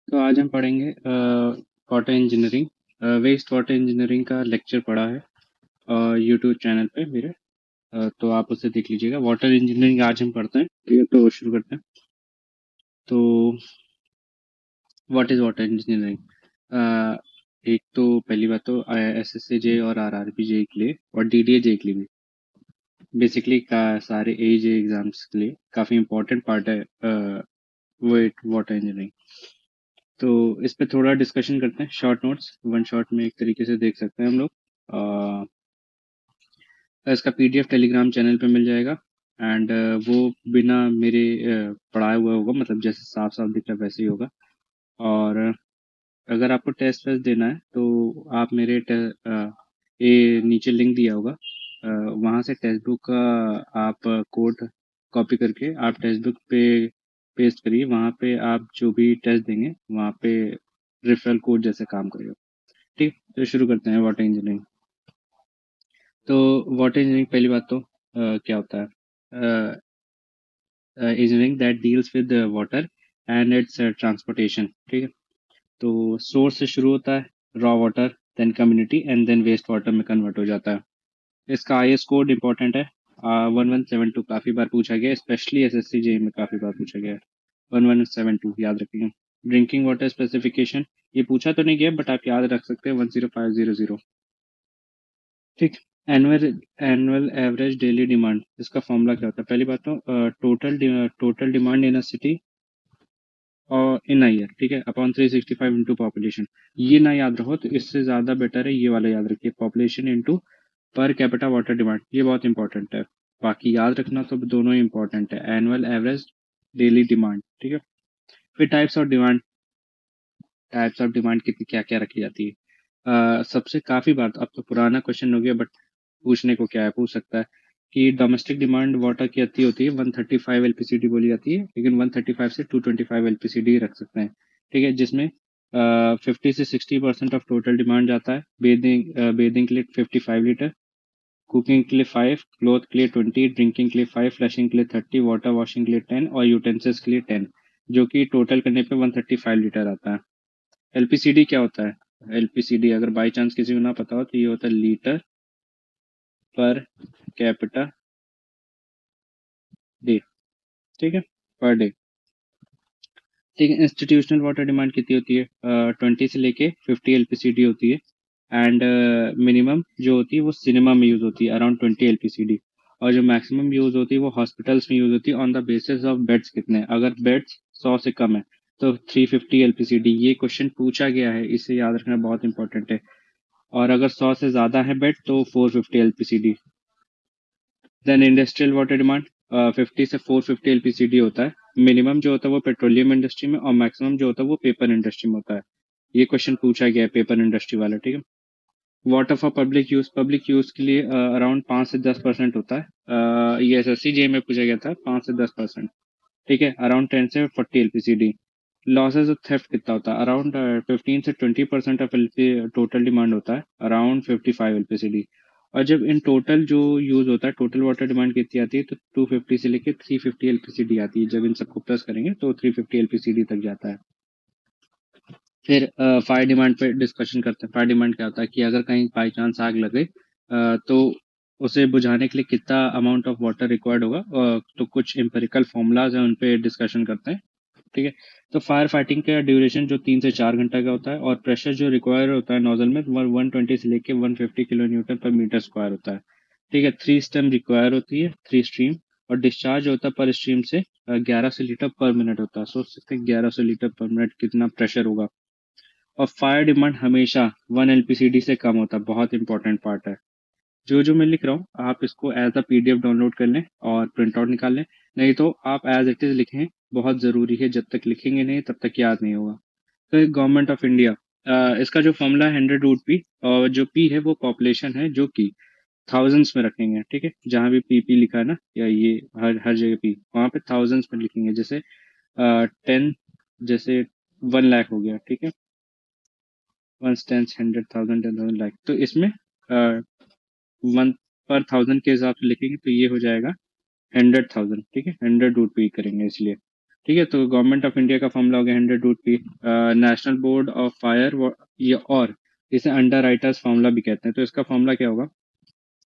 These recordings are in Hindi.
तो आज हम पढ़ेंगे water engineering. Waste water engineering का लेक्चर पढ़ा है यूट्यूब चैनल पे मेरे। तो आप उसे देख लीजिएगा। वाटर इंजीनियरिंग आज हम पढ़ते हैं, ठीक है। तो शुरू करते हैं। तो व्हाट इज वाटर इंजीनियरिंग? एक तो पहली बात तो SSCJ और RRBJ के लिए और DDA के लिए भी बेसिकली का सारे AJ एग्जाम्स के लिए काफ़ी इंपॉर्टेंट पार्ट है वाटर इंजीनियरिंग। तो इस पे थोड़ा डिस्कशन करते हैं, शॉर्ट नोट्स वन शॉट में एक तरीके से देख सकते हैं हम लोग। इसका PDF टेलीग्राम चैनल पे मिल जाएगा। एंड वो बिना मेरे पढ़ाए हुआ होगा, मतलब जैसे साफ साफ दिख रहा है वैसे ही होगा। और अगर आपको टेस्ट वेस्ट देना है तो आप मेरे ये नीचे लिंक दिया होगा, वहाँ से टेक्स्ट बुक का आप कोड कॉपी करके आप टेक्स्ट बुक पे पेस्ट करिए। वहाँ पे आप जो भी टेस्ट देंगे वहाँ पे रेफरल कोड जैसे काम करेगा। ठीक, तो शुरू करते हैं वाटर इंजीनियरिंग। तो वाटर इंजीनियरिंग पहली बात तो क्या होता है? Engineering that deals with water and its transportation. ठीक है, तो सोर्स से शुरू होता है raw water, then community and then waste water में कन्वर्ट हो जाता है। इसका IS कोड इंपॉर्टेंट है, 1172 काफी बार पूछा गया है, स्पेशली SSCJ में काफी बार पूछा गया है। 1172 याद रखिएगा। ड्रिंकिंग वाटर स्पेसिफिकेशन ये पूछा तो नहीं गया, बट आप याद रख सकते हैं 10500। ठीक। Annual annual average daily demand, इसका फॉर्मूला क्या होता है? पहली बात तो total demand in a city और इन अ ईयर, ठीक है, अपॉन 365 इंटू पॉपुलेशन। ये ना याद रखो तो इससे ज्यादा बेटर है ये वाला याद रखिए, population into per capita water demand. ये बहुत इंपॉर्टेंट है, बाकी याद रखना तो दोनों ही इंपॉर्टेंट है, एनुअल एवरेज डेली डिमांड। ठीक है, फिर टाइप्स ऑफ डिमांड कितनी क्या क्या रखी जाती है। सबसे काफी बार अब तो पुराना क्वेश्चन हो गया, बट पूछने को क्या है, पूछ सकता है कि डोमेस्टिक डिमांड वाटर की कितनी होती है? 135 LPCD बोली जाती है, लेकिन 135 से 225 LPCD रख सकते हैं। ठीक है, जिसमें 50 से 60% ऑफ टोटल डिमांड जाता है। बेदिंग के लिए 55 लीटर, कुकिंग के लिए 5, क्लोथ के लिए 20, ड्रिंकिंग के लिए 5, फ्लशिंग के लिए 30, वाटर वॉशिंग के लिए 10 और यूटेंसिल्स के लिए 10, जो कि टोटल करने पे 135 लीटर आता है। LPCD क्या होता है? LPCD अगर बाई चांस किसी को ना पता हो तो ये होता है लीटर पर कैपिटा डे। ठीक है, पर डे। ठीक है, इंस्टीट्यूशनल वाटर डिमांड कितनी होती है? 20 से लेके 50 LPCD होती है। एंड मिनिमम जो होती है वो सिनेमा में यूज होती है, अराउंड 20 LPCD। और जो मैक्सिमम यूज होती है वो हॉस्पिटल्स में यूज होती है, on the basis of beds कितने। अगर बेड्स 100 से कम है तो 350 LPCD। ये क्वेश्चन पूछा गया है, इसे याद रखना बहुत इंपॉर्टेंट है। और अगर 100 से ज्यादा है बेड तो 450 LPCD। Then industrial water demand 50 से 450 LPCD होता है। मिनिमम जो होता है वो पेट्रोलियम इंडस्ट्री में और मैक्सिमम जो होता है वो पेपर इंडस्ट्री में होता है। ये क्वेश्चन पूछा गया है पेपर इंडस्ट्री वाला। ठीक है, वाटर फॉर पब्लिक यूज के लिए अराउंड 5 से 10% होता है। ये SSCJ में पूछा गया था, 5 से 10%। ठीक है, अराउंड 10 से 40 LPCD। लॉसेज ऑफ थेफ्ट कितना होता है? अराउंड 15 से 20% ऑफ टोटल डिमांड होता है, अराउंड 55 LPCD। और जब इन टोटल जो यूज होता है, टोटल वाटर डिमांड कितनी आती है तो 250 से लेके 350 LPCD आती है। जब इन सबको प्लस करेंगे तो 350 LPCD तक जाता है। फिर फायर डिमांड पे डिस्कशन करते हैं। फायर डिमांड क्या होता है कि अगर कहीं बाई चांस आग लगे तो उसे बुझाने के लिए कितना अमाउंट ऑफ वाटर रिक्वायर्ड होगा। तो कुछ एम्पिरिकल फॉर्मूलाज हैं, उन पे डिस्कशन करते हैं। ठीक है, तो फायर फाइटिंग का ड्यूरेशन जो 3 से 4 घंटा का होता है, और प्रेशर जो रिक्वायर होता है नोजल में 120 से लेके 150 kN/m² होता है। ठीक है, 3 स्टेम रिक्वायर होती है, 3 स्ट्रीम। और डिस्चार्ज होता है पर स्ट्रीम से 1100 लीटर पर मिनट होता है। सोच सकते हैं 1100 लीटर पर मिनट कितना प्रेशर होगा। और फायर डिमांड हमेशा 1 LPCD से कम होता है, बहुत इंपॉर्टेंट पार्ट है। जो जो मैं लिख रहा हूँ आप इसको एज अ PDF डाउनलोड कर लें और प्रिंट आउट निकाल लें, नहीं तो आप एज इट इज लिखें, बहुत जरूरी है। जब तक लिखेंगे नहीं तब तक याद नहीं होगा। तो गवर्नमेंट ऑफ इंडिया, इसका जो फॉर्मूला है 100√P, और जो P है वो पॉपुलेशन है, जो कि थाउजेंड्स में रखेंगे। ठीक है, जहां भी PP लिखा है ना, या ये हर हर जगह P, वहां पे थाउजेंड्स में लिखेंगे। जैसे 10, जैसे 1 लाख हो गया। ठीक है, 1 10 100 1000 10,000 लाख, तो इसमें 1 पर 1000 के हिसाब से लिखेंगे तो ये हो जाएगा 100,000। ठीक है, 100√P करेंगे इसलिए। ठीक है, तो गवर्नमेंट ऑफ इंडिया का फॉर्मूला हो गया 100 root P. National board of fire ये, और इसे अंडर राइटर्स फॉर्मूला भी कहते हैं, तो इसका फॉर्मूला क्या होगा?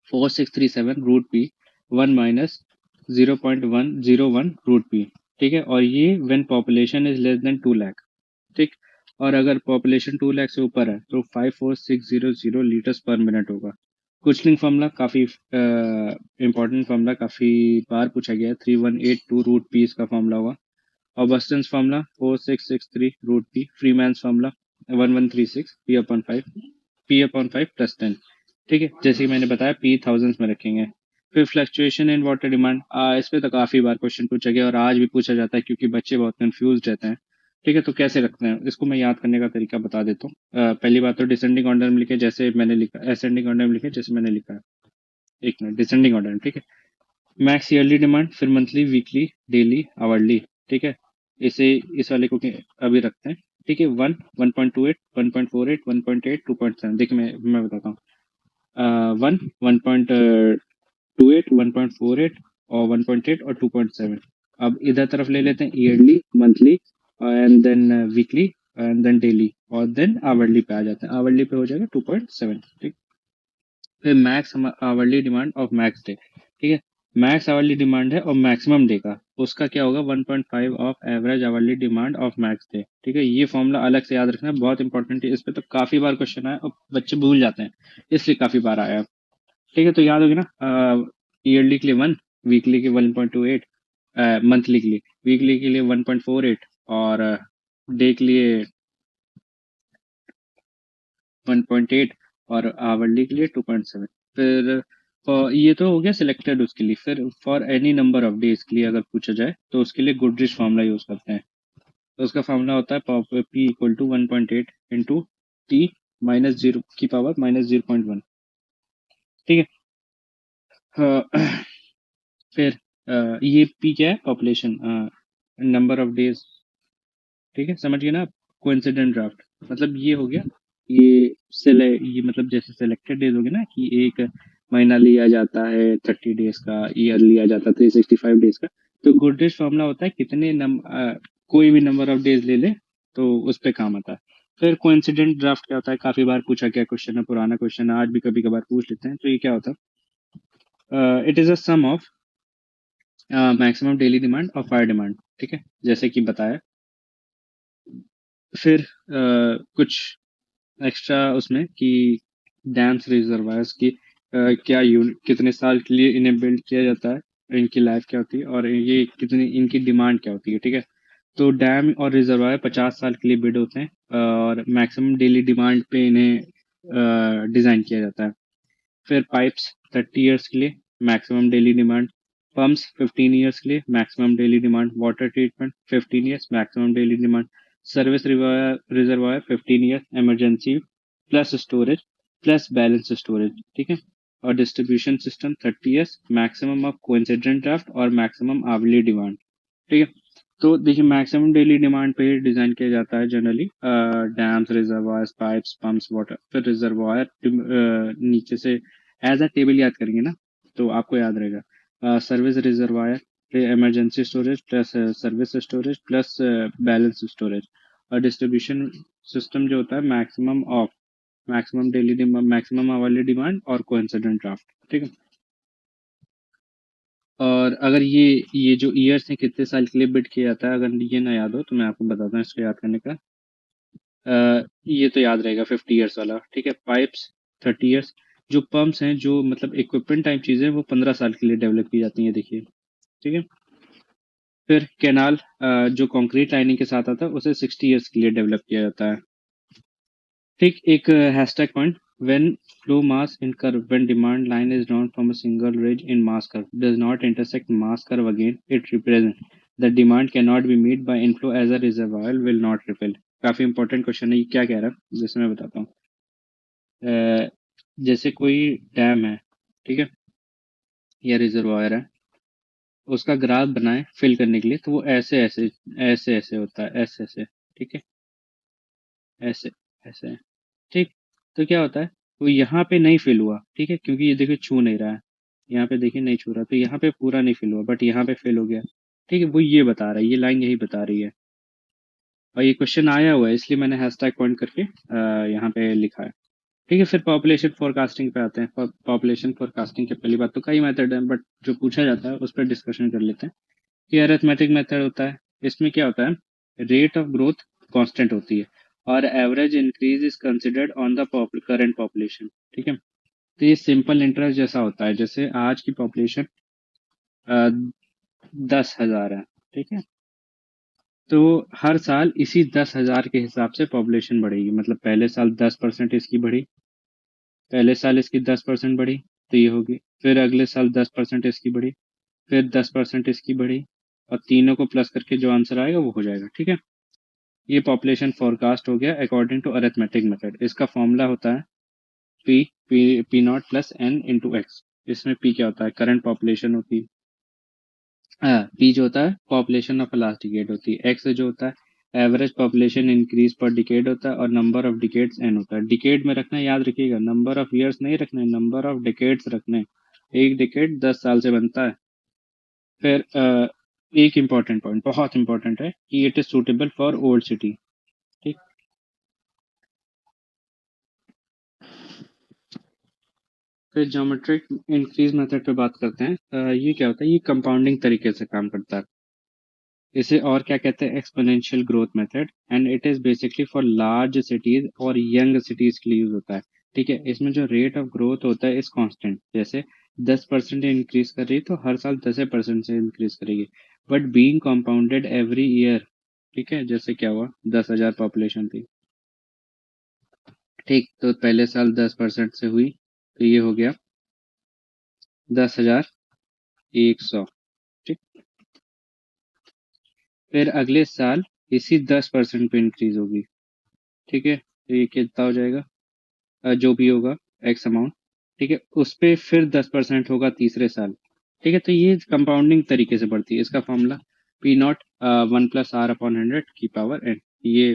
4637 रूट पी 1 - 0.101 रूट पी। ठीक है, और ये when population is less than 2 lakh. ठीक, और अगर पॉपुलेशन 2 लाख से ऊपर है तो 54600 लीटर्स पर मिनट होगा। कुछलिंग फॉर्मूला काफी इंपॉर्टेंट फॉर्मूला, काफी बार पूछा गया है। 3182 रूट पी इसका फॉर्मूला होगा। Buston's formula 4663 root P. Freeman's formula 1136 P/5 +10। ठीक है, जैसे कि मैंने बताया पी थाउजेंड्स में रखेंगे। फिर फ्लक्चुएशन इन वाटर डिमांड, इस पे तो काफी बार क्वेश्चन पूछा गया और आज भी पूछा जाता है क्योंकि बच्चे बहुत कंफ्यूज रहते हैं। ठीक है, तो कैसे रखते हैं इसको मैं याद करने का तरीका बता देता हूँ। पहली बात तो डिसेंडिंग ऑर्डर में लिखे जैसे मैंने लिखा, असेंडिंग ऑर्डर में लिखे जैसे मैंने लिखा है। एक मिनट, डिसेंडिंग ऑर्डर में। ठीक है, मैक्स ईयरली डिमांड, फिर मंथली, वीकली, डेली, आवरली। ठीक है, इसे इस वाले को अभी रखते हैं। ठीक है, 1, 1.28, 1.48, 1.8, 2.7। देखिए मैं बताता हूँ। 1.28, 1.48 और 1.8 और 2.7। अब इधर तरफ ले लेते हैं yearly, monthly and then weekly and then daily और देन आवरली पे आ जाते हैं। आवरली पे हो जाएगा 2.7। ठीक, फिर max hourly demand of max day. ठीक है, मैक्स आवरली डिमांड है और मैक्सिमम डे का, उसका क्या होगा? 1.5 of average hourly demand of max day. ठीक है, ये फॉर्मूला अलग से याद रखना, बहुत इंपॉर्टेंट है। इस पे तो काफी बार क्वेश्चन आया और बच्चे भूल जाते हैं, इसलिए काफी बार आया। ठीक है, तो याद होगी ना। ईयरली के लिए 1, वीकली के 1.28, मंथली के लिए, वीकली के लिए 1.48 और डे के लिए 1.8 और आवरली के लिए 2.7। फिर ये तो हो गया सिलेक्टेड उसके लिए। फिर for any number of days के लिए अगर पूछा जाए तो उसके लिए गुडरिच फार्मूला यूज करते हैं। तो उसका फार्मूला होता है P = 1.8 इंटू टी -0 की पावर -0.1। ठीक है, फिर ये पी क्या है? Population, number of days. ठीक है, समझ गए ना आप? कोइंसिडेंट ड्राफ्ट मतलब ये हो गया, ये मतलब जैसे सिलेक्टेड डेज हो गए ना कि एक महीना लिया जाता है 30 डेज का, ईयर लिया जाता है 365 डेज का। तो गुडरिच फॉर्मूला होता है कितने कोई भी नंबर ऑफ डेज ले ले तो उस पे काम आता है। फिर कोइंसिडेंट ड्राफ्ट क्या होता है? काफी बार पूछा गया क्वेश्चन है, पुराना क्वेश्चन है, आज भी कभी कभार पूछ लेते हैं। तो ये क्या होता है? It is a sum of maximum daily demand और फायर डिमांड। ठीक है, जैसे कि बताया। फिर कुछ एक्स्ट्रा उसमें कि डैम्स रिजर्वायर्स की क्या यूनिट, कितने साल के लिए इन्हें बिल्ड किया जाता है, इनकी लाइफ क्या होती है और ये कितनी, इनकी डिमांड क्या होती है। ठीक है, तो डैम और रिजर्वायर 50 साल के लिए बिल्ड होते हैं और मैक्सिमम डेली डिमांड पे इन्हें डिजाइन किया जाता है। फिर पाइप्स 30 ईयर्स के लिए maximum daily demand. Pumps 15 years के लिए maximum daily demand. Water treatment 15 years maximum daily demand. Service reservoir 15 years emergency plus storage plus balance storage. ठीक है, और distribution system 30 years maximum of coincident draft और मैक्सिमम आवरली डिमांड। ठीक है, तो देखिए मैक्सिमम डेली डिमांड पे डिजाइन किया जाता है generally dams, reservoirs, pipes, pumps, water. फिर रिजर्वायर नीचे से एज अ टेबल याद करेंगे ना तो आपको याद रहेगा। सर्विस रिजर्वायर, फिर emergency storage plus service storage plus balance storage. और डिस्ट्रीब्यूशन सिस्टम जो होता है maximum daily demand, maximum hourly demand और कोइंसिडेंट ड्राफ्ट। ठीक है, और अगर ये जो ईयर्स हैं कितने साल के लिए बिड किया जाता है, अगर ये ना याद हो तो मैं आपको बताता हूँ इसको याद करने का। ये तो याद रहेगा 50 ईयर्स वाला। ठीक है, पाइप्स 30 ईयर्स। जो पंप्स हैं, जो मतलब इक्विपमेंट टाइप चीजें, वो 15 साल के लिए डेवलप की जाती हैं। देखिए, ठीक है। फिर कैनाल जो कंक्रीट लाइनिंग के साथ आता है उसे 60 ईयर्स के लिए डेवलप किया जाता है। ठीक, एक hashtag point, when flow mass in curve, when demand line is drawn from a single ridge in mass curve does not intersect mass curve again, it represents the demand cannot be met by inflow as a reservoir will not refill। काफी इंपॉर्टेंट क्वेश्चन है। ये क्या कह रहा है जैसे मैं बताता हूँ। जैसे कोई डैम है, ठीक है, या रिजर्वायर है, उसका ग्राफ बनाए फिल करने के लिए, तो वो ऐसे ऐसे ऐसे ऐसे होता है, ऐसे ऐसे। ठीक है, ऐसे ऐसे। ठीक, तो क्या होता है, वो यहाँ पे नहीं फिल हुआ। ठीक है, क्योंकि ये देखिए छू नहीं रहा है, यहाँ पे देखिए नहीं छू रहा, तो यहाँ पे पूरा नहीं फिल हुआ, बट यहाँ पे फिल हो गया। ठीक है, वो ये बता रहा है, ये लाइन यही बता रही है, और ये क्वेश्चन आया हुआ है इसलिए मैंने हैशटैग पॉइंट करके यहाँ पे लिखा है। ठीक है, फिर पॉपुलेशन फोरकास्टिंग पे आते हैं। पॉपुलेशन फोरकास्टिंग के पहली बात तो कई मेथड है, बट जो पूछा जाता है उस पर डिस्कशन कर लेते हैं। ये अरिथमेटिक मेथड होता है। इसमें क्या होता है, रेट ऑफ ग्रोथ कांस्टेंट होती है और average increase is considered on the current population. ठीक है, तो ये सिंपल इंटरेस्ट जैसा होता है, जैसे आज की पॉपुलेशन 10,000 है। ठीक है, तो हर साल इसी 10,000 के हिसाब से पॉपुलेशन बढ़ेगी, मतलब पहले साल 10% इसकी बढ़ी, पहले साल इसकी 10% बढ़ी, तो ये होगी। फिर अगले साल 10% इसकी बढ़ी, फिर 10% इसकी बढ़ी, और तीनों को प्लस करके जो आंसर आएगा वो हो जाएगा। ठीक है, ये पॉपुलेशन फोरकास्ट हो गया अकॉर्डिंग टू अरिथमेटिक मेथड। इसका फॉर्मूला होता है P P not plus N into X. इसमें पी क्या होता है, करंट पॉपुलेशन होती है, पी जो होता है पॉपुलेशन ऑफ लास्ट डिकेड होती है, एक्स जो होता है एवरेज पॉपुलेशन इंक्रीज पर डिकेड होता है, और नंबर ऑफ डिकेड्स एन होता है। डिकेड में रखना याद रखिएगा, नंबर ऑफ ईयर्स नहीं रखना है, नंबर ऑफ डिकेड्स रखने हैं। एक डिकेड 10 साल से बनता है। फिर एक इम्पॉर्टेंट पॉइंट, बहुत इंपॉर्टेंट है, कि it is suitable for old city. ठीक, फिर ज्योमेट्रिक इंक्रीज मेथड पे बात करते हैं। ये क्या होता है, ये कंपाउंडिंग तरीके से काम करता है। इसे और क्या कहते हैं, exponential growth method, and it is basically for large cities और यंग सिटीज के लिए यूज होता है। ठीक है, इसमें जो रेट ऑफ ग्रोथ होता है इस कांस्टेंट, जैसे 10% इंक्रीज कर रही है तो हर साल 10% से इंक्रीज करेगी, but being compounded every year. ठीक है, जैसे क्या हुआ, 10,000 पॉपुलेशन थी, ठीक, तो पहले साल 10% से हुई, तो ये हो गया 10,100। ठीक, फिर अगले साल इसी 10% पे इंक्रीज होगी। ठीक है, तो ये कितना हो जाएगा, जो भी होगा एक्स अमाउंट। ठीक है, उस पे फिर 10% होगा तीसरे साल। ठीक है, तो ये कंपाउंडिंग तरीके से बढ़ती है। इसका फॉर्मूला पी नॉट 1+r/100 की पावर एन। ये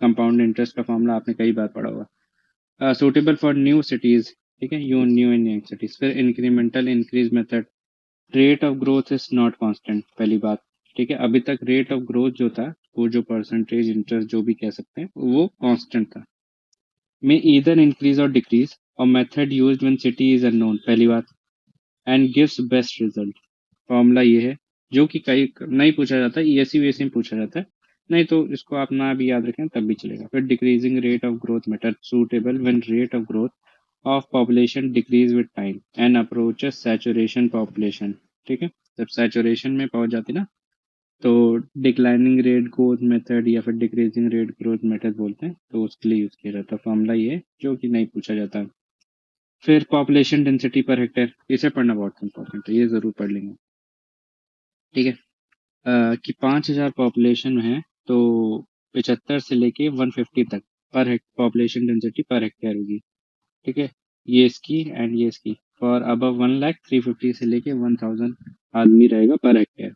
कंपाउंड इंटरेस्ट का फॉर्मूला आपने कई बार पढ़ा होगा। Suitable for new cities. ठीक है, you new and young cities. फिर incremental increase method, rate of growth is not constant, पहली बात। ठीक है, अभी तक रेट ऑफ ग्रोथ जो था, वो जो परसेंटेज इंटरेस्ट जो भी कह सकते हैं, वो कांस्टेंट था। may either increase or decrease, or method used when city is unknown, पहली बात, and gives best result। Formula ये है, जो कि कई नहीं पूछा जाता है, ईएससी वीएससी में पूछा जाता है, नहीं तो इसको आप ना भी याद रखें तब भी चलेगा। फिर decreasing rate of growth method, suitable when rate of growth of population decrease with time and approaches saturation population. ठीक है, जब सैचुरेशन में पहुंच जाती ना, तो डिक्लाइनिंग रेट ग्रोथ मेथड या फिर डिक्रीजिंग रेट ग्रोथ मेथड बोलते हैं, तो उसके लिए यूज किया जाता है फॉर्मूला ये, जो कि नहीं पूछा जाता। फिर पॉपुलेशन डेंसिटी पर हेक्टेयर, इसे पढ़ना बहुत इंपॉर्टेंट है, ये जरूर पढ़ लेंगे। ठीक है, कि 5,000 पॉपुलेशन है तो 75 से लेके 150 तक पर पॉपुलेशन डेंसिटी पर हेक्टेयर होगी। ठीक है, ये इसकी एंड ये इसकी। फॉर अबव 1 लाख 350 से लेके 1,000 आदमी रहेगा पर हेक्टेयर।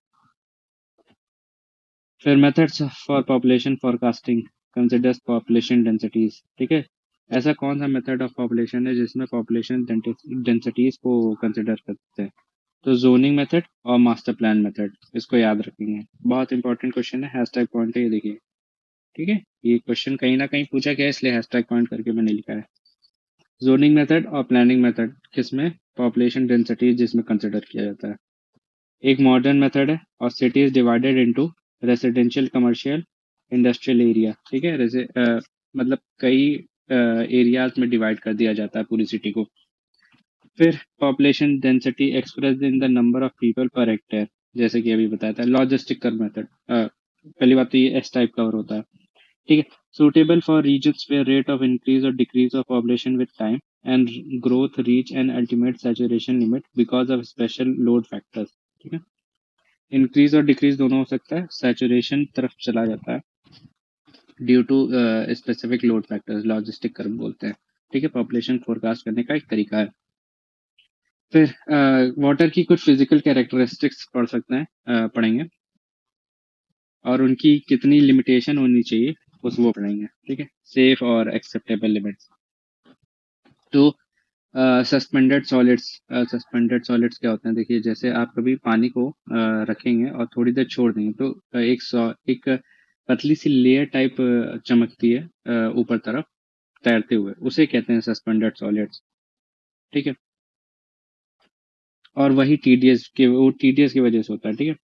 फिर methods for population forecasting considers population densities. ठीक है, ऐसा कौन सा मेथड ऑफ पॉपुलेशन है जिसमें पॉपुलेशन डेंसिटीज को कंसिडर करते हैं, तो जोनिंग मेथड और मास्टर प्लान मेथड, इसको याद रखेंगे। बहुत इंपॉर्टेंट क्वेश्चन है, हैशटैग पॉइंट है, ये देखिए। ठीक है, ये क्वेश्चन कहीं ना कहीं पूछा गया है, इसलिए हैशटैग पॉइंट करके मैंने लिखा है। जोनिंग मेथड और प्लानिंग मेथड किसमें, पॉपुलेशन डेंसिटी जिसमें कंसिडर किया जाता है। एक मॉडर्न मेथड है, और city is divided into residential, commercial, industrial area. ठीक है, मतलब कई एरियाज में डिवाइड कर दिया जाता है पूरी सिटी को। फिर population density express in the number of people per hectare, जैसे कि अभी बताया था। लॉजिस्टिक कर मेथड, पहली बात तो ये एस टाइप कवर होता है। ठीक है, suitable for regions where rate of increase और decrease of population with time and growth reach and ultimate saturation limit because of special load factors. ठीक है, इंक्रीज और डिक्रीज दोनों हो सकता है, सैचुरेशन तरफ चला जाता है due to specific load factors, logistic curve बोलते हैं। ठीक है, पॉपुलेशन फोरकास्ट करने का एक तरीका है। फिर वाटर की कुछ फिजिकल कैरेक्टरिस्टिक्स पढ़ सकते हैं, पढ़ेंगे, और उनकी कितनी लिमिटेशन होनी चाहिए उस वो पढ़ेंगे। ठीक है, सेफ और एक्सेप्टेबल लिमिट्स। तो सस्पेंडेड सॉलिड्स, सस्पेंडेड सॉलिड्स क्या होते हैं? देखिए, जैसे आप कभी पानी को रखेंगे और थोड़ी देर छोड़ देंगे तो एक पतली सी लेयर टाइप चमकती है ऊपर तरफ तैरते हुए, उसे कहते हैं सस्पेंडेड सॉलिड्स। ठीक है, और वही टीडीएस की वजह से होता है। ठीक है,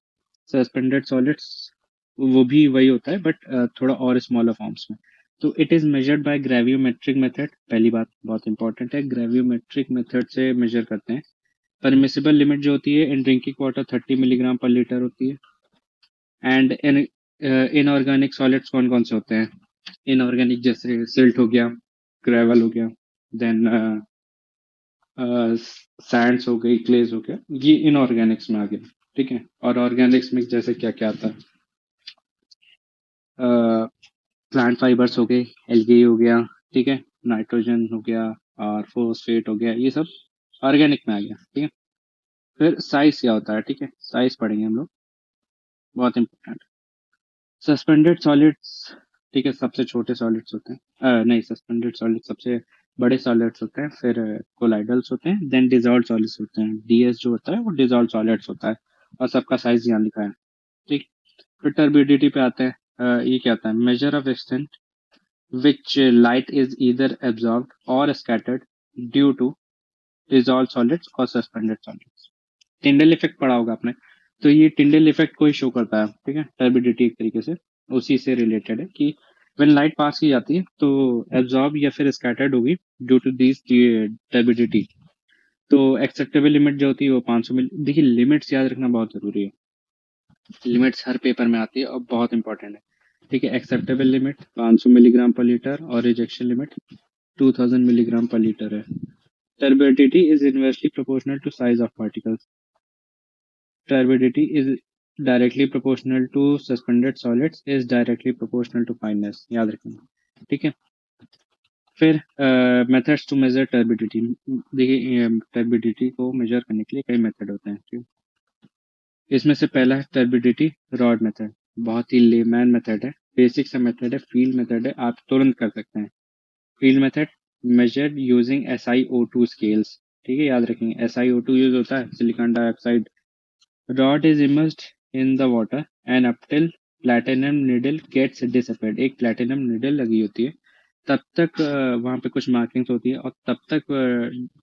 सस्पेंडेड सॉलिड्स वो भी वही होता है, बट थोड़ा और स्मॉलर फॉर्म्स में। तो it is measured by gravimetric method. पहली बात बहुत इंपॉर्टेंट है, ग्रेवियोमेट्रिक मेथड से मेजर करते हैं। परमिसिबल लिमिट जो होती है इन ड्रिंकिंग वाटर 30 मिलीग्राम पर लीटर होती है। एंड इनऑर्गेनिक सॉलिड्स कौन कौन से होते हैं? इनऑर्गेनिक जैसे सिल्ट हो गया, ग्रेवल हो गया, देन सैंड्स हो गई, क्लेज हो गया, ये इनऑर्गेनिक्स में आ गया। ठीक है, और ऑर्गेनिक्स में जैसे क्या क्या आता है? प्लांट फाइबर्स हो गए, एल्गी हो गया, ठीक है, नाइट्रोजन हो गया और फोस्फेट हो गया, ये सब ऑर्गेनिक में आ गया। ठीक है, फिर साइज क्या होता है? ठीक है, साइज पढ़ेंगे हम लोग, बहुत इंपॉर्टेंट। सस्पेंडेड सॉलिड्स, ठीक है, सबसे छोटे सॉलिड्स होते हैं, नहीं, सस्पेंडेड सॉलिड सबसे बड़े सॉलिड्स होते हैं, फिर कोलाइडल्स होते हैं, देन डिजॉल्व सॉलिड्स होते हैं। डीएस जो होता है वो डिजॉल्व सॉलिड्स होता है, और सबका साइज यहाँ लिखा है। ठीक, फिर टर्बिडिटी पे आते हैं। ये क्या होता है? Measure of extent which light is either absorbed or scattered due to dissolved solids or suspended solids। Tyndall effect पढ़ा होगा आपने, तो ये टिंडल इफेक्ट को ही शो करता है। ठीक है, टर्बिडिटी एक तरीके से उसी से रिलेटेड है कि व्हेन लाइट पास की जाती है तो एब्जॉर्ब या फिर स्कैटर्ड होगी ड्यू टू दिस टर्बिडिटी। तो एक्सेप्टेबल लिमिट जो होती है वो 500 मिली। देखिए, लिमिट्स याद रखना बहुत जरूरी है, लिमिट्स हर पेपर में आती है और बहुत इंपॉर्टेंट है। ठीक है, एक्सेप्टेबल लिमिट 500 मिलीग्राम पर लीटर और rejection limit 2000 milligram per liter है। Turbidity is inversely proportional to size of particles। Turbidity is directly proportional to suspended solids is directly proportional to fineness, याद रखना। ठीक है, फिर मेथड्स टू मेजर टर्बिडिटी। देखिए, टर्बिडिटी को मेजर करने के लिए कई मेथड होते हैं। ठीक है? इसमें से पहला है टर्बिडिटी रॉड मेथड, बहुत ही लेमैन मेथड है, बेसिक सा मेथड है, फील्ड मेथड है, आप तुरंत कर सकते हैं। Field method measured using SiO2 scales. ठीक है, याद रखेंगे SiO2 यूज होता है, silicon dioxide. Rod is immersed in the water and up till platinum needle gets disappeared. एक प्लैटिनम निडल लगी होती है, तब तक वहां पे कुछ मार्किंग्स होती है और तब तक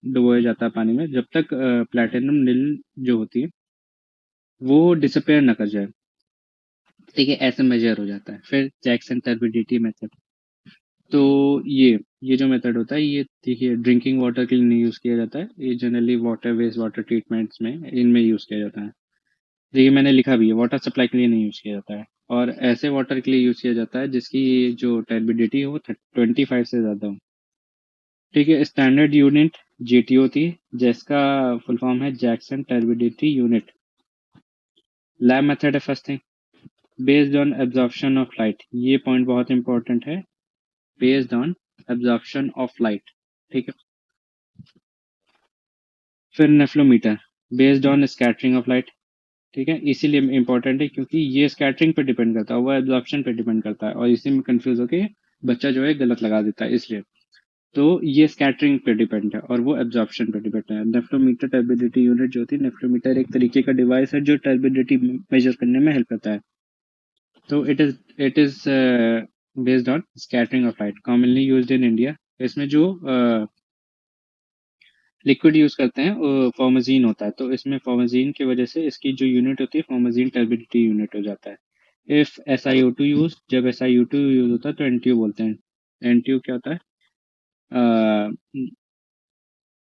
डुबोया जाता है पानी में, जब तक प्लैटिनम निडल जो होती है वो डिसअपेयर ना कर जाए। ठीक है, ऐसे मेजर हो जाता है। फिर जैक्सन टर्बिडिटी मेथड, तो ये जो मेथड होता है, ये देखिए ड्रिंकिंग वाटर के लिए नहीं यूज़ किया जाता है, ये generally water waste water treatments में इनमें यूज़ किया जाता है। देखिए, मैंने लिखा भी है, वाटर सप्लाई के लिए नहीं यूज़ किया जाता है, और ऐसे वाटर के लिए यूज़ किया जाता है जिसकी जो टर्बिडिटी है वो 25 से ज़्यादा हो। ठीक है, स्टैंडर्ड यूनिट जीटी होती है, जिसका फुल फॉर्म है Jackson turbidity unit. Lab method है first thing, based on absorption of light, ये पॉइंट बहुत इंपॉर्टेंट है, based on absorption of light. ठीक है, फिर nephelometer, based on scattering of light. ठीक है, इसीलिए इंपॉर्टेंट है क्योंकि ये स्कैटरिंग पे डिपेंड करता है, वो एब्जॉर्प्शन पे डिपेंड करता है, और इसी में कंफ्यूज होके बच्चा जो है गलत लगा देता है, इसलिए। तो ये स्कैटरिंग पे डिपेंड है और वो एब्जॉर्प्शन पे डिपेंड है। नेफ्लोमीटर टर्बिडिटी यूनिट जो होती है, नेफ्लोमीटर एक तरीके का डिवाइस है जो टर्बिडिटी मेजर करने में हेल्प करता है। तो it is based on scattering of light, commonly used in India. इसमें जो लिक्विड यूज करते हैं वो फॉर्मेजीन होता है, तो इसमें फॉर्मेजीन की वजह से इसकी जो यूनिट होती है फॉर्मेजीन टर्बिडिटी यूनिट हो जाता है। इफ SiO2 यूज, जब SiO2 यूज होता है तो NTU बोलते हैं। NTU क्या होता है?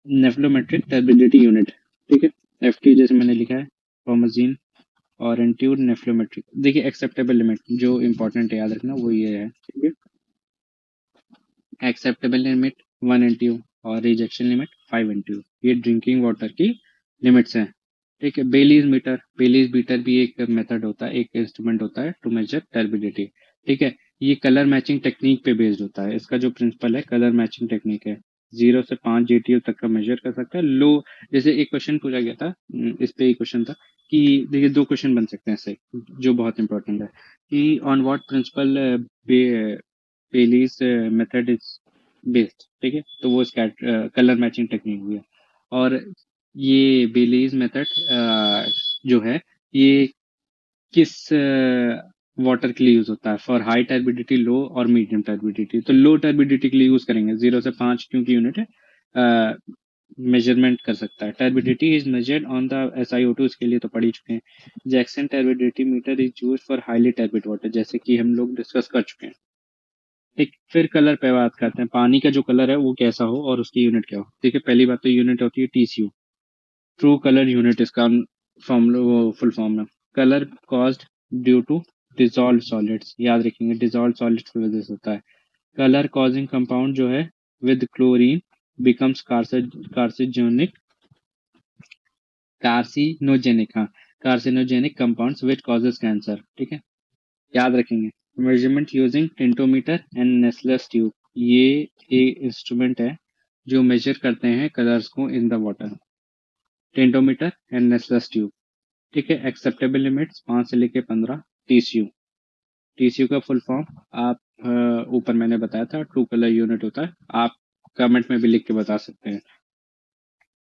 नेफ्लोमेट्रिक टर्बिडिटी यूनिट। ठीक है, FT जैसे मैंने लिखा है फॉर्मेजीन, और NTU नेफ्लोमेट्रिक। देखिए, एक्सेप्टेबल लिमिट जो इंपॉर्टेंट है याद रखना वो ये है। ठीक है, एक्सेप्टेबल लिमिट 1 NTU और रिजेक्शन लिमिट 5 NTU, ये ड्रिंकिंग वाटर की लिमिट्स हैं। ठीक है, बेलीज मीटर भी एक मेथड होता है, एक इंस्ट्रूमेंट होता है टू मेजर टर्बिडिटी। ठीक है, ये कलर मैचिंग टेक्निक पे बेस्ड होता है, इसका जो प्रिंसिपल है कलर मैचिंग टेक्निक है। 0 से 5 GTU तक का मेजर कर सकता है। लो, जैसे एक क्वेश्चन पूछा गया था, इस पे एक क्वेश्चन था कि देखिए, दो क्वेश्चन बन सकते हैं इससे, जो बहुत इंपॉर्टेंट है कि ऑन व्हाट प्रिंसिपल बेलीज मेथड इज बेस्ड, ठीक है, तो वो कलर मैचिंग टेक्निक भी है। और ये बेलीज मेथड जो है ये किस वाटर के लिए यूज होता है? फॉर हाई टर्बिडिटी, लो और मीडियम टर्बिडिटी। तो लो टर्बिडिटी के लिए यूज करेंगे, 0 से 5 क्योंकि यूनिट है, मेजरमेंट कर सकता है। Turbidity is measured on the SiO2, इसके लिए तो पढ़ ही चुके हैं। Jackson turbidity meter is use for highly turbid water, जैसे कि हम लोग डिस्कस कर चुके हैं। ठीक, फिर कलर पे बात करते हैं, पानी का जो कलर है वो कैसा हो और उसकी यूनिट क्या हो। ठीक है, पहली बात तो यूनिट होती है TCU, ट्रू कलर यूनिट, इसका फॉर्मूला वो फुल फॉर्म है। Colour caused due to dissolve solids, याद रखेंगे डिजॉल्व सॉलिड्स की वजह से होता है। कलर कॉजिंग कंपाउंड जो है with chlorine becomes carcinogenic, carcinogenic, हाँ, carcinogenic compounds which causes cancer. ठीक है, याद रखेंगे। Measurement using tintometer and Nessler's tube, ये एक इंस्ट्रूमेंट है जो मेजर करते हैं कलर्स को in the water. Tintometer and Nessler's tube. ठीक है, एक्सेप्टेबल लिमिट्स 5 से लेके 15। TCU, TCU का फुल फॉर्म आप ऊपर मैंने बताया था, ट्रू कलर यूनिट होता है, आप कमेंट में भी लिख के बता सकते हैं।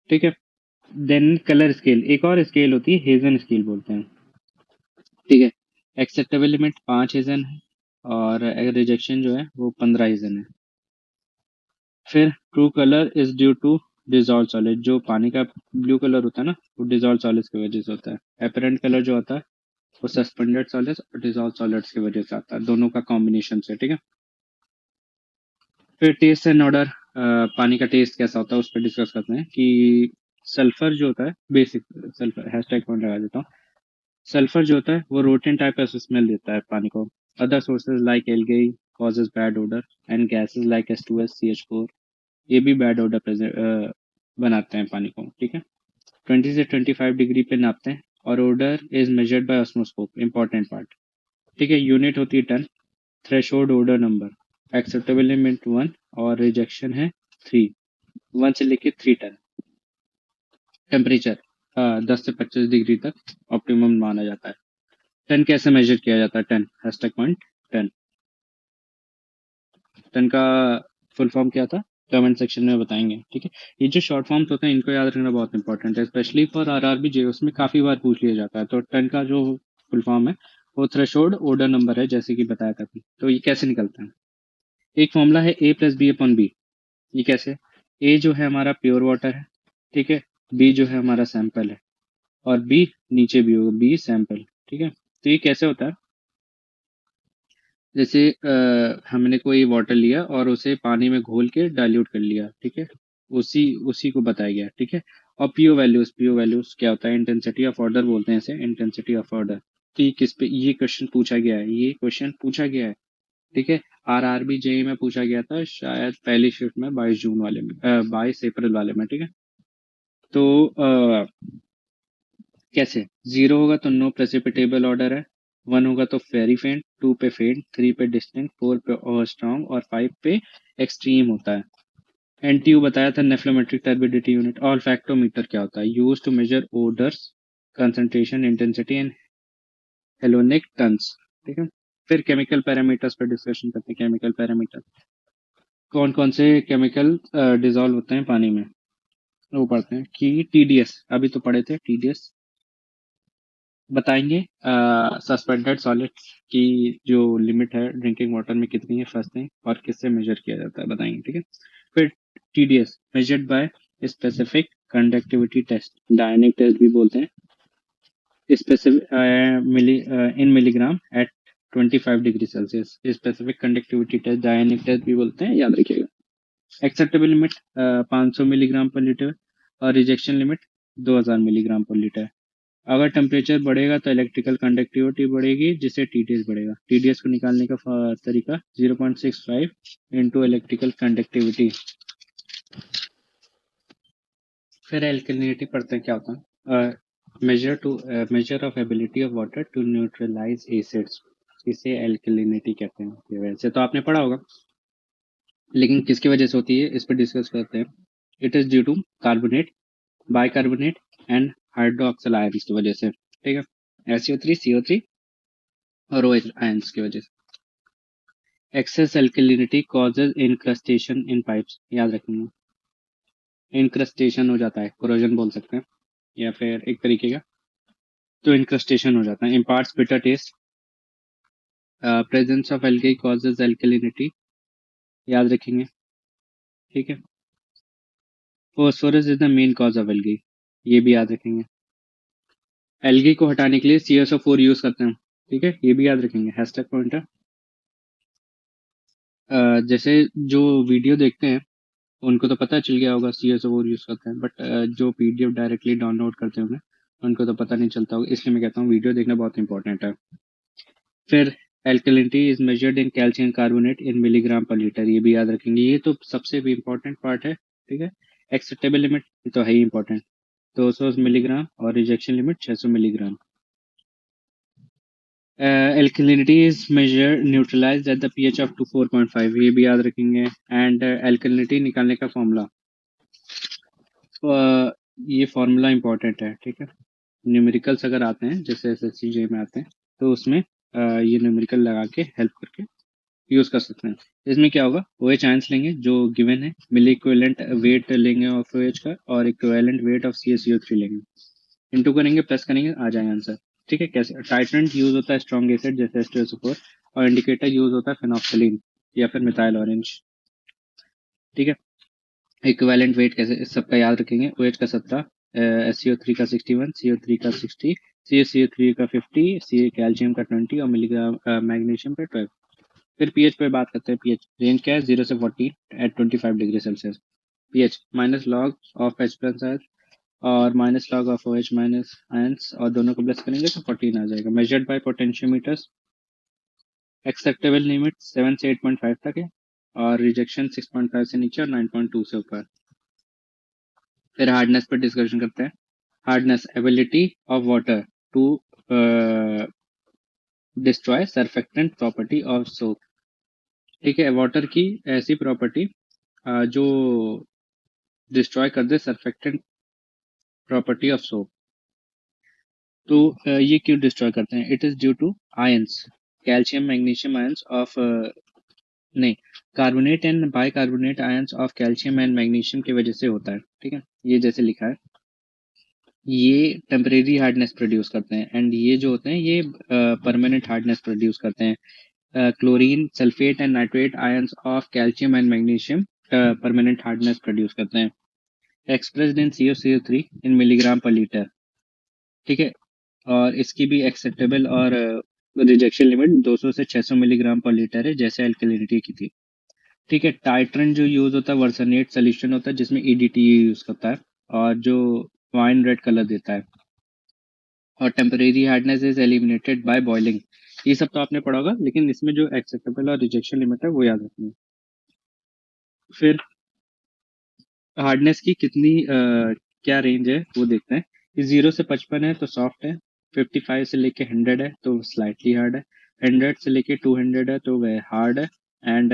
ठीक है, देन कलर स्केल, एक और स्केल होती है, हेजन स्केल बोलते हैं। ठीक है, एक्सेप्टेबल लिमिट 5 हेजन है और रिजेक्शन जो है वो 15 हेजन है। फिर true colour is due to dissolve solid, जो पानी का ब्लू कलर होता है ना, वो डिजॉल्व सॉलिड्स की वजह से होता है। एपरेंट कलर जो होता है वो सस्पेंडेड सॉलिड्स और डिजॉल्व सॉलिड्स की वजह से आता है, दोनों का कॉम्बिनेशन से। ठीक है, फिर टेस्ट एंड ऑर्डर, पानी का टेस्ट कैसा होता है उस पर डिस्कस करते हैं कि सल्फर जो होता है, बेसिक सल्फर हैशटैग पॉइंट लगा देता हूँ। सल्फर जो होता है वो रोटेन टाइप का स्मेल देता है पानी को। Other sources like algae causes bad odour and gases like H2S CH4, ये भी बैड ओडर बनाते हैं पानी को। ठीक है, 20 से 25 डिग्री पे नापते हैं और odour is measured by osmoscope, important part. ठीक है, यूनिट होती है TON. Threshold odour number, acceptable limit 1 और रिजेक्शन है 3, 1 से लेके 3 टन। टेम्परेचर 10 से 25 डिग्री तक ऑप्टिमम माना जाता है। टन कैसे मेजर किया जाता है? TON hashtag point, TON, TON का फुल फॉर्म क्या था कमेंट सेक्शन में बताएंगे। ठीक है, ये जो शॉर्ट फॉर्म्स होते हैं इनको याद रखना बहुत इंपॉर्टेंट है, स्पेशली फॉर RRB जे, उसमें काफी बार पूछ लिया जाता है। तो टन का जो फुल फॉर्म है वो थ्रेशोल्ड ओडर नंबर है, जैसे कि बताया था अभी। तो ये कैसे निकलता है? एक फॉर्मूला है A+B/B। ये कैसे? ए जो है हमारा प्योर वाटर है, ठीक है, बी जो है हमारा सैंपल है, और बी नीचे भी होगा, बी सैंपल। ठीक है, तो ये कैसे होता है? जैसे हमने कोई वाटर लिया और उसे पानी में घोल के डाइल्यूट कर लिया, ठीक है, उसी उसी को बताया गया। ठीक है, और पीओ वैल्यूज क्या होता है? इंटेंसिटी ऑफ ऑर्डर बोलते हैं इसे, इंटेंसिटी ऑफ ऑर्डर। तो ये किस पे ये क्वेश्चन पूछा गया है? ये क्वेश्चन पूछा गया है, ठीक है, RRB जेई में पूछा गया था शायद पहली शिफ्ट में, 22 जून वाले में, 22 अप्रैल वाले में। ठीक है, तो कैसे? 0 होगा तो नो प्रेसिपिटेबल ऑर्डर है, 1 होगा तो वेरी फेंट, 2 पे फेंट, 3 पे डिस्टिंक्ट, 4 पे और स्ट्रॉन्ग, और 5 पे एक्सट्रीम होता है। NTU बताया था, नेफ्लोमेट्रिक टर्बिडिटी यूनिट। और फैक्टोमीटर क्या होता है? Use to measure odours concentration intensity and hedonic tones. ठीक है, फिर केमिकल पैरामीटर्स पर डिस्कशन करते हैं। केमिकल पैरामीटर, कौन कौन से केमिकल डिजॉल्व होते हैं पानी में, वो पढ़ते हैं। कि TDS, अभी तो पढ़े थे TDS, बताएंगे सस्पेंडेड सॉलिड्स की जो लिमिट है ड्रिंकिंग वाटर में कितनी है, फर्स्ट थिंग, और किससे मेजर किया जाता है बताएंगे। ठीक है, फिर TDS measured by specific conductivity test, dionic test भी बोलते हैं, specific in milligram at 25 degree Celsius. Specific conductivity test dionic test भी बोलते हैं, याद रखिएगा। एक्सेप्टेबल लिमिट 500 मिलीग्राम पर लीटर और रिजेक्शन लिमिट 2000 मिलीग्राम पर लीटर। अगर टेम्परेचर बढ़ेगा तो इलेक्ट्रिकल कंडक्टिविटी बढ़ेगी, जिससे TDS बढ़ेगा। TDS को निकालने का तरीका 0.65 इंटू इलेक्ट्रिकल कंडक्टिविटी। फिर एल्कलिनिटी पढ़ते हैं, क्या होता है? Measure of ability of water to neutralise acids, इसे एल्कलिनिटी कहते हैं। ये वैसे तो आपने पढ़ा होगा, लेकिन किसकी वजह से होती है इस पर डिस्कस करते हैं। It is due to carbonate, bicarbonate and hydroxyl ions की वजह से। ठीक है, SiO3 CO3 और OH आयंस की वजह से। एक्सेस एल्कलिनिटी कॉजेज इनक्रस्टेशन इन पाइप्स, याद रखेंगे। इनक्रस्टेशन हो जाता है, कोरोजन बोल सकते हैं, या फिर एक तरीके का तो इनक्रस्टेशन हो जाता है। Imparts bitter taste, presence of algae causes alkalinity, याद रखेंगे। ठीक है। Phosphorus is the main cause of algae, ये भी याद रखेंगे। एल्गी को हटाने के लिए CSO4 यूज करते हैं। ठीक है, ये भी याद रखेंगे, हैशटैग पॉइंटर। जैसे जो वीडियो देखते हैं उनको तो पता चल गया होगा CSO4 यूज करते हैं, बट जो PDF डायरेक्टली डाउनलोड करते होंगे उनको तो पता नहीं चलता होगा, इसलिए मैं कहता हूँ वीडियो देखना बहुत इंपॉर्टेंट है। फिर alkalinity is measured in calcium carbonate in milligram पर लीटर, ये भी याद रखेंगे, ये तो सबसे भी इम्पोर्टेंट पार्ट है। ठीक है। एक्सेप्टेबल लिमिट तो है ही इम्पोर्टेंट, 200 मिलीग्राम, और rejection limit 600 milligram. alkalinity is measured neutralized at the pH of 4.5, ये भी याद रखेंगे। एंड alkalinity निकालने का फॉर्मूला, ये फॉर्मूला इंपॉर्टेंट है। ठीक है, न्यूमेरिकल्स अगर आते हैं जैसे SSCJ में आते हैं तो उसमें ये न्यूमेरिकल लगा के हेल्प करके यूज कर सकते हैं। इसमें क्या होगा, OH आयंस लेंगे जो गिवन है, मिली इक्विवेलेंट वेट लेंगे ऑफ OH का, और इक्विवेलेंट वेट ऑफ CaCO3 लेंगे, इंटू करेंगे, प्लस करेंगे, आ जाएगा आंसर। ठीक है। कैसे टाइट्रेंट यूज होता है स्ट्रॉन्ग एसिड जैसे H2SO4, और इंडिकेटर यूज होता है फेनोक्सिलीन या फिर मिथाइल ऑरेंज। ठीक है। इक्विवेलेंट वेट कैसे सबका याद रखेंगे, OH का 17, SCO3 का 61, CO3 का 60, CaCO3 का 50, सी कैल्शियम का 20, और मिलीग्राम मैग्नीशियम का 12। फिर पीएच पे बात करते हैं। पीएच रेंज क्या है, 0 से 14 at 25 degree Celsius. PH minus log of H plus ion और minus log of OH minus ions, और दोनों को प्लस करेंगे तो 14 आ जाएगा। Measured by potentiometers, acceptable limit 7 से 8.5 तक है, और रिजेक्शन 6.5 से नीचे और 9.2 से ऊपर। फिर हार्डनेस पर डिस्कशन करते हैं। Hardness, ability of water to destroy surfactant property of soap. ठीक है, वाटर की ऐसी प्रॉपर्टी जो डिस्ट्रॉय कर दे सरफेक्टेंट प्रॉपर्टी ऑफ सोप। तो ये क्यों डिस्ट्रॉय करते हैं, it is due to ions, calcium magnesium ions of नहीं, carbonate and bicarbonate ions of calcium and magnesium की वजह से होता है। ठीक है, ये जैसे लिखा है, ये टेम्परेरी हार्डनेस प्रोड्यूस करते हैं, एंड ये जो होते हैं ये परमानेंट हार्डनेस प्रोड्यूस करते हैं। Chlorine, sulphate and nitrate ions of calcium and magnesium permanent hardness produce करते हैं, expressed in CaCO3 in milligram पर लीटर। ठीक है, और इसकी भी एक्सेप्टेबल और रिजेक्शन लिमिट 200 से 600 मिलीग्राम पर लीटर है, जैसे एल्कलिनिटी की थी। ठीक है, टाइट्रेंट जो यूज होता है वर्सनेट सोल्यूशन होता है जिसमें EDTA यूज करता है, और जो वाइन रेड कलर देता है, और temporary hardness is eliminated by boiling. ये सब तो आपने पढ़ा होगा, लेकिन इसमें जो एक्सेप्टेबल और रिजेक्शन लिमिट है वो याद रखनी है। फिर हार्डनेस की कितनी क्या रेंज है वो देखते हैं कि 0 से 55 है तो सॉफ्ट है, 55 से लेके 100 है तो स्लाइटली हार्ड है, 100 से लेके 200 है तो वह हार्ड है, एंड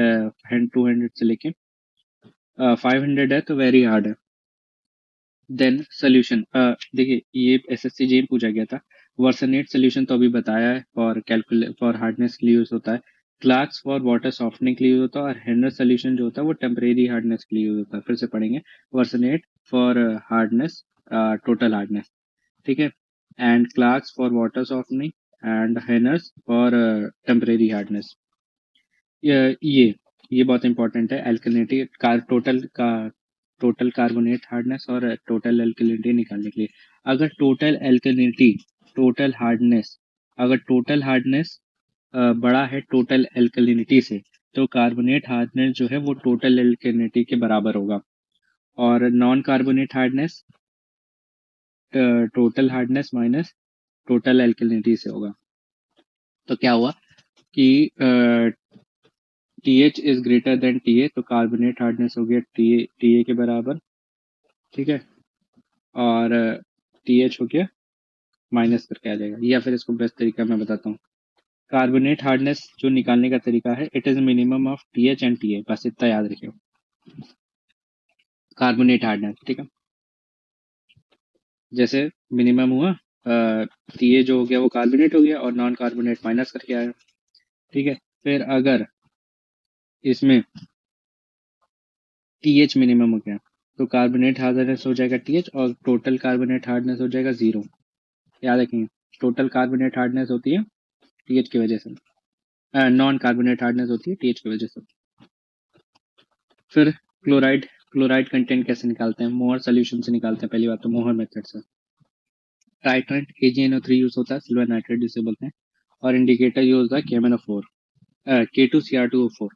200 से लेके 500 है तो वेरी हार्ड है। देन सोल्यूशन, देखिए ये SSCJ में पूछा गया था। वर्सनेट सोल्यूशन तो अभी बताया है, फॉर हार्डनेस के लिए यूज होता है। क्लार्क्स फॉर वाटर सॉफ्टनिंग के लिए यूज होता है, और हेनर सोल्यूशन जो होता है वो टेम्परेरी हार्डनेस के लिए यूज होता है। फिर से पढ़ेंगे, versenate for hardness, total hardness. ठीक है, and Clark's for water softening, and Hehner's for temporary hardness. ये बहुत इंपॉर्टेंट है, एल्कलिनिटी टोटल कार्बोनेट हार्डनेस और टोटल एल्कलिनिटी निकालने के लिए। अगर टोटल हार्डनेस बड़ा है टोटल एल्कलिनिटी से, तो कार्बोनेट हार्डनेस जो है वो टोटल एल्कलिनिटी के बराबर होगा, और non carbonate hardness total hardness minus total alkalinity से होगा। तो क्या हुआ कि TH is greater then TA, तो कार्बोनेट हार्डनेस हो गया TA के बराबर। ठीक है, और TH हो गया माइनस करके आ जाएगा, या फिर इसको बेस्ट तरीका मैं बताता हूँ। कार्बोनेट हार्डनेस जो निकालने का तरीका है, it is minimum of TH and TA, बस इतना याद रखियो, कार्बोनेट हार्डनेस। ठीक है, जैसे मिनिमम हुआ, TA जो हो गया वो कार्बोनेट हो गया, और नॉन कार्बोनेट माइनस करके आया। ठीक है, फिर अगर इसमें TH मिनिमम हो गया, तो कार्बोनेट हार्डनेस हो जाएगा TH और टोटल कार्बोनेट हार्डनेस हो जाएगा 0। याद रखेंगे, टोटल कार्बोनेट हार्डनेस होती है TH की वजह से, नॉन कार्बोनेट हार्डनेस होती है TH की वजह से। फिर क्लोराइड क्लोराइड कंटेंट कैसे निकालते हैं? मोहर सोल्यूशन से निकालते हैं। पहली बात तो मोहर मेथड से। टाइट्रेंट KgNO3 यूज होता है, सिल्वर नाइट्रेट जिसे बोलते हैं, और इंडिकेटर यूज होता है KMnO4, K2Cr2O4।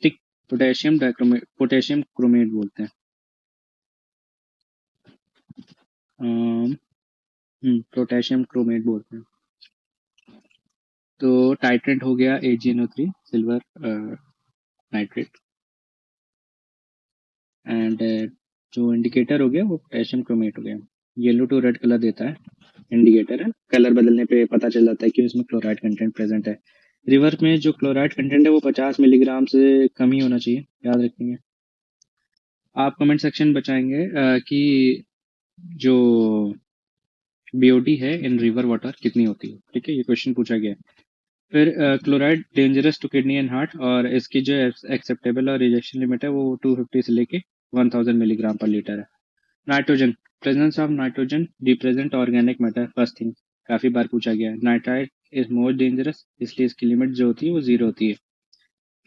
ठीक। पोटेशियम क्रोमेट बोलते हैं। पोटेशियम क्रोमेट बोलते हैं। तो टाइट्रेंट हो गया AgNO3 सिल्वर नाइट्रेट, एंड जो इंडिकेटर हो गया वो पोटेशियम क्रोमेट हो गया। येलो टू रेड कलर देता है इंडिकेटर है, कलर बदलने पे पता चल जाता है कि उसमें क्लोराइड कंटेंट प्रेजेंट है। रिवर में जो क्लोराइड कंटेंट है वो 50 मिलीग्राम से कम ही होना चाहिए, याद रखेंगे। आप कमेंट सेक्शन बचाएंगे कि जो BOD है इन रिवर वाटर कितनी होती है। ठीक है, ये क्वेश्चन पूछा गया है। फिर chloride dangerous to kidney and heart, और इसकी जो एक्सेप्टेबल और रिजेक्शन लिमिट है वो 250 से लेके 1000 मिलीग्राम पर लीटर है। Nitrogen, presence of nitrogen represent organic matter. First thing काफी बार पूछा गया है। नाइट्राइट इज मोस्ट डेंजरस, इसलिए इसकी लिमिट जो होती है वो 0 होती है।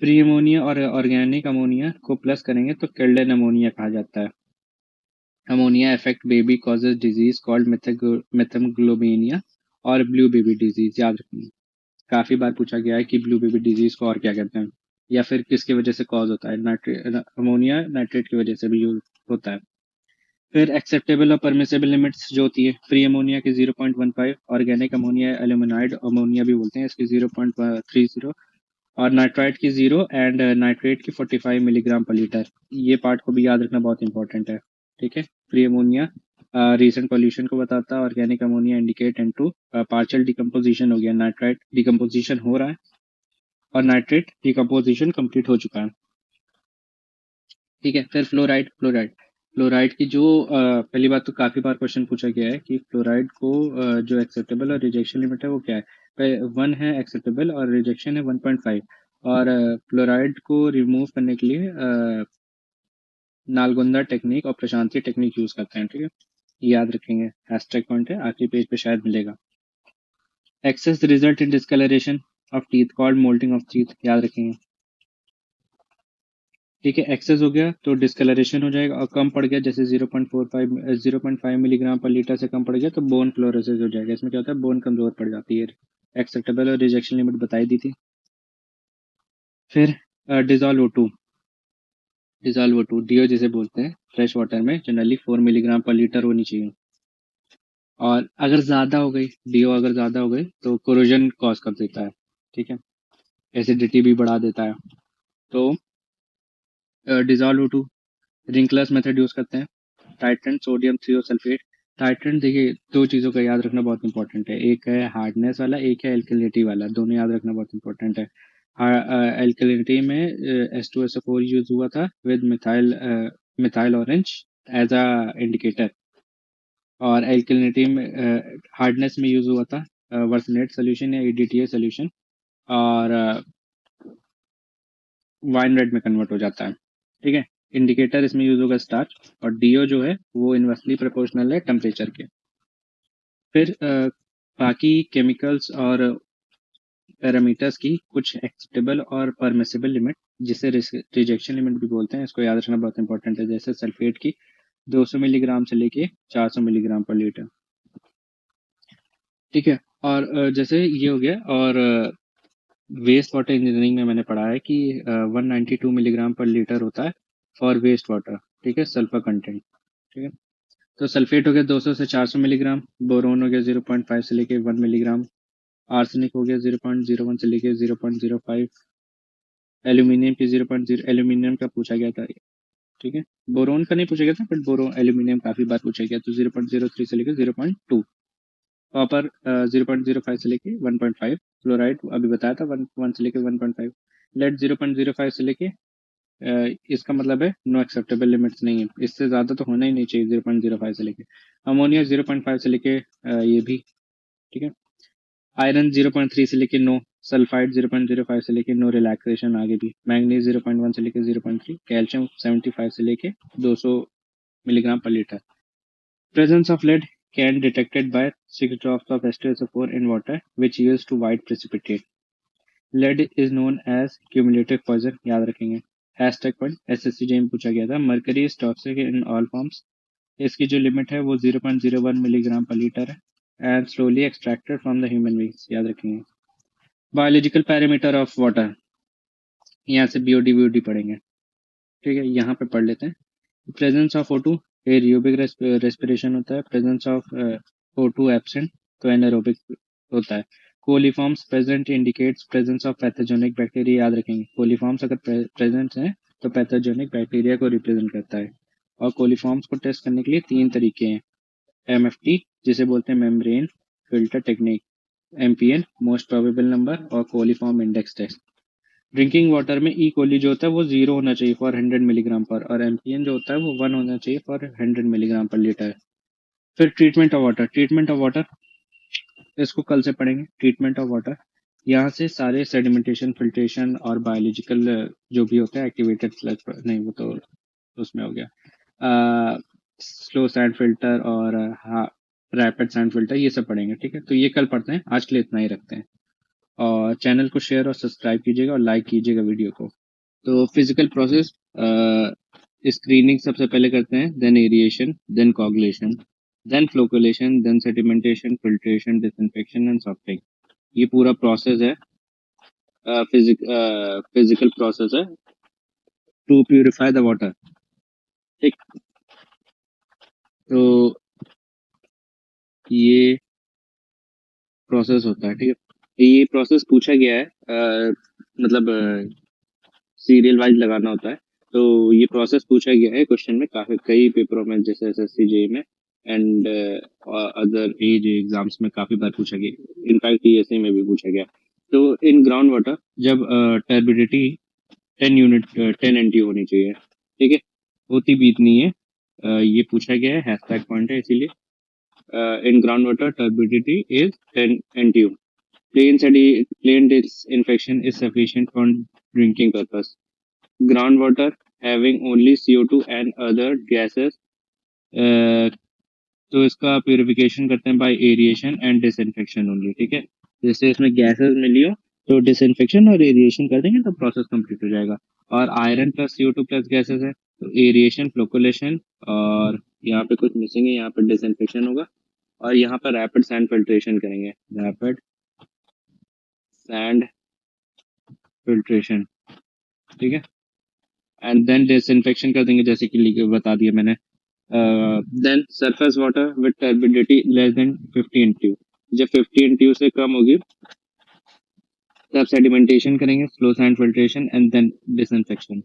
फ्री अमोनिया और ऑर्गेनिक अमोनिया को प्लस करेंगे तो किल्डन अमोनिया कहा जाता है। Ammonia affect baby causes disease called methemoglobinemia और ब्लू बेबी डिजीज। याद रखेंगे, काफी बार पूछा गया है कि ब्लू बेबी डिजीज को और क्या कहते हैं, या फिर किसकी वजह से कॉज होता है। अमोनिया नाइट्रेट की वजह से भी यूज होता है। फिर एक्सेप्टेबल और परमिसेबल लिमिट्स जो होती है, फ्री अमोनिया की 0.15, ऑर्गेनिक अमोनिया एल्यूमिनाइड अमोनिया भी बोलते हैं, इसकी 0.30, और नाइट्राइट की 0 एंड नाइट्रेट की 45 मिलीग्राम पर लीटर। ये पार्ट को भी याद रखना बहुत इंपॉर्टेंट है। ठीक है, फ्री अमोनिया रीसेंट पॉल्यूशन को बताता है, organic ammonia indicate into partial decomposition हो गया, नाइट्राइट डिकम्पोजिशन हो रहा है और नाइट्रेट डिकम्पोजिशन कंप्लीट हो चुका है। ठीक है, फिर फ्लोराइड फ्लोराइड की जो पहली बात तो काफी बार क्वेश्चन पूछा गया है कि फ्लोराइड को जो एक्सेप्टेबल और रिजेक्शन लिमिट है वो क्या है। 1 है एक्सेप्टेबल और रिजेक्शन है 1.5, और फ्लोराइड को रिमूव करने के लिए नालगुंदा टेक्निक और प्रशांति टेक्निक यूज करते हैं। ठीक है, याद रखेंगे, हैशटैग पॉइंट है, आखिरी पेज पे शायद मिलेगा। Excess result in discolouration of teeth called mottling of teeth, याद रखेंगे। ठीक है, एक्सेस हो गया तो डिस्कलरेशन हो जाएगा, और कम पड़ गया जैसे 0.5 मिलीग्राम पर लीटर से कम पड़ गया तो बोन फ्लोरोसिस हो जाएगा। इसमें क्या होता है, बोन कमजोर पड़ जाती है। एक्सेप्टेबल और रिजेक्शन लिमिट बताई दी थी। फिर डिजॉल्व O2 डीओ जिसे बोलते हैं, फ्रेश वाटर में जनरली 4 मिलीग्राम पर लीटर होनी चाहिए, और अगर ज्यादा हो गई डीओ, अगर ज्यादा हो गई तो कोरोजन कॉज कर देता है। ठीक है, एसिडिटी भी बढ़ा देता है। तो डिजॉल्व O2 रिंकलर्स मेथड यूज करते हैं। Titrant sodium थ्रियोसल्फेट। टाइट्रेंट देखिए, दो चीज़ों का याद रखना बहुत इंपॉर्टेंट है, एक है हार्डनेस वाला, एक है एल्कलिनिटी वाला, दोनों याद रखना बहुत इंपॉर्टेंट है। एल्कलिनिटी में H2SO4 यूज हुआ था with methyl orange as a indicator, और एल्कलिनिटी में हार्डनेस में यूज हुआ था वर्सनेट सोल्यूशन या EDTA सोल्यूशन, और वाइन रेड में कन्वर्ट हो जाता है। ठीक है, इंडिकेटर इसमें यूज होगा स्टार्च, और डीओ जो है वो इनवर्सली प्रोपोर्शनल है टेम्परेचर के। फिर बाकी केमिकल्स और पैरामीटर्स की कुछ एक्सेप्टेबल और परमिसिबल लिमिट, जिसे रिजेक्शन लिमिट भी बोलते हैं, इसको याद रखना बहुत इंपॉर्टेंट है। जैसे सल्फेट की 200 मिलीग्राम से लेके 400 मिलीग्राम पर लीटर। ठीक है, और जैसे ये हो गया, और वेस्ट वाटर इंजीनियरिंग में मैंने पढ़ा है कि 192 मिलीग्राम पर लीटर होता है फॉर वेस्ट वाटर। ठीक है, सल्फर कंटेंट। ठीक है, तो सल्फेट हो गया 200 से 400 मिलीग्राम, बोरोन हो गया 0.5 से लेके 1 मिलीग्राम, आर्सेनिक हो गया 0.01 से लेके 0.05, एल्यूमिनियम की 0.0, एल्यूमिनियम का पूछा गया था। ठीक है, बोरोन का नहीं पूछा गया था, बट बोरोन एल्यूमिनियम काफी बार पूछा गया, तो 0.03 से लेके 0.2, कॉपर 0.05 से लेके 1.5, फ्लोराइड अभी बताया था 1 से लेके 1.5, लेड 0.05 से लेके इसका मतलब है नो एक्सेप्टेबल लिमिट्स नहीं है, इससे ज्यादा तो होना ही नहीं चाहिए 0.05 से लेके। अमोनिया 0.5 से लेके ये भी। ठीक है, आयरन 0.3 से लेके 9, सल्फाइड 0.05 से लेके 9 रिलैक्सेशन आगे भी, मैग्नीज 0.1 से लेके 0.3, कैल्शियम 75 से लेके 200 मिलीग्राम पर litre. Presence of lead can detected by 6 drops of H2SO4 in water, which yields to white precipitate. Lead is known as cumulative poison, याद रखेंगे। हैशटैग पॉइंट SSCJ में पूछा गया था। Mercury is toxic in all forms. इसकी जो लिमिट है वो 0.01 मिलीग्राम पर लीटर है and slowly extracted from the human beings, याद रखेंगे। बायोलॉजिकल पैरामीटर ऑफ वाटर, यहाँ से BOD पढ़ेंगे, ठीक है। यहाँ पे पढ़ लेते हैं। Presence of O2 aerobic respiration होता है। प्रेजेंस ऑफ O2 एब्सेंट तो एनारोबिक होता है। Coliforms present indicates presence of pathogenic bacteria, याद रखेंगे। कोलिफॉर्म्स अगर प्रेजेंट हैं तो पैथोजेनिक बैक्टीरिया को रिप्रेजेंट करता है। और कोलिफॉर्म्स को टेस्ट करने के लिए 3 तरीके हैं। MFT जिसे बोलते हैं membrane filter technique, MPN most probable number, और coliform index test. Drinking water में ई कोली जो होता है वो 0 होना चाहिए फॉर 100 मिलीग्राम पर, और MPN जो होता है वो 1 होना चाहिए फॉर 100 मिलीग्राम पर लीटर। फिर treatment of water, treatment of water इसको कल से पढ़ेंगे। ट्रीटमेंट ऑफ वाटर यहाँ से सारे सेडिमेंटेशन, फिल्ट्रेशन और बायोलॉजिकल जो भी होता है एक्टिवेटेड स्लज, नहीं वो तो उसमें हो गया। स्लो सैंड फिल्टर और रैपिड सैंड फिल्टर, ये सब पढ़ेंगे, ठीक है। तो ये कल पढ़ते हैं, आज के लिए इतना ही रखते हैं। और चैनल को शेयर और सब्सक्राइब कीजिएगा और लाइक कीजिएगा वीडियो को। तो फिजिकल प्रोसेस, स्क्रीनिंग सबसे पहले करते हैं, then aeration, then coagulation, then flocculation, then sedimentation, filtration, disinfection and sorting. ये पूरा प्रोसेस है, फिजिकल प्रोसेस है टू प्यूरिफाई द वाटर, ठीक। तो ये प्रोसेस होता है, ठीक है। ये प्रोसेस पूछा गया है, मतलब सीरियल वाइज लगाना होता है। तो ये प्रोसेस पूछा गया है क्वेश्चन में काफी, कई पेपरों में, जैसे SSCJ में एंड अदर एज एग्जाम्स में काफी बार पूछा गया। इनफैक्ट TSA में भी पूछा गया। तो इन ग्राउंड वाटर जब टर्बिडिटी 10 NTU होनी चाहिए, ठीक है, होती भी इतनी है। ये पूछा गया है, हैशटैग पॉइंट है इसीलिए। In ground water turbidity is 10 NTU। Plain disinfection is sufficient for drinking purpose. Groundwater having only CO2 and other gases, तो इसका प्यूरिफिकेशन करते हैं by aeration and disinfection only, ठीक है। जैसे इसमें गैसेस मिली हो तो डिसइंफेक्शन और एरिएशन कर देंगे तो प्रोसेस कंप्लीट हो जाएगा। और iron plus CO2 plus gases है तो एरिएशन, फ्लोकुलेशन, और यहाँ पे कुछ मिसिंग है, यहाँ पे डिसइंफेक्शन होगा, और यहाँ पर रैपिड सैंड फिल्ट्रेशन करेंगे, रैपिड सैंड फिल्ट्रेशन, ठीक है। एंड देन डिसइंफेक्शन कर देंगे जैसे कि बता दिया मैंने। Then surface water with turbidity less than 50 NTU, जब 50 NTU से कम होगी तब सेडिमेंटेशन करेंगे, slow sand filtration and then disinfection.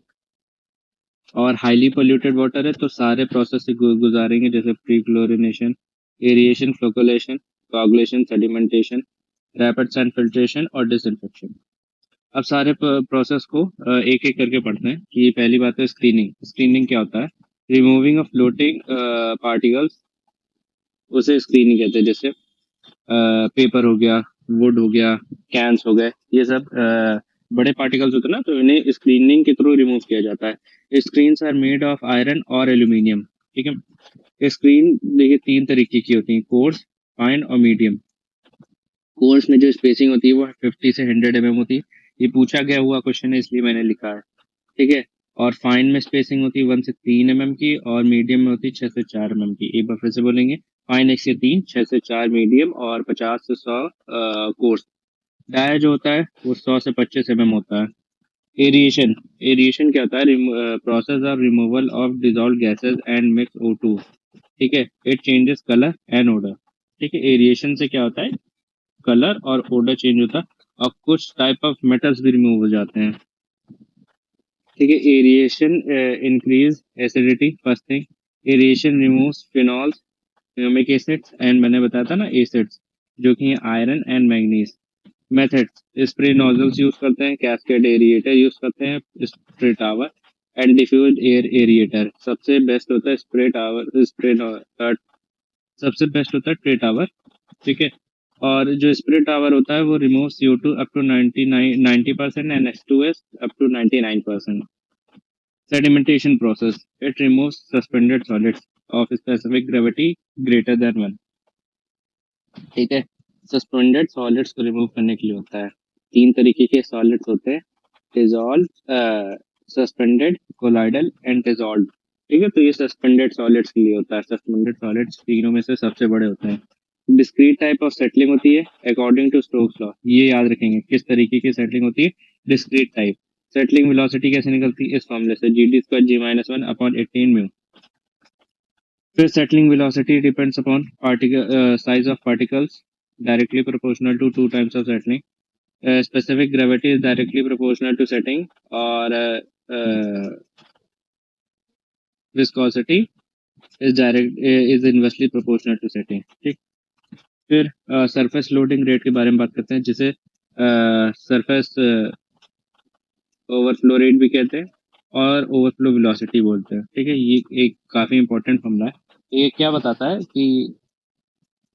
और हाईली पोल्यूटेड वाटर है तो सारे प्रोसेस से गुजारेंगे, जैसे pre chlorination, aeration, flocculation, coagulation, sedimentation, rapid sand filtration और डिसइंफेक्शन। अब सारे प्रोसेस को एक एक करके पढ़ते हैं। कि पहली बात है स्क्रीनिंग। स्क्रीनिंग क्या होता है? रिमूविंग ऑफ फ्लोटिंग पार्टिकल्स, उसे स्क्रीनिंग कहते हैं। जैसे पेपर हो गया, वुड हो गया, कैंस हो गए, ये सब बड़े पार्टिकल्स होते हैं ना, तो इन्हें स्क्रीनिंग के थ्रू रिमूव किया जाता है। Screens are made of iron और एल्यूमिनियम, ठीक है। स्क्रीन देखिए 3 तरीके की होती है, कोर्स, फाइन और मीडियम। कोर्स में जो स्पेसिंग होती है वो 50 से 100 mm होती है। ये पूछा गया हुआ क्वेश्चन है इसलिए मैंने लिखा है, ठीक है। और फाइन में स्पेसिंग होती है 1 से 3 mm की, और मीडियम में होती है 6 से 4 mm की। एक बार फिर से बोलेंगे, फाइन 1 से 3, 6 से 4 मीडियम, और 50 से 100 कोर्स। डाया जो होता है वो 100 से 25 mm होता है। एरिएशन, एरिएशन क्या होता है? Process of removal of dissolve gases and mix O2, ठीक है। It changes colour and odour, ठीक है। एरिएशन से क्या होता है? कलर और ओडर चेंज होता है, और कुछ टाइप ऑफ मेटल्स भी रिमूव हो जाते हैं, ठीक है। Aeration increase acidity, first thing. Aeration removes phenols, humic acids and मैंने बताया था ना एसिड्स, जो कि iron and manganese. Methods, spray nozzles use करते हैं, कैस्केड एरिएटर यूज करते हैं, spray tower and diffuse air aerator. सबसे बेस्ट होता है स्प्रे टावर, सबसे बेस्ट होता है ट्रे टावर, ठीक है। और जो स्प्रे टावर होता है वो remove CO2 up to 90% and H2S up to 99%। Sedimentation process, it removes suspended solids of specific gravity greater than 1। ठीक है, सस्पेंडेड सॉलिड्स को रिमूव करने के लिए होता है। तीन तरीके के सॉलिड्स होते हैं, dissolve, suspended, colloidal and dissolve. ठीक है, तो ये सस्पेंडेड सॉलिड्स के लिए होता है। सस्पेंडेड सॉलिड्स तीनों में से सबसे बड़े होते हैं। डिस्क्रीट टाइप ऑफ सेटलिंग होती है अकॉर्डिंग टू स्टोक्स लॉ। ये याद रखेंगे किस तरीके की सेटलिंग होती है, डिस्क्रीट टाइप। सेटलिंग वेलोसिटी कैसे निकलती है, इस फॉर्मूले से, GD² G-1/18 म्यू। फिर settling velocity depends upon size of particles, directly proportional to 2 times of settling। Specific gravity is directly proportional to setting, और viscosity is inversely proportional to setting। ठीक, फिर सरफेस लोडिंग रेट के बारे में बात करते हैं, जिसे सरफेस ओवरफ्लो रेट भी कहते हैं और ओवरफ्लो वेलोसिटी बोलते हैं। ठीक है, ये एक काफी इंपॉर्टेंट फॉर्मूला है। ये क्या बताता है कि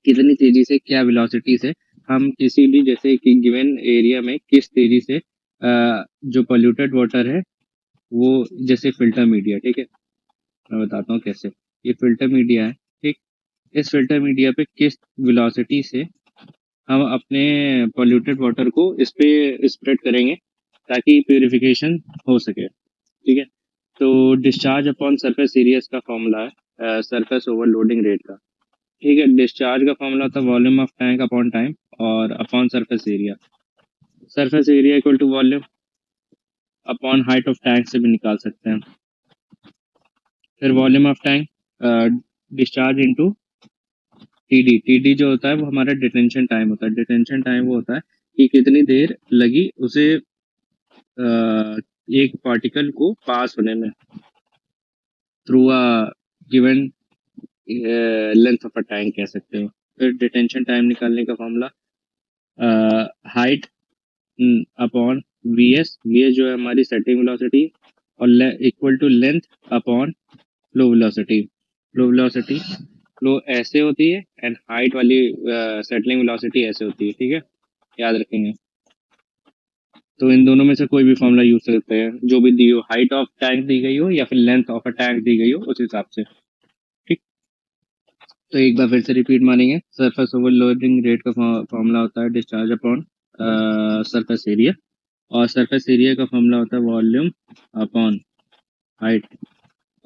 कितनी तेजी से, क्या वेलोसिटी से हम किसी भी जैसे कि गिवन एरिया में किस तेजी से जो पोल्यूटेड वाटर है वो, जैसे फिल्टर मीडिया। ठीक है, मैं बताता हूँ कैसे। ये फिल्टर मीडिया है, ठीक, इस फिल्टर मीडिया पे किस वेलोसिटी से हम अपने पोल्यूटेड वाटर को इस पे स्प्रेड करेंगे ताकि प्यूरिफिकेशन हो सके। ठीक है, तो डिस्चार्ज अपॉन सरफेस एरिया इसका फॉर्मूला है सरफेस ओवरलोडिंग रेट का। ठीक है, डिस्चार्ज का फॉर्मूला था volume of tank upon time और upon surface area. Surface area equal to volume upon height of tank से भी निकाल सकते हैं। फिर volume of tank discharge into TD जो होता है वो हमारा डिटेंशन टाइम होता है। डिटेंशन टाइम वो होता है कि कितनी देर लगी उसे एक पार्टिकल को पास होने में through a given length of a tank कह सकते हो। फिर डिटेंशन टाइम निकालने का फॉर्मूला हाइट अपॉन VS जो है हमारी सेटिंग वेलोसिटी, और equal to length upon flow velocity. Flow ऐसे होती है एंड हाइट वाली सेटलिंग वेलोसिटी ऐसे होती है। ठीक है, याद रखेंगे। तो इन दोनों में से कोई भी फॉर्मूला यूज कर सकते हैं, जो भी दी हो, हाइट ऑफ टैंक दी गई हो या फिर लेंथ ऑफ अ टैंक दी गई हो, उस हिसाब से। ठीक, तो एक बार फिर से रिपीट मारेंगे। सरफेस ओवरलोडिंग रेट का फॉर्मूला होता है डिस्चार्ज अपॉन सरफेस एरिया, और सरफेस एरिया का फॉर्मूला होता है वॉल्यूम अपॉन हाइट,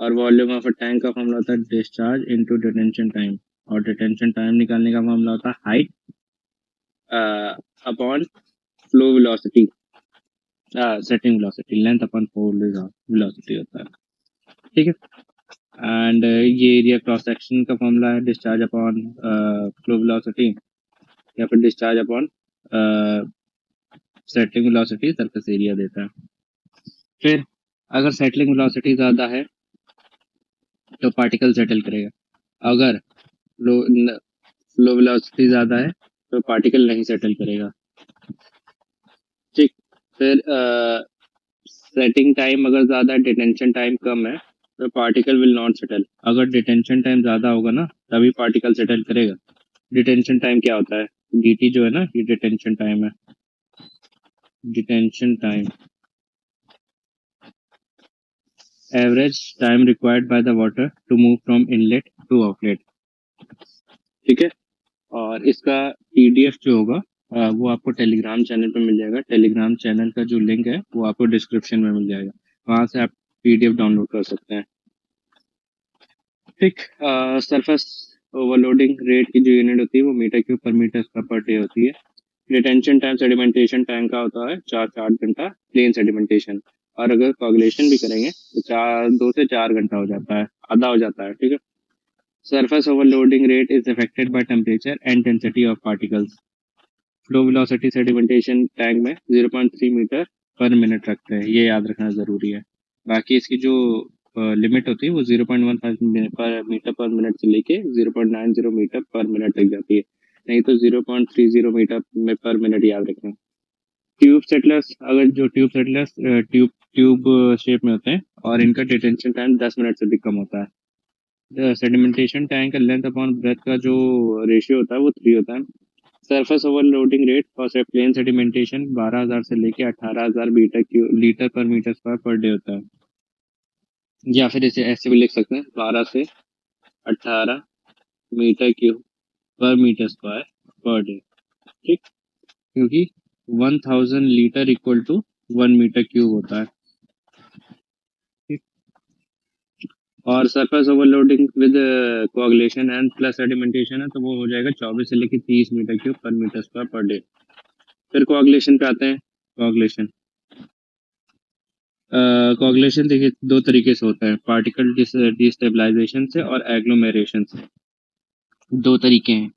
और वॉल्यूम ऑफ अ टैंक का फॉर्मूला होता है डिस्चार्ज इनटू डिटेंशन टाइम, और डिटेंशन टाइम निकालने का फॉर्मूला होता है height upon flow velocity, setting velocity, length upon flow velocity होता है। ठीक है, एंड ये एरिया क्रॉस सेक्शन का फॉर्मूला है डिस्चार्ज अपॉन फ्लो वेलोसिटी, या फिर discharge upon settling velocity surface area देता है। फिर अगर सेटलिंग वेलोसिटी ज़्यादा है तो पार्टिकल सेटल करेगा, अगर फ्लो वेलोसिटी ज़्यादा है तो पार्टिकल नहीं सेटल करेगा। ठीक, फिर सेटिंग टाइम अगर ज़्यादा है, डिटेंशन टाइम कम है, तो पार्टिकल विल नॉट सेटल। अगर डिटेंशन टाइम ज़्यादा होगा ना तभी पार्टिकल सेटल करेगा। डिटेंशन टाइम क्या होता है, DT जो है ना, ये डिटेंशन टाइम है। Detention time, average time required by the water to move from inlet to outlet. ठीक है, और इसका PDF जो होगा वो आपको टेलीग्राम चैनल पे मिल जाएगा। टेलीग्राम चैनल का जो लिंक है वो आपको डिस्क्रिप्शन में मिल जाएगा, वहाँ से आप PDF डाउनलोड कर सकते हैं। ठीक, सरफेस ओवरलोडिंग रेट की जो यूनिट होती है वो मीटर क्यूब पर मीटर स्क्वायर पर डे होती है। डिटेंशन टाइम सेडिमेंटेशन टाइम का होता है 4 से 8 घंटा प्लेन सेडिमेंटेशन, और अगर कोगुलेशन भी करेंगे तो 2 से 4 घंटा हो जाता है, आधा हो जाता है। ठीक है, surface overloading rate is affected by temperature and density of particles. Flow velocity sedimentation tank में 0.3 मीटर पर मिनट रखते हैं, ये याद रखना ज़रूरी है। बाकी इसकी जो लिमिट होती है वो 0.15 पर मीटर पर मिनट से लेके 0.90 मीटर पर मिनट तक जाती है, नहीं तो 0.30 मीटर में पर मिनट याद रखें। ट्यूब सेटलर्स, अगर जो ट्यूब सेटलर्स ट्यूब शेप में होते हैं और इनका डिटेंशन टाइम 10 मिनट से भी कम होता है। सेडिमेंटेशन टैंक का लेंथ अपॉन ब्रेथ का जो रेशियो होता है वो 3 होता है। Surface overloading rate for plain sedimentation 12,000 से लेके 18,000 लीटर पर मीटर स्क्वायर पर डे होता है। या फिर इसे ऐसे भी लिख सकते हैं 12 से 18 मीटर क्यूब पर मीटर स्क्वायर पर डे। ठीक, क्योंकि 1000 litre equal to 1 metre cube होता है। ठीक, और surface overloading with coagulation and plus sedimentation है तो वो हो जाएगा 24 से लेके 30 मीटर क्यूब पर मीटर स्क्वायर पर डे। फिर कोआगुलेशन पे आते हैं। कोआगुलेशन कोआगुलेशन देखिए दो तरीके से होता है, पार्टिकल डिस्टेबलाइजेशन से और एग्लोमेरेशन से। दो तरीके हैं,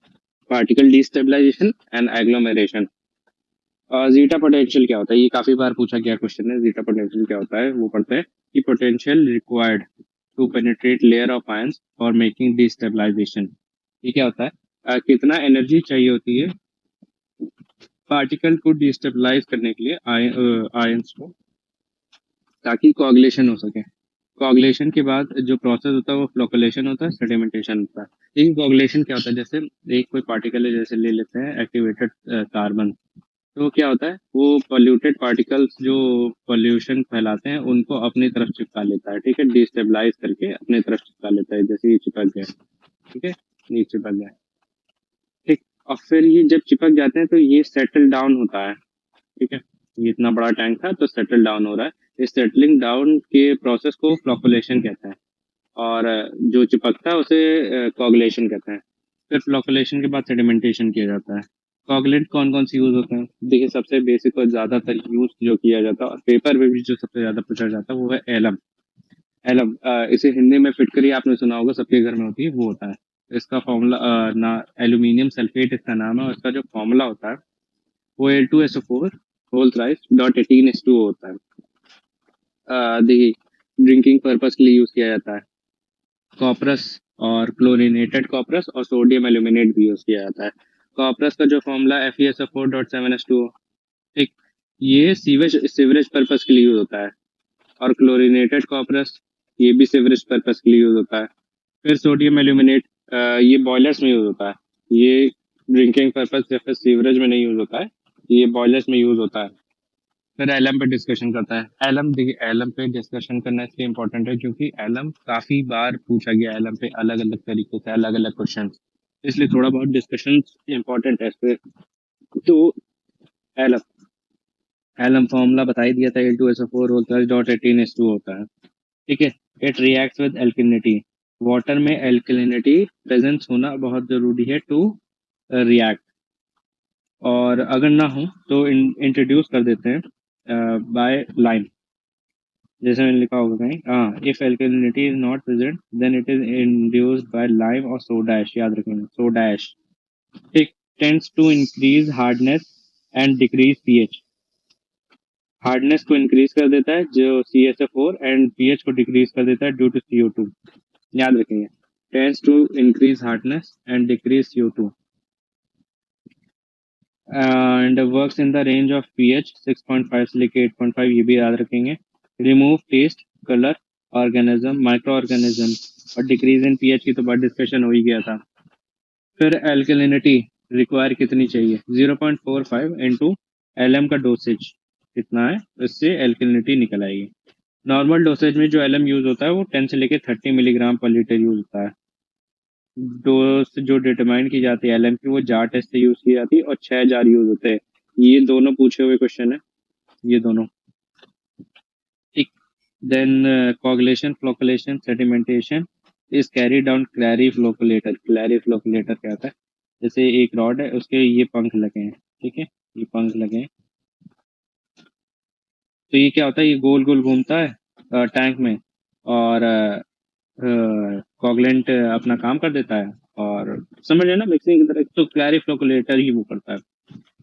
particle destabilisation and agglomeration. Zeta potential क्या होता है, ये काफी बार पूछा गया क्वेश्चन है। जीटा पोटेंशियल क्या होता है वो पढ़ते हैं कि potential required to penetrate layer of ions for making destabilisation. ये क्या होता है, कितना एनर्जी चाहिए होती है पार्टिकल को डिस्टेबलाइज करने के लिए आयंस को, ताकि कोआगुलेशन हो सके। कोआगुलेशन के बाद जो प्रोसेस होता है वो फ्लोकुलेशन होता है, सेडिमेंटेशन होता है। लेकिन कोआगुलेशन क्या होता है, जैसे एक कोई पार्टिकल है, जैसे ले लेते हैं एक्टिवेटेड कार्बन, तो क्या होता है वो पॉल्यूटेड पार्टिकल्स जो पॉल्यूशन फैलाते हैं उनको अपनी तरफ चिपका लेता है। ठीक है, डिस्टेबलाइज करके अपनी तरफ चिपका लेता है, जैसे ये चिपक गया। ठीक है, ये चिपक गया। ठीक, और फिर ये जब चिपक जाते हैं तो ये सेटल डाउन होता है। ठीक है, ये इतना बड़ा टैंक था तो सेटल डाउन हो रहा है। इस सेटलिंग डाउन के प्रोसेस को फ्लोकुलेशन कहते हैं, और जो चिपकता है उसे कोगुलेशन कहते हैं। फिर फ्लोकुलेशन के बाद सेडिमेंटेशन किया जाता है। कोगुलेंट कौन कौन से यूज होते हैं, देखिए सबसे बेसिक और ज्यादातर यूज जो किया जाता है और पेपर में भी जो सबसे ज्यादा पूछा जाता है वो है एलम। एलम इसे हिंदी में फिटकरी आपने सुना होगा, सबके घर में होती है, वो होता है। इसका फॉर्मूला ना एल्यूमिनियम सल्फेट इसका नाम है, और इसका जो फॉर्मूला होता है वो Al2SO4 whole thrice dot 18H2O होता है। देखिए ड्रिंकिंग पर्पस के लिए यूज किया जाता है। कॉपरस और क्लोरीनेटेड कॉपरस और सोडियम एल्यूमिनेट भी यूज किया जाता है। कॉपरस का जो फॉर्मूला FeSO4.7H2O। ठीक, ये सीवेज सीवरेज पर्पस के लिए यूज होता है। और क्लोरीनेटेड कॉपरस ये भी सीवरेज पर्पस के लिए यूज होता है। फिर सोडियम एल्यूमिनेट ये बॉयलर्स में यूज होता है। ये ड्रिंकिंग पर्पस या फिर सीवरेज में नहीं यूज होता है, ये बॉयलर्स में यूज होता है। फिर एलम पे डिस्कशन करता है। एलम देखिए, एलम पे डिस्कशन करना इसलिए इम्पोर्टेंट है क्योंकि एलम काफी बार पूछा गया, एलम पे अलग अलग तरीके से अलग अलग क्वेश्चन, इसलिए थोड़ा बहुत डिस्कशन इम्पोर्टेंट है इस पे। तो एलम एलम फॉर्मूला बता ही दिया था, Al2SO4 होता है डॉट 18H2 होता है। ठीक है, इट रिएक्ट्स विद एल्किलिनिटी। वाटर में एल्किलिनिटी प्रेजेंस होना बहुत जरूरी है टू रिएक्ट, और अगर ना हो तो इंट्रोड्यूस कर देते हैं बाय लाइम, जैसे मैंने लिखा होगा कहीं। हाँ, if alkalinity is not present then it is induced by lime और सोडा ऐश, याद रखेंगे सोडा ऐश। ठीक, tends to increase hardness and decrease pH. Hardness को इंक्रीज कर देता है जो CSO4, एंड पीएच को डिक्रीज कर देता है ड्यू टू CO2। याद रखेंगे, tends to increase hardness and decrease CO2 and works in the range of pH 6.5 से लेके 8.5, ये भी याद रखेंगे। Remove taste, colour, organism, micro organism, और डिक्रीज इन pH की तो बहुत डिस्कशन हो ही गया था। फिर एल्कलिनिटी रिक्वायर कितनी चाहिए, 0.45 इंटू LM का डोसेज कितना है, इससे एल्कलिनिटी निकल आएगी। नॉर्मल डोसेज में जो LM यूज होता है वो 10 से लेके 30 मिलीग्राम पर लीटर यूज होता है। डोज जो डिटरमाइन की जाती है एलएम की वो जार टेस्ट से यूज की जाती है, और 6 जार यूज होते हैं। ये दोनों पूछे हुए क्वेश्चन है, ये दोनों। ठीक, then coagulation, flocculation, sedimentation is carry down clariflocculator. Clariflocculator क्या होता है, जैसे एक रॉड है उसके ये पंख लगे हैं। ठीक है, ये पंख लगे हैं, तो ये क्या होता है, ये गोल गोल घूमता है टैंक में, और कोगलेंट अपना काम कर देता है, और समझ रहे हैं ना मिक्सिंग की तरह, तो क्लैरी फ्लोकुलेटर ही वो करता है।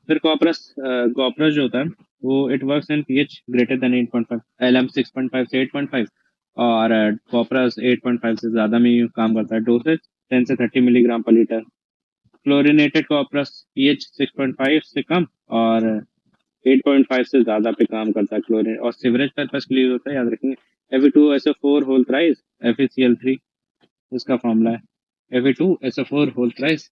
फिर कॉपरस, कॉपरस जो होता है वो it works in pH greater than 8.5, LM 6.5 से 8.5, और कॉपरस 8.5 से ज्यादा में ही काम करता है। डोसेज 10 से 30 मिलीग्राम पर लीटर। क्लोरीनेटेड कॉपरस pH 6.5 से कम और 8.5 से ज्यादा पे काम करता है क्लोरीन, और सीवरेज पर्पस के लिए होता है, याद रखेंगे। Fe2SO4 होल थ्राइस FeCl3 इसका फॉर्मूला है। Fe2SO4 होल थ्राइस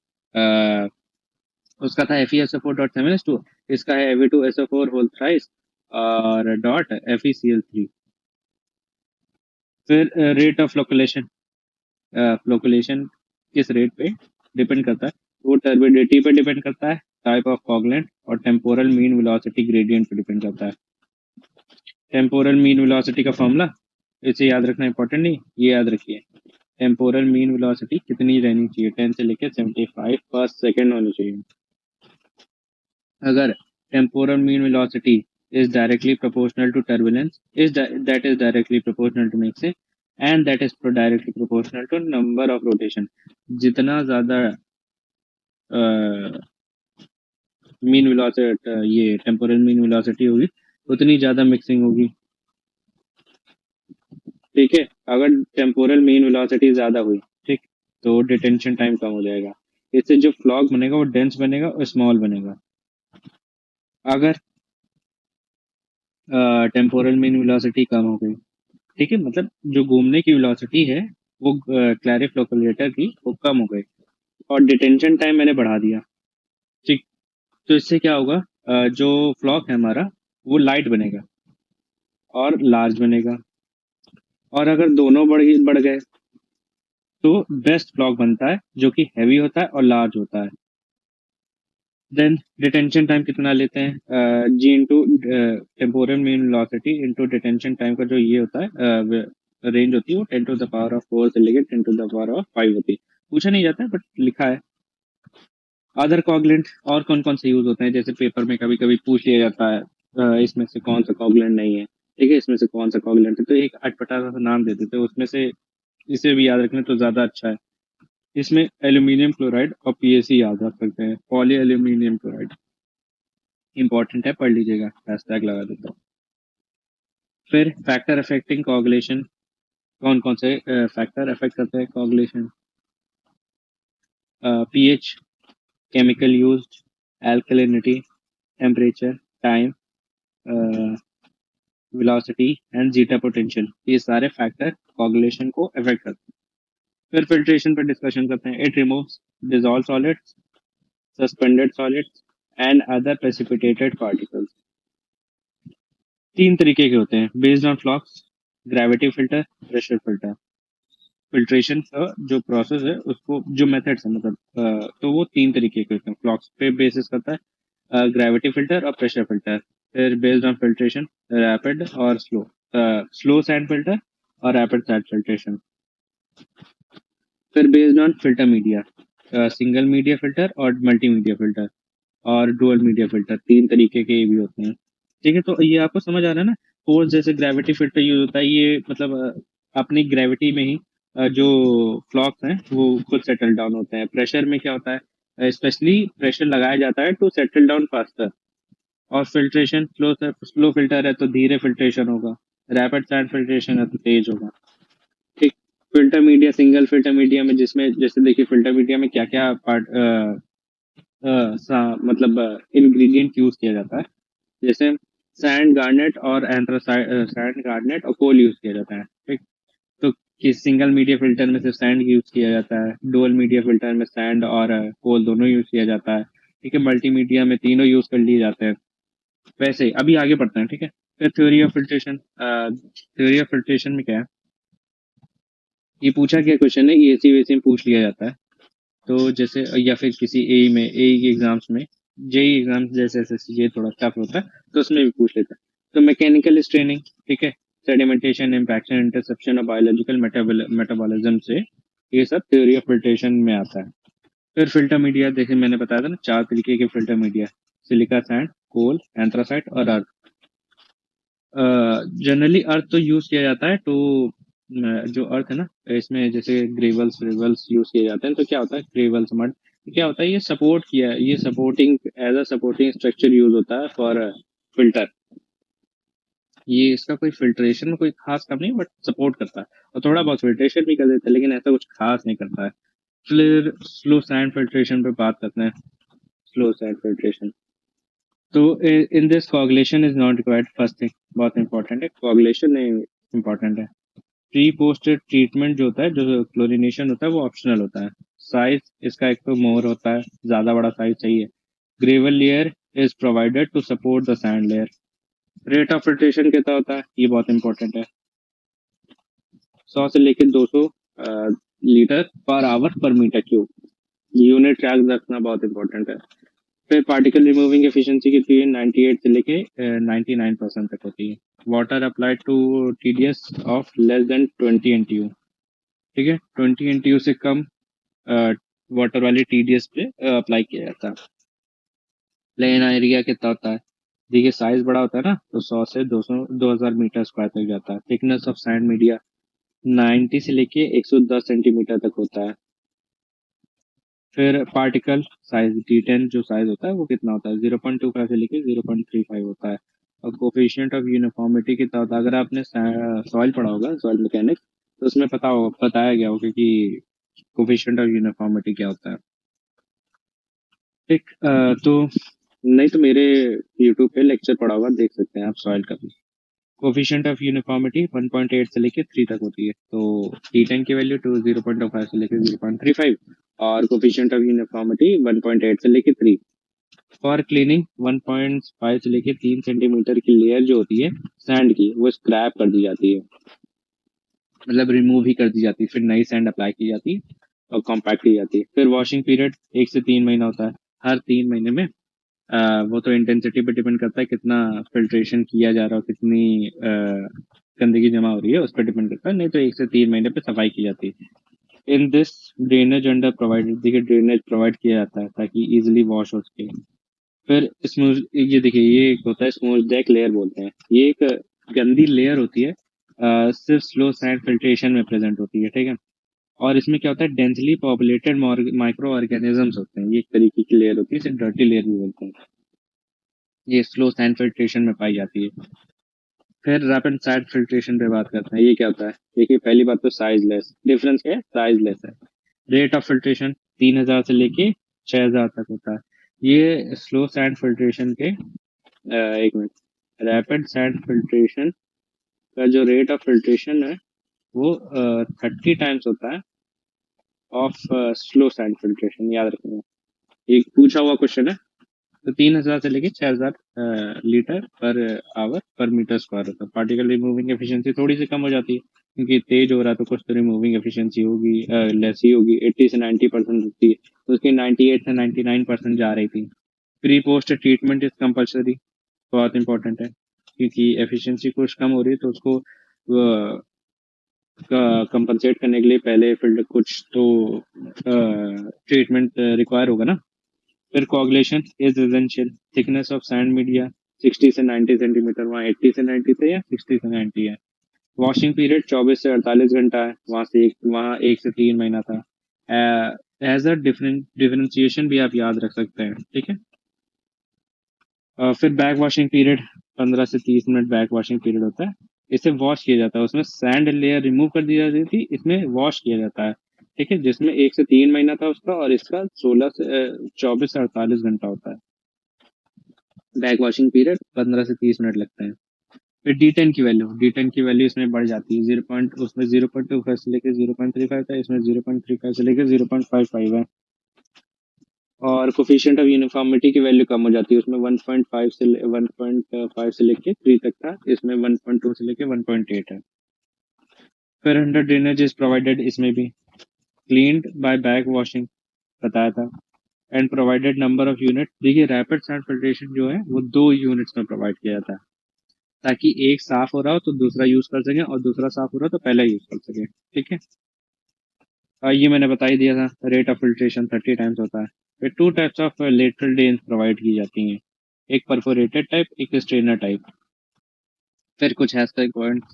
उसका था FeSO4.7s2, इसका है Fe2SO4 होल थ्राइस और डॉट FeCl3। फिर रेट ऑफ फ्लोकुलेशन, फ्लोकुलेशन किस रेट पे डिपेंड करता है? वो टर्बिडिटी पे डिपेंड करता है, टाइप ऑफ कॉगलेंट और टेम्पोरल मीन वेलोसिटी ग्रेडियंट पे डिपेंड करता है। टेम्पोरल मीन वेलोसिटी का फॉर्मूला, इसे याद रखना इंपॉर्टेंट नहीं, ये याद रखिए। टेम्पोरल मीन वेलोसिटी कितनी रहनी चाहिए? 10 से लेकर 75 पर सेकेंड होनी चाहिए। अगर temporal mean velocity is directly proportional to turbulence, that is directly proportional to mixing, and that is directly proportional to number of rotation। जितना ज्यादा मीन वेलोसिटी, ये टेम्पोरल मीन वेलोसिटी होगी, उतनी ज्यादा मिक्सिंग होगी। ठीक है, अगर टेम्पोरल मीन वेलोसिटी ज्यादा हुई, ठीक, तो डिटेंशन टाइम कम हो जाएगा। इससे जो फ्लॉग बनेगा वो डेंस बनेगा और स्मॉल बनेगा। अगर टेम्पोरल मीन वेलोसिटी कम हो गई, ठीक है, मतलब जो घूमने की वेलोसिटी है वो क्लैरिफ्लोकुलेटर की वो कम हो गई और डिटेंशन टाइम मैंने बढ़ा दिया, ठीक, तो इससे क्या होगा? जो फ्लॉक है हमारा वो लाइट बनेगा और लार्ज बनेगा। और अगर दोनों बढ़ गए तो बेस्ट फ्लॉक बनता है जो कि हैवी होता है और लार्ज होता है। देन डिटेंशन टाइम कितना लेते हैं? G into temporal mean velocity into detention time का जो ये होता है रेंज होती है वो 10⁴ से लेकर 10⁵ होती है। पूछा नहीं जाता है बट लिखा है। अदर कॉगलेंट और कौन कौन से यूज होते हैं? जैसे पेपर में कभी कभी पूछ लिया जाता है इसमें से कौन सा कॉगलेंट नहीं है, ठीक है, इसमें से कौन सा कॉगलेंट है, तो एक अटपटा सा नाम दे देते हैं उसमें से, इसे भी याद रखना तो ज्यादा अच्छा है। इसमें एल्यूमिनियम क्लोराइड और PaC याद रख सकते हैं, पॉली एल्यूमिनियम क्लोराइड। इंपॉर्टेंट है, पढ़ लीजिएगा, हैशटैग लगा देता हूँ। फिर फैक्टर अफेक्टिंग कोagulation, कौन कौन से फैक्टर अफेक्ट करते हैं कोagulation? pH, chemical use, alkalinity, temperature, time, velocity and zeta potential, ये सारे फैक्टर कोagulation को अफेक्ट करते हैं। फिर फिल्ट्रेशन पर डिस्कशन करते हैं। It removes dissolve solids, suspended solids and other precipitated particles. तीन तरीके के होते हैं based on flocs, gravity filter, pressure filter. Filtration का जो प्रोसेस है उसको, जो मेथड्स है मतलब तो वो तीन तरीके के होते हैं, फ्लॉक्स पे बेसिस करता है, ग्रेविटी फिल्टर और प्रेशर फिल्टर। फिर बेस्ड ऑन फिल्ट्रेशन, रैपिड और स्लो, स्लो सैंड फिल्टर और रैपिड सैंड फिल्ट्रेशन। फिर based on filter media, single media filter और मल्टीमीडिया फिल्टर और डुअल मीडिया फिल्टर, तीन तरीके के ये भी होते हैं। ठीक है, तो ये आपको समझ आ रहा है ना? फोर्स जैसे ग्रेविटी फिल्टर यूज होता है, ये मतलब अपनी ग्रेविटी में ही जो फ्लॉक्स हैं वो खुद सेटल डाउन होते हैं। प्रेशर में क्या होता है? स्पेशली प्रेशर लगाया जाता है टू सेटल डाउन फास्टर। और फिल्ट्रेशन, स्लो फिल्टर है तो धीरे फिल्ट्रेशन होगा, रैपिड सैंड फिल्ट्रेशन है तो तेज होगा। ठीक। Filter media, single filter media में जिसमें जैसे देखिए फिल्टर मीडिया में क्या क्या पार्ट मतलब इंग्रेडिएंट यूज किया जाता है। जैसे सैंड, गार्नेट और एंथ्रासाइट, सैंड, गार्नेट और कोल यूज किया जाता है। ठीक। तो किस सिंगल मीडिया फिल्टर में सिर्फ सैंड यूज किया जाता है, डुअल मीडिया फिल्टर में सैंड और कोल दोनों यूज किया जाता है। ठीक है, मल्टीमीडिया में तीनों यूज कर लिए जाते हैं। वैसे ही अभी आगे बढ़ते हैं, ठीक है। फिर theory of filtration, theory of filtration में क्या है? ये पूछा क्या क्वेश्चन है, EAC वैसे में पूछ लिया जाता है। तो जैसे या फिर किसी ए के एग्जाम्स में, जेई एग्जाम्स जैसे SSC ये थोड़ा टफ होता है तो उसमें भी पूछ लेता है। तो मैकेनिकल स्ट्रेनिंग, ठीक है, सेडिमेंटेशन, इम्पैक्शन, इंटरसेप्शन और बायोलॉजिकल मेटाबॉलिज्म से, ये सब थ्योरी ऑफ फिल्ट्रेशन में आता है। फिर फिल्टर मीडिया, जैसे मैंने बताया था ना, चार तरीके के फिल्टर मीडिया, सिलिका, सैंड, कोल, एंथ्रासाइट और अर्थ। जनरली अर्थ तो यूज किया जाता है तो जो अर्थ है ना, इसमें जैसे ग्रेवल्स वेवल्स यूज किए जाते हैं। तो क्या होता है ग्रेवल्स मड, क्या होता है, ये सपोर्ट किया, ये supporting, as a supporting structure use होता है फॉर फिल्टर। ये इसका कोई फिल्ट्रेशन में कोई खास काम नहीं, बट सपोर्ट करता है और थोड़ा बहुत फिल्ट्रेशन भी कर देता है, लेकिन ऐसा कुछ खास नहीं करता है। फिर स्लो सैंड फिल्ट्रेशन पे बात करते हैं। स्लो सैंड फिल्ट्रेशन, तो in this coagulation is not required. First thing बहुत इंपॉर्टेंट है, कोagulation इंपॉर्टेंट है। प्री पोस्ट ट्रीटमेंट जो होता है, जो क्लोरिनेशन होता है वो ऑप्शनल होता है। साइज इसका एक तो मोर होता है, ज्यादा बड़ा साइज चाहिए, gravel layer is provided to support the sand layer. Rate of filtration कितना होता है, ये बहुत इंपॉर्टेंट है। 100 से लेकर 200 लीटर पर आवर पर मीटर क्यूब, यूनिट याद रखना बहुत इंपॉर्टेंट है। फिर पार्टिकल रिमूविंग एफिशिएंसी कितनी है, 98 से लेके 99% तक होती है। Water applied to TDS of less than 20 NTU, ठीक है, 20 एनटीयू से कम वाटर वाली टीडीएस पे अप्लाई किया जाता है। प्लेन एरिया कितना होता है, देखिए साइज बड़ा होता है ना, तो 100 से 200 2000 मीटर स्क्वायर तक जाता है। थिकनेस ऑफ सैंड मीडिया 90 से लेके 110 सेंटीमीटर तक होता है। फिर पार्टिकल साइज D10 जो साइज होता है वो कितना होता है, 0.25 से लेके 0.35 होता है। और कोफिशिएंट ऑफ यूनिफॉर्मिटी कितना होता है, अगर आपने सॉइल पढ़ा होगा, सॉइल मैकेनिक्स, तो उसमें बताया गया होगा कि कोफिशिएंट ऑफ यूनिफॉर्मिटी क्या होता है। ठीक, तो नहीं तो मेरे यूट्यूब पे लेक्चर पढ़ा होगा, देख सकते हैं आप सॉइल का भी। कोफिशिएंट ऑफ यूनिफॉर्मिटी 1.8 से लेके 3 तक होती है, तो D10 की वैल्यू 0.25 से लेके 0.35, और कोफिशिएंट ऑफ यूनिफॉर्मिटी 1.8 से लेके 3। फॉर क्लीनिंग 1.5 से लेके 3 सेंटीमीटर की लेयर जो होती है सैंड की, वो स्क्रैप कर दी जाती है, मतलब रिमूव ही कर दी जाती है, फिर नई सैंड अप्लाई की जाती है और कॉम्पैक्ट की जाती है। फिर वॉशिंग पीरियड 1 से 3 महीना होता है। हर 3 महीने में वो तो इंटेंसिटी पे डिपेंड करता है, कितना फिल्ट्रेशन किया जा रहा है, कितनी गंदगी जमा हो रही है, उस पर डिपेंड करता है। नहीं तो 1 से 3 महीने पे सफाई की जाती है। In this drainage under provided, देखिए ड्रेनेज प्रोवाइड किया जाता है ताकि इजिली वॉश हो सके। फिर स्मूथ, ये देखिए ये एक होता है स्मूथ डेक लेयर बोलते हैं, ये एक गंदी लेयर होती है, सिर्फ स्लो सैंड फिल्ट्रेशन में प्रेजेंट होती है, ठीक है। और इसमें क्या होता है, डेंसली पॉपुलेटेड माइक्रो ऑर्गेनिजम्स होते हैं, ये एक तरीके की लेयर होती है, इसे डर्टी लेयर भी बोलते हैं। ये स्लो सैंड फिल्ट्रेशन में पाई जाती है। फिर रैपिड सैंड फिल्ट्रेशन पे बात करते हैं, ये क्या होता है। देखिए पहली बात तो साइज लेस, डिफरेंस क्या है, साइज लेस है। रेट ऑफ फिल्ट्रेशन 3000 से लेके 6000 तक होता है। ये स्लो सैंड फिल्ट्रेशन के एक मिनट, रैपिड सैंड फिल्ट्रेशन का जो रेट ऑफ फिल्ट्रेशन है वो 30 टाइम्स होता है ऑफ स्लो सैंड फिल्ट्रेशन, याद रखना, एक पूछा हुआ क्वेश्चन है। तो 3000 से लेके 6000 लीटर पर आवर पर मीटर स्क्वायर होता है। पार्टिकल रिमूविंग एफिशिएंसी थोड़ी सी कम हो जाती है, क्योंकि तेज हो रहा है तो कुछ तो रिमूविंग एफिशिएंसी होगी, लेस ही होगी, 80 से 90% होती है, तो उसकी 98 से 99% जा रही थी। Pre post treatment is compulsory, बहुत इंपॉर्टेंट है, क्योंकि एफिशिएंसी कुछ कम हो रही है तो उसको कंपनसेट करने के लिए पहले फिल्ड कुछ तो ट्रीटमेंट रिक्वायर होगा ना। फिर coagulation is essential. Thickness of sand media 60 से 90 सेंटीमीटर, वहाँ 80 से 90 थे या 60 से 90 है। वॉशिंग पीरियड 24 से 48 घंटा है, वहाँ 1 से 3 महीना था। एज अ डिफरेंशिएशन भी आप याद रख सकते हैं, ठीक है। फिर बैक वॉशिंग पीरियड 15 से 30 मिनट बैक वॉशिंग पीरियड होता है। इसे वॉश किया जाता है, उसमें सैंड लेयर रिमूव कर दी जाती थी, इसमें वॉश किया जाता है, ठीक है, जिसमें 1 से 3 महीना था उसका, और इसका 24 से 48 घंटा होता है। बैक वॉशिंग पीरियड 15 से 30 मिनट लगते हैं। फिर D10 की वैल्यू इसमें बढ़ जाती है, उसमें 0.25 से लेकर 0.35 था, इसमें 0.35 से लेकर 0.55 है। और कोफिशिएंट ऑफ यूनिफॉर्मिटी की वैल्यू कम हो जाती है, उसमें 1.5 से लेके 3 तक था, इसमें 1.2 से लेके 1.8 है। फिर अंडर ड्रेनेज इज प्रोवाइडेड, इसमें भी क्लीन्ड बाय बैक वॉशिंग बताया था, and provided number of unit. देखिए रैपिड सैंड फिल्ट्रेशन जो है वो 2 यूनिट्स में प्रोवाइड किया जाता है, ताकि एक साफ हो रहा हो तो दूसरा यूज कर सके, और दूसरा साफ हो रहा हो तो पहला यूज कर सके, ठीक है। ये मैंने बता ही दिया था, रेट ऑफ फिल्ट्रेशन 30 टाइम्स होता है। फिर 2 types of lateral drain provide की जाती हैं, एक परफोरेटेड टाइप, एक स्ट्रेनर टाइप। फिर कुछ hashtag point,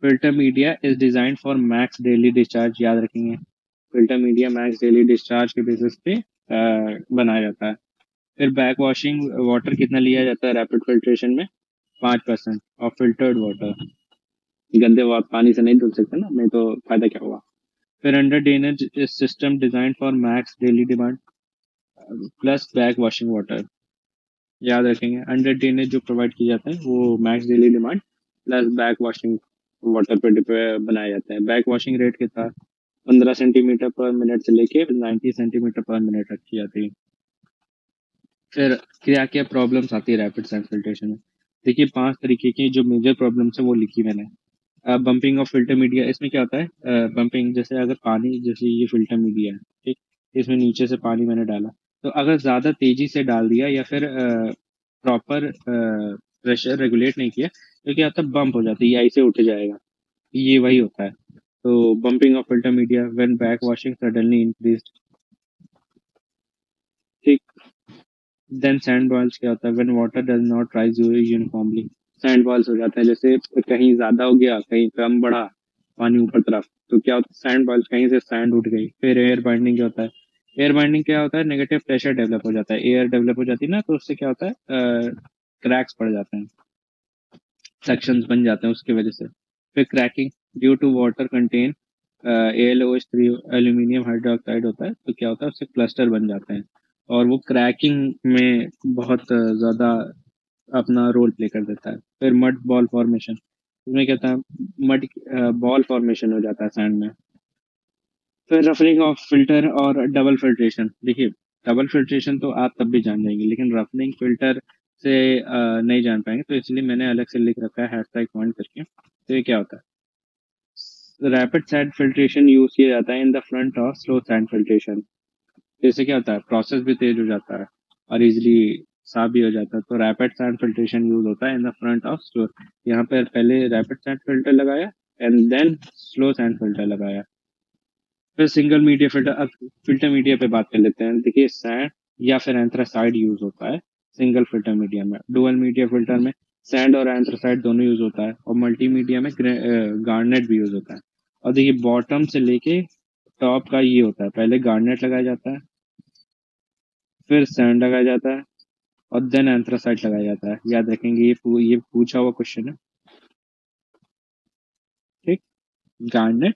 filter media is design for max daily discharge, याद रखेंगे, filter media max daily discharge के बेसिस पे बनाया जाता है। फिर बैक वॉशिंग वाटर कितना लिया जाता है रैपिड फिल्ट्रेशन में, 5% ऑफ फिल्टर्ड वाटर, गंदे पानी से नहीं धुल सकते ना, नहीं तो फायदा क्या हुआ। फिर under drainage system design for max daily demand plus back washing water, याद रखेंगे, अंडर ड्रेनेज जो प्रोवाइड किया जाता है वो max daily demand plus back washing water पे बनाया जाता है। बैक वॉशिंग रेट कितना, 15 सेंटीमीटर पर मिनट से लेके 90 सेंटीमीटर पर मिनट रखी जाती है। फिर क्या क्या प्रॉब्लम्स आती है रैपिड सैंड फिल्ट्रेशन में? देखिए 5 तरीके की जो मेजर प्रॉब्लम्स है वो लिखी मैंने। बम्पिंग ऑफ फिल्टर मीडिया, इसमें क्या होता है? बम्पिंग जैसे अगर पानी, जैसे ये फिल्टर मीडिया है, ठीक, इसमें नीचे से पानी मैंने डाला, तो अगर ज़्यादा तेजी से डाल दिया या फिर प्रॉपर प्रेशर रेगुलेट नहीं किया, तो क्या होता है? बम्प हो जाती है या ऐसे उठ जाएगा। ये वही होता है। तो bumping of filter media when back washing suddenly increased, ठीक। देन सैंड बॉल्स क्या होता है? When water does not rise uniformly, sand balls हो जाता है, जैसे कहीं ज्यादा हो गया कहीं कम बढ़ा पानी ऊपर तरफ, तो क्या होता है? सैंड बॉल्स, कहीं से सैंड उठ गई। फिर एयर बाइंडिंग क्या होता है? एयर बाइंडिंग क्या होता है? नेगेटिव प्रेशर डेवलप हो जाता है, एयर डेवलप हो जाती है ना, तो उससे क्या होता है? क्रैक्स पड़ जाते हैं, सेक्शंस बन जाते हैं उसकी वजह से। फिर cracking due to water content AlOH3 aluminium hydroxide होता है, तो क्या होता है? उससे क्लस्टर बन जाते हैं और वो क्रैकिंग में बहुत ज़्यादा अपना रोल प्ले कर देता है। फिर मड बॉल फॉर्मेशन, इसमें क्या होता है? मड बॉल फॉर्मेशन हो जाता है सैंड में। फिर रफनिंग ऑफ फिल्टर और डबल फिल्ट्रेशन, देखिए डबल फिल्ट्रेशन तो आप तब भी जान जाएंगे, लेकिन रफनिंग फिल्टर से नहीं जान पाएंगे, तो इसलिए मैंने अलग से लिख रखा है हैशटैग पॉइंट करके। तो ये क्या होता है? रैपिड सैंड फिल्ट्रेशन यूज किया जाता है in the front of slow sand filtration. इससे क्या होता है? प्रोसेस भी तेज हो जाता है और इजिली साफ भी हो जाता है। तो रैपिड सैंड फिल्ट्रेशन यूज होता है in the front of slow. यहाँ पर पहले रैपिड सैंड फिल्टर लगाया and then slow sand filter लगाया। फिर सिंगल मीडिया फिल्टर, अब फिल्टर मीडिया पे बात कर लेते हैं। देखिए सैंड या फिर एंथ्रासाइड यूज होता है सिंगल फिल्टर मीडिया में। डुअल मीडिया फिल्टर में सैंड और एंथ्रासाइड दोनों यूज होता है, और मल्टी मीडिया में गार्नेट भी यूज होता है। और देखिए बॉटम से लेके टॉप का ये होता है, पहले गार्नेट लगाया जाता है, फिर सैंड लगाया जाता है, और देन एंथ्रासाइड लगाया जाता है। याद रखेंगे, ये पूछा हुआ क्वेश्चन है, ठीक। Garnet,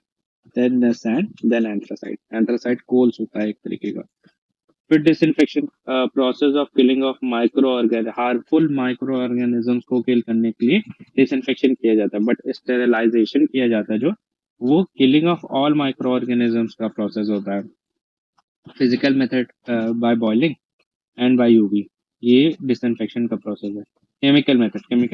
then sand, then anthracite. Anthracite coals होता है एक तरीके का। फिर disinfection, process of killing of micro organ harmful micro organisms को किल करने के लिए डिसइंफेक्शन किया जाता है, बट स्टेरिलाइजेशन किया जाता है जो, वो killing of all micro organisms का प्रोसेस होता है। Physical method by boiling and by UV, ये डिसइंफेक्शन का प्रोसेस है। केमिकल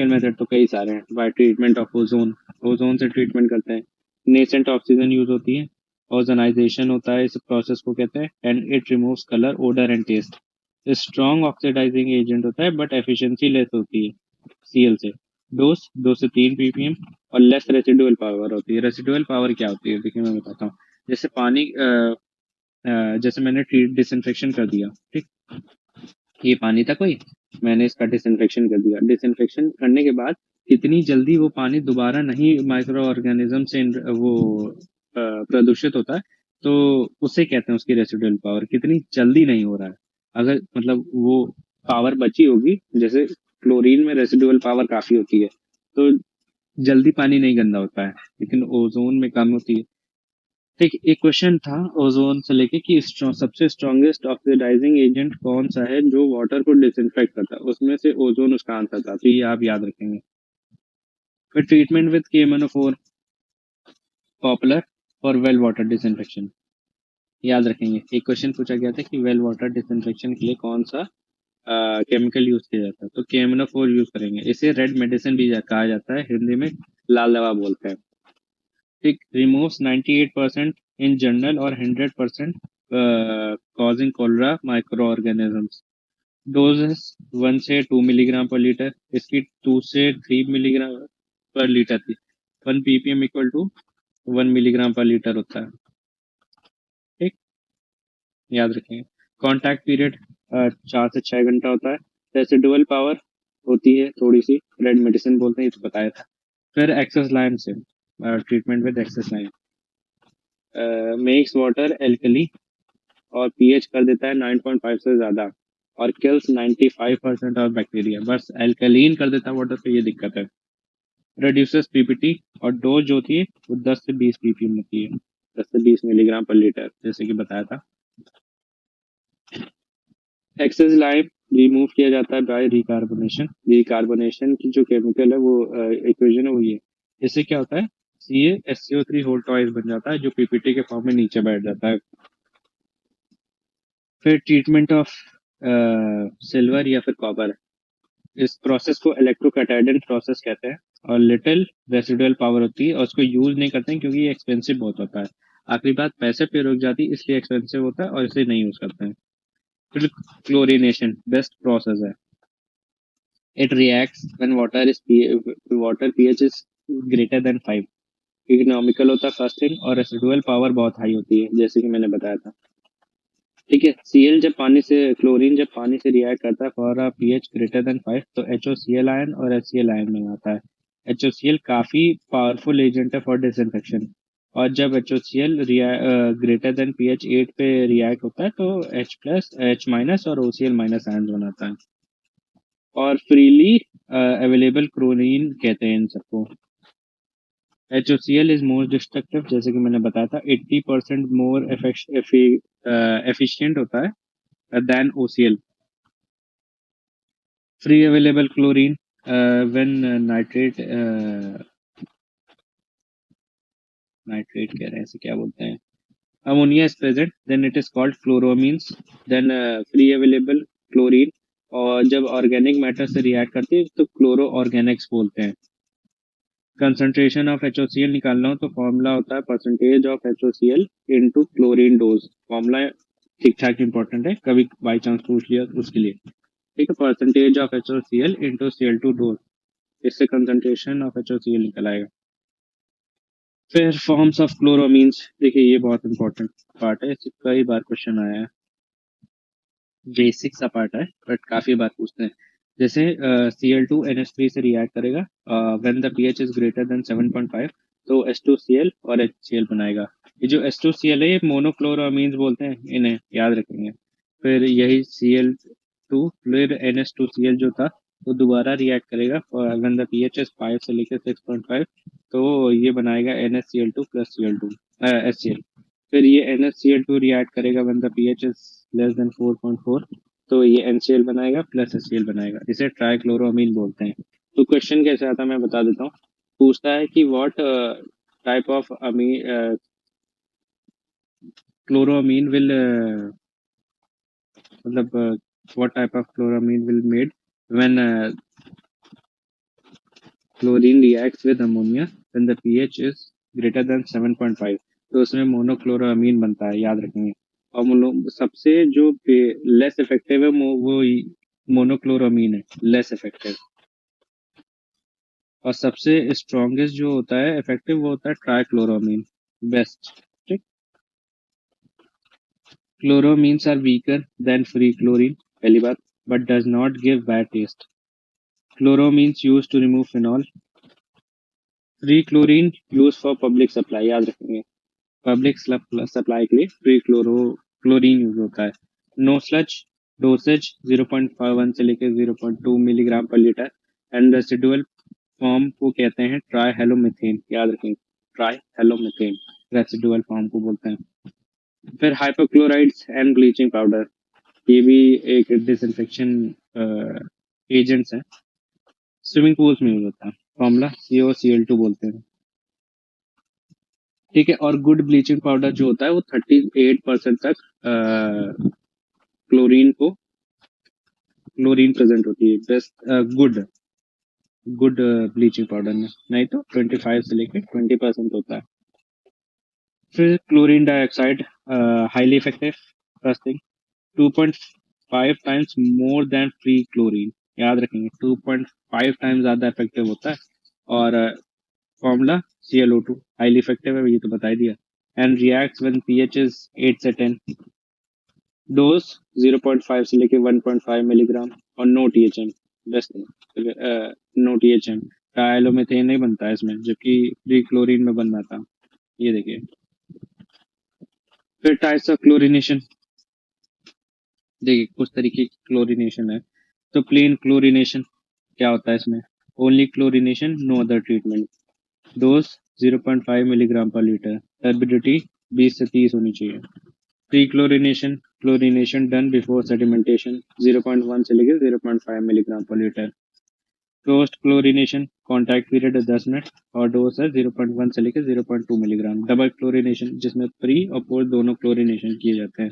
मेथड तो कई सारे हैं। By treatment of ozone, ozone से ट्रीटमेंट करते हैं। नेसेंट ऑक्सीजन यूज होती है। ओजोनाइजेशन होता है, इस प्रोसेस को कहते हैं, and it removes colour, odour and taste. Strong oxidising agent होता है, बट एफिशिएंसी लेस होती है सीएल से। डोज 2 से 3 ppm, और लेस रेसिडुअल पावर होती है। रेसिडुअल पावर क्या होती है? देखिए मैं बताता हूँ। जैसे पानी जैसे मैंने डिसइंफेक्शन कर दिया, ठीक, ये पानी था कोई, मैंने इसका डिसइंफेक्शन कर दिया। डिसइंफेक्शन करने के बाद कितनी जल्दी वो पानी दोबारा नहीं माइक्रो ऑर्गेनिज्म से वो प्रदूषित होता है, तो उसे कहते हैं उसकी रेसिडुअल पावर, कितनी जल्दी नहीं हो रहा है। अगर मतलब वो पावर बची होगी, जैसे क्लोरीन में रेसिडुअल पावर काफी होती है, तो जल्दी पानी नहीं गंदा होता है, लेकिन ओजोन में कम होती है। ठीक, एक क्वेश्चन था ओजोन से लेके कि सबसे स्ट्रॉन्गेस्ट ऑक्सीडाइजिंग एजेंट कौन सा है जो वाटर को डिसइंफेक्ट करता है, उसमें से ओजोन उसका आंसर था, तो ये आप याद रखेंगे। फिर treatment with KMnO4 popular for well water disinfection, याद रखेंगे। एक क्वेश्चन पूछा गया था कि वेल वाटर डिसइंफेक्शन के लिए कौन सा केमिकल यूज किया जाता है, तो KMnO4 यूज करेंगे। इसे रेड मेडिसिन भी कहा जाता है, हिंदी में लाल दवा बोलते हैं। It removes 98% in general और 100% causing cholera microorganisms. Doses 1 से 2 मिलीग्राम पर लीटर, इसकी 2 से 3 मिलीग्राम पर लीटर थी। 1 ppm इक्वल टू 1 मिलीग्राम पर लीटर होता है, ठीक, याद रखेंगे। कॉन्टैक्ट पीरियड 4 से 6 घंटा होता है। रेसिडुअल पावर होती है थोड़ी सी, रेड मेडिसिन बोलते हैं, ये तो बताया था। फिर एक्सेस लाइम से treatment with excess lime, makes water alkali और पीएच कर देता है 9.5 से ज्यादा, और किल्स 95% ऑफ बैक्टीरिया। बस एल्कलीन कर देता है वाटर, तो ये दिक्कत है। रिड्यूसेस पीपीटी, और डोज जो होती है वो 10 से 20 ppm होती है, 10 से 20 मिलीग्राम पर लीटर, जैसे कि बताया था। एक्सेस लाइम रिमूव किया जाता है बाय रिकार्बोनेशन। रिकार्बोनेशन की जो केमिकल है वो इक्वेशन है वो ये, इससे क्या होता है? CaSO3 होल ट्वाइस बन जाता है, जो पीपीटी के फॉर्म में नीचे बैठ जाता है। फिर ट्रीटमेंट ऑफ सिल्वर या फिर कॉपर। इस प्रोसेस को इलेक्ट्रोकैटायडन प्रोसेस कहते हैं और लिटिल रेसिडुअल पावर होती है और उसको यूज नहीं करते हैं क्योंकि ये एक्सपेंसिव बहुत होता है। आखिरी बात पैसे पे रुक जाती है इसलिए एक्सपेंसिव होता है और इसे नहीं यूज करते हैं। फिर क्लोरीनेशन बेस्ट प्रोसेस है। It reacts when water pH is greater then 5। Economical होता है फर्स्ट थिंग और रेसिडुअल पावर बहुत हाई होती है जैसे कि मैंने बताया था। ठीक है, सीएल जब पानी से क्लोरीन जब पानी से रिएक्ट करता है for a pH greater than 5 तो HOCl आयन और HCl आयन में आता है। HOCl काफी पावरफुल एजेंट है फॉर डिसइंफेक्शन और जब HOCl ग्रेटर देन पीएच 8 पे रिएक्ट होता है तो H+ H- और OCl- आयन बनाता है। और फ्रीली अवेलेबल क्लोरीन कहते हैं इन सबको। HOCl इज मोस्ट डिस्ट्रक्टिव जैसे कि मैंने बताया था 80% मोर एफिशिएंट होता है then OCl। Free available chlorine when nitrate nitrate कह रहे हैं इसे क्या बोलते हैं, ammonia is present then it is called chloramines. Then free available chlorine और जब ऑर्गेनिक मैटर से रिएक्ट करती है तो क्लोरो ऑर्गेनिक्स बोलते हैं। कंसंट्रेशन ऑफ HOCl निकालना हो तो फॉर्मूला होता है percentage of HOCl into chlorine dose. Formula ठीक ठाक इंपॉर्टेंट है, कभी बाई चांस पूछ लिया तो उसके लिए। ठीक है, percentage of HOCl into Cl2 dose, इससे कंसंट्रेशन ऑफ HOCl निकल आएगा। फिर फॉर्म्स ऑफ क्लोरोमीन्स, देखिए ये बहुत इंपॉर्टेंट पार्ट है, इससे कई बार क्वेश्चन आया है। बेसिक सा पार्ट है बट काफी बार पूछते हैं। जैसे Cl2NH3 से रिएक्ट करेगा when the pH is greater than 7.5 तो H2Cl और HCl बनाएगा। ये जो H2Cl है ये मोनोक्लोरोमीन्स बोलते हैं, इन्हें याद रखेंगे। फिर यही Cl2 फिर NH2Cl जो था वो दोबारा रिएक्ट करेगा व्हेन द पीएच इज 5 से लेकर 6.5 तो ये बनाएगा NaCl2 प्लस Cl2 HCl। फिर ये NaCl2 रिएक्ट करेगा when the pH is less than 4.4 तो ये NCl बनाएगा प्लस HCl बनाएगा, इसे ट्राइक्लोरोमीन बोलते हैं। तो क्वेश्चन कैसे आता है मैं बता देता हूँ। पूछता है कि what type of amine chloramine will मतलब what type of chloramine will made when chlorine reacts with ammonia when the pH is greater than 7.5 तो उसमें मोनोक्लोरोमीन बनता है, याद रखेंगे। और सबसे जो लेस इफेक्टिव है वो मोनोक्लोरोमीन है, लेस इफेक्टिव। और सबसे स्ट्रॉन्गेस्ट जो होता है इफेक्टिव वो होता है ट्राइक्लोरोमीन, बेस्ट। ठीक, chloramines are weaker than free chlorine, पहली बात, but does not give bad taste. Chloramines use to remove phenol. Free chlorine use for public supply, याद रखेंगे। पब्लिक सप्लाई के लिए फ्री क्लोरीन यूज होता है। नो स्लच, डोसेज 0.51 से लेकर 0.2 मिलीग्राम पर लीटर एंड रेसिडुअल फॉर्म को कहते हैं ट्राईहेलोमीथेन, याद रखें, ट्राईहेलोमीथेन रेसिडुअल फॉर्म को बोलते हैं। फिर हाइपोक्लोराइड्स एंड ब्लीचिंग पाउडर, ये भी एक डिसइंफेक्शन एजेंट्स हैं, स्विमिंग पूल्स में यूज होता है। फॉर्मूला COCl2 बोलते हैं। ठीक है, और गुड ब्लीचिंग पाउडर जो होता है वो 38% तक क्लोरीन प्रेजेंट होती है। बेस्ट गुड ब्लीचिंग पाउडर में, नहीं तो 25 से लेकर 20% होता है। फिर chlorine dioxide highly effective, first thing 2.5 times more than free chlorine, याद रखेंगे 2.5 टाइम्स ज्यादा इफेक्टिव होता है। और फॉर्मूला ClO2 हाईली इफेक्टिव है, ये तो बता ही दिया। And reacts when pH is 8 से 10। डोज 0.5 से लेके 1.5 मिलीग्राम और no THM, best no THM। Dihalomethane नहीं बनता है इसमें जबकि फ्री क्लोरीन में बनना था, ये देखिए। फिर टाइप्स ऑफ क्लोरीनेशन, देखिए कुछ तरीके की क्लोरीनेशन है। तो प्लेन क्लोरीनेशन क्या होता है इसमें, only chlorination no other treatment. Dose 0.5 milligram पर लीटर, टर्बिडिटी 20 से 30 होनी चाहिए। Pre chlorination, chlorination done before sedimentation 0.1 से लेकर 0.5 मिलीग्राम पर litre. Post chlorination contact period 10 minute और डोज है 0.1 से लेकर 0.2 मिलीग्राम। डबल क्लोरीनेशन जिसमें प्री और पोस्ट दोनों क्लोरीनेशन किए जाते हैं।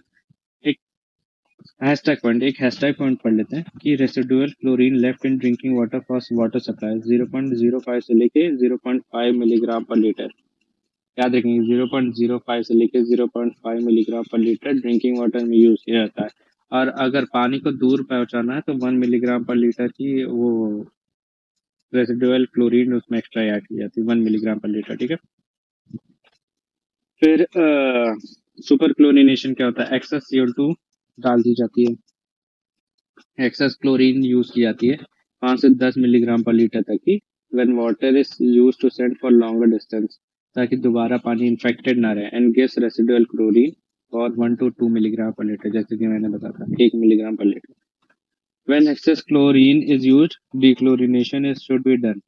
एक हैशटैग पॉइंट, एक हैशटैग पॉइंट पढ़ लेते हैं कि residual chlorine left in drinking water for water supply 0.05 से लेके 0.5 मिलीग्राम पर लीटर। याद रखेंगे 0.05 से लेके 0.5 मिलीग्राम पर लीटर ड्रिंकिंग वाटर में यूज किया जाता है। और अगर पानी को दूर पहुंचाना है तो 1 मिलीग्राम पर लीटर की वो रेसिडुअल क्लोरीन उसमें एक्स्ट्रा ऐड की जाती है, 1 मिलीग्राम पर लीटर। ठीक है। फिर सुपर क्लोरिनेशन क्या होता है? एक्सेस CO2 डाल दी जाती है, एक्सेस क्लोरीन यूज की जाती है 5 से 10 मिलीग्राम पर लीटर तक की। When water is use to send for longer distance, ताकि दोबारा पानी इन्फेक्टेड ना रहे, एंड गिव्स रेसिडुअल क्लोरीन और 1 to 2 मिलीग्राम पर लीटर, जैसे कि मैंने बताया था 1 मिलीग्राम पर litre. When excess chlorine is use, dechlorination is should be done.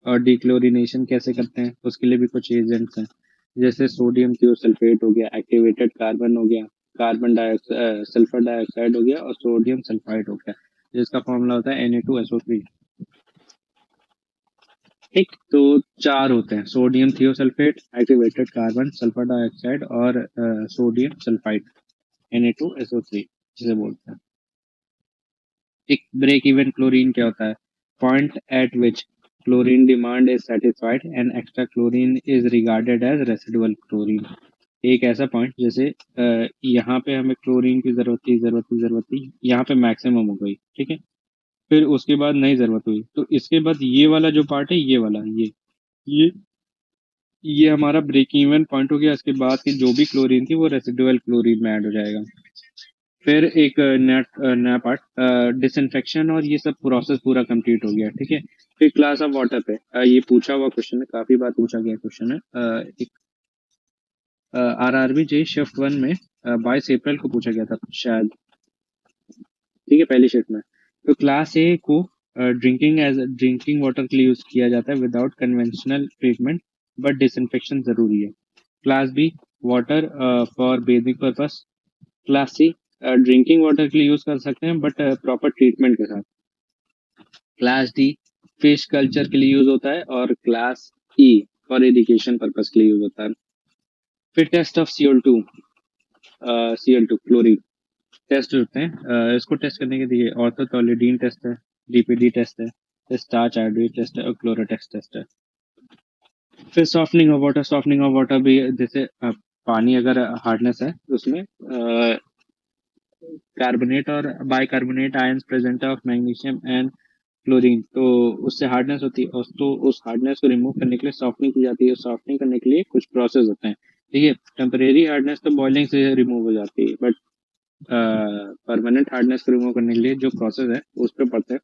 और डिक्लोरिनेशन कैसे करते हैं? उसके लिए भी कुछ एजेंट्स हैं, जैसे सोडियम थियोसल्फेट हो गया, एक्टिवेटेड कार्बन हो गया, कार्बन डाइऑक्साइड, सल्फर डाइऑक्साइड हो गया, और सोडियम सल्फाइड हो गया, जिसका फॉर्मूला होता है Na2SO3। ठीक, तो चार होते हैं: sodium thiosulphate, activated carbon, sulphur dioxide और सोडियम सल्फाइड, Na2SO3 जिसे बोलते हैं। एक ब्रेक इवन क्लोरीन क्या होता है? Point at which chlorine demand is satisfied and extra chlorine is regarded as residual chlorine. एक ऐसा पॉइंट जैसे यहाँ पे हमें क्लोरीन की जरूरत थी, यहाँ पे मैक्सिमम हो गई, ठीक है। फिर उसके बाद नई जरूरत हुई, तो इसके बाद ये वाला जो पार्ट है, ये वाला, ये ये हमारा ब्रेक इवन पॉइंट हो गया। इसके बाद की जो भी क्लोरीन थी वो रेसिडुअल क्लोरीन में ऐड हो जाएगा। फिर एक नया नया पार्ट, डिसइंफेक्शन, और ये सब प्रोसेस पूरा कंप्लीट हो गया, ठीक है। फिर क्लास ऑफ वाटर पे ये पूछा हुआ क्वेश्चन है, काफी बार पूछा गया क्वेश्चन है। एक RRB जे शिफ्ट 1 में 22 अप्रैल को पूछा गया था शायद, ठीक है, पहली शिफ्ट में। तो क्लास ए को ड्रिंकिंग वाटर के लिए यूज किया जाता है without conventional treatment, but disinfection जरूरी है। Class B, water for basic purpose. Class C, drinking water के लिए यूज कर सकते हैं बट प्रॉपर ट्रीटमेंट के साथ। क्लास डी, फिश कल्चर के लिए यूज होता है। और class E, for irrigation purpose के लिए यूज होता है। फिर test of Cl2 chlorine test होते हैं। इसको टेस्ट करने के लिए ऑर्थोटोलिडीन टेस्ट है, DPD टेस्ट है, स्टार्च आयोडाइड टेस्ट है, और क्लोरोटेक्स टेस्ट है। फिर सॉफ्टनिंग ऑफ वाटर भी, जैसे पानी अगर हार्डनेस है तो उसमें कार्बोनेट और bicarbonate ions present of magnesium and chlorine, तो उससे हार्डनेस होती है, और तो उस हार्डनेस को रिमूव करने के लिए सॉफ्टनिंग की जाती है। सॉफ्टनिंग करने के लिए कुछ प्रोसेस होते हैं, ठीक है। टेम्परेरी हार्डनेस तो बॉइलिंग से रिमूव हो जाती है, बट परमानेंट हार्डनेस को रिमूव करने के लिए जो प्रोसेस है उस पर पड़ते हैं।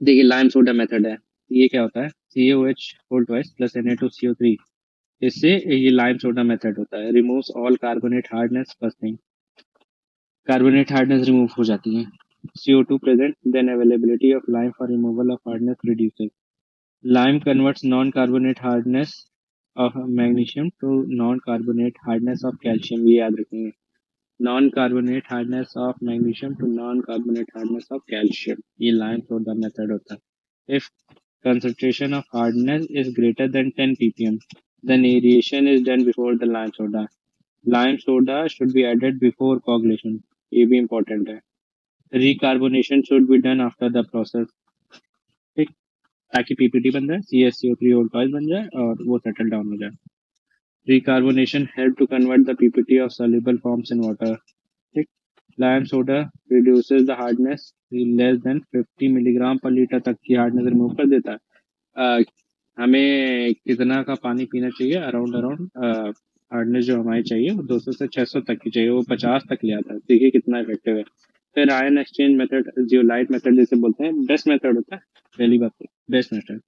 देखिए, लाइम सोडा मेथड है। ये क्या होता है? CaOH whole twice plus Na2CO3। इससे ये लाइम सोडा मेथड होता है, removes all carbonate hardness. First thing, carbonate hardness remove हो जाती है। CO2 present, then availability of lime for removal of hardness reduces. Lime converts non-carbonate hardness of magnesium to non-carbonate hardness of calcium, ये याद रखेंगे। Non-carbonate hardness of magnesium to non-carbonate hardness of calcium, ये lime soda method होता है। If concentration of hardness is greater than 10 ppm, then aeration is done before the lime soda. Lime soda should be added before coagulation, ये भी important है। Recarbonation should be done after the process, ठीक, ताकि PPT बन जाए, CaCO3 ओल्ड ऑयल बन जाए और वो सेटल डाउन हो जाए। Recarbonation help to convert the PPT of soluble forms in water, ठीक। Lime soda reduces the hardness less than 50 milligram पर लीटर तक की हार्डनेस रिमूव कर देता है। हमें कितना का पानी पीना चाहिए? अराउंड हार्डनेस जो हमारी चाहिए वो 200 से 600 तक की चाहिए, वो 50 तक ले आता है। देखिए कितना इफेक्टिव है। फिर ion exchange method, zeolite method जिसे बोलते हैं, बेस्ट मेथड होता है, पहली बात तो बेस्ट मेथड,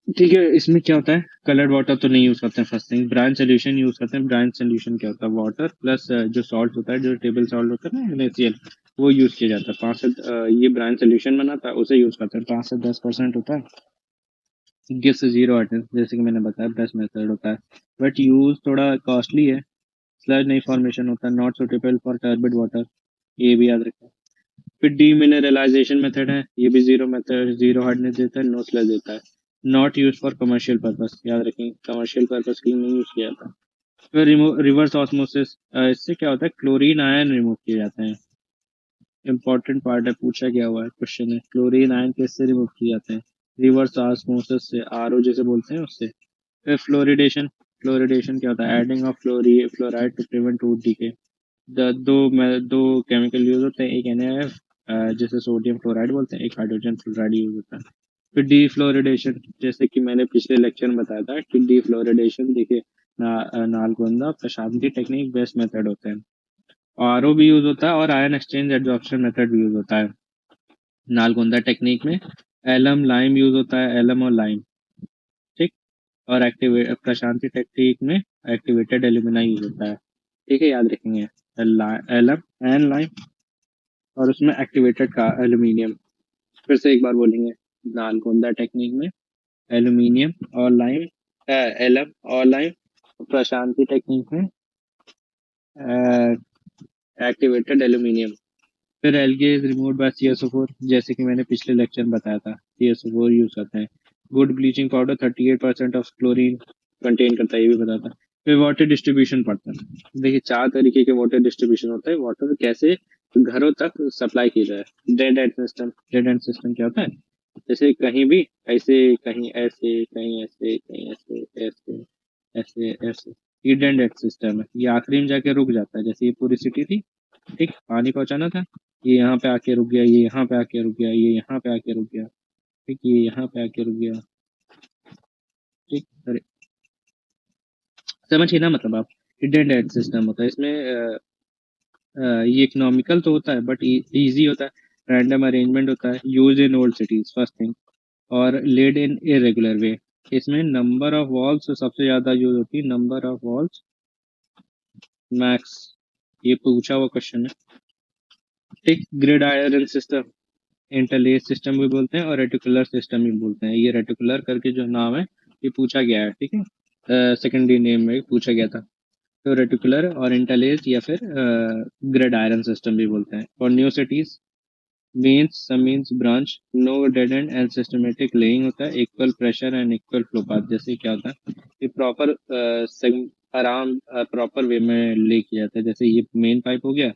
ठीक है। इसमें क्या होता है? कलर्ड वाटर तो नहीं यूज करते हैं। First thing, branch solution use करते हैं। ब्रांच सोल्यूशन क्या होता है? वाटर प्लस जो सॉल्ट होता है, जो टेबल सॉल्ट होता है ना, NaCl, वो यूज किया जाता है। ये ब्रांच सोल्यूशन बनाता है, उसे यूज करते हैं। 5 से 10% होता है, गिव्स जीरो हार्डनेस, जैसे कि मैंने बताया बेस्ट मेथड होता है, बट यूज थोड़ा कॉस्टली है। स्लज नहीं फॉर्मेशन होता है, not suitable for turbid water, ये भी याद रखें। फिर डीमिनरलाइजेशन मेथड है, ये भी जीरो हार्डनेस देता है, नो स्लज देता है। Not use for commercial purpose, याद रखें, कमर्शियल पर्पस के लिए नहीं यूज किया जाता। फिर रिवर्स ऑस्मोसिस, इससे क्या होता है, क्लोरीन आयन रिमूव किए जाते हैं। इंपॉर्टेंट पार्ट है, पूछा गया हुआ है क्वेश्चन है, क्लोरीन आयन किससे रिमूव किए जाते हैं? रिवर्स ऑस्मोसिस से, आरओ जैसे बोलते हैं उससे। फिर फ्लोरिडेशन, फ्लोरिडेशन क्या होता है, adding of fluoride to prevent tooth decay. दो केमिकल यूज होते हैं, एक NaF जिसे सोडियम फ्लोराइड बोलते हैं, एक हाइड्रोजन फ्लोराइड यूज होता है। फिर डीफ्लोरिडेशन, जैसे कि मैंने पिछले लेक्चर में बताया था कि डीफ्लोरिडेशन देखिए, नालगोंदा प्रशांति टेक्निक बेस्ट मेथड होते हैं। आरओ भी यूज होता है और आयन एक्सचेंज एडजॉर्प्शन मेथड भी यूज होता है नालगोंदा टेक्निक में। एलम लाइम यूज होता है, एलम और लाइम, ठीक। और एक्टिवेट प्रशांति टेक्निक में एक्टिवेटेड एल्यूमिना यूज होता है, ठीक है, याद रखेंगे। एलम एंड लाइम, और उसमें एक्टिवेटेड का एल्यूमिनियम। फिर से एक बार बोलेंगे, नालगोंदा टेक्निक में एल्यूमिनियम और लाइम, एलम और लाइम। प्रशांति टेक्निक में एक्टिवेटेड एल्यूमिनियम। फिर algae is removed by CSO4, जैसे कि मैंने पिछले लेक्चर में बताया था, CSO4 यूज करते हैं। Good bleaching powder 38% of chlorine contain करता है, ये भी बताता है। फिर वाटर डिस्ट्रीब्यूशन पड़ता है, देखिए 4 तरीके के वाटर डिस्ट्रीब्यूशन होता है, वाटर कैसे घरों तक सप्लाई की जाए। Dead and system, dead and system क्या होता है, जैसे कहीं भी ऐसे, कहीं ऐसे, कहीं ऐसे, कहीं ऐसे, ऐसे, ऐसे, ऐसे, ये डेड एंड सिस्टम है। ये आखिरी में जाके रुक जाता है, जैसे ये पूरी सिटी थी, ठीक, पानी पहुंचाना था, ये यहाँ पे आके रुक गया, ये यहाँ पे आके रुक गया, ये यहाँ पे आके रुक गया, ठीक, ये यहाँ पे आके रुक गया, ठीक। अरे समझिए ना, मतलब आप, हिडन डेड सिस्टम होता है इसमें। ये इकोनॉमिकल तो होता है बट इजी होता है। रैंडम अरेंजमेंट होता है, use in old cities first thing, और लेड इन इरेगुलर वे। इसमें नंबर ऑफ वॉल्स सबसे ज्यादा यूज होती है, नंबर ऑफ वॉल्स मैक्स, ये पूछा हुआ क्वेश्चन है, ठीक। Grid iron system, interlace system भी बोलते हैं और रेटिकुलर सिस्टम भी बोलते हैं, ये रेटिकुलर करके जो नाम है ये पूछा गया है, ठीक है, सेकेंडरी नेम में पूछा गया था। तो रेटिकुलर और इंटरलेस या फिर ग्रिड आयरन सिस्टम भी बोलते हैं। और new cities means, sub means branch, no dead end and systematic laying होता है, equal pressure and equal flow path. जैसे क्या होता है, ये प्रॉपर आराम प्रॉपर वे में ले किया जाता है, जैसे ये मेन पाइप हो गया,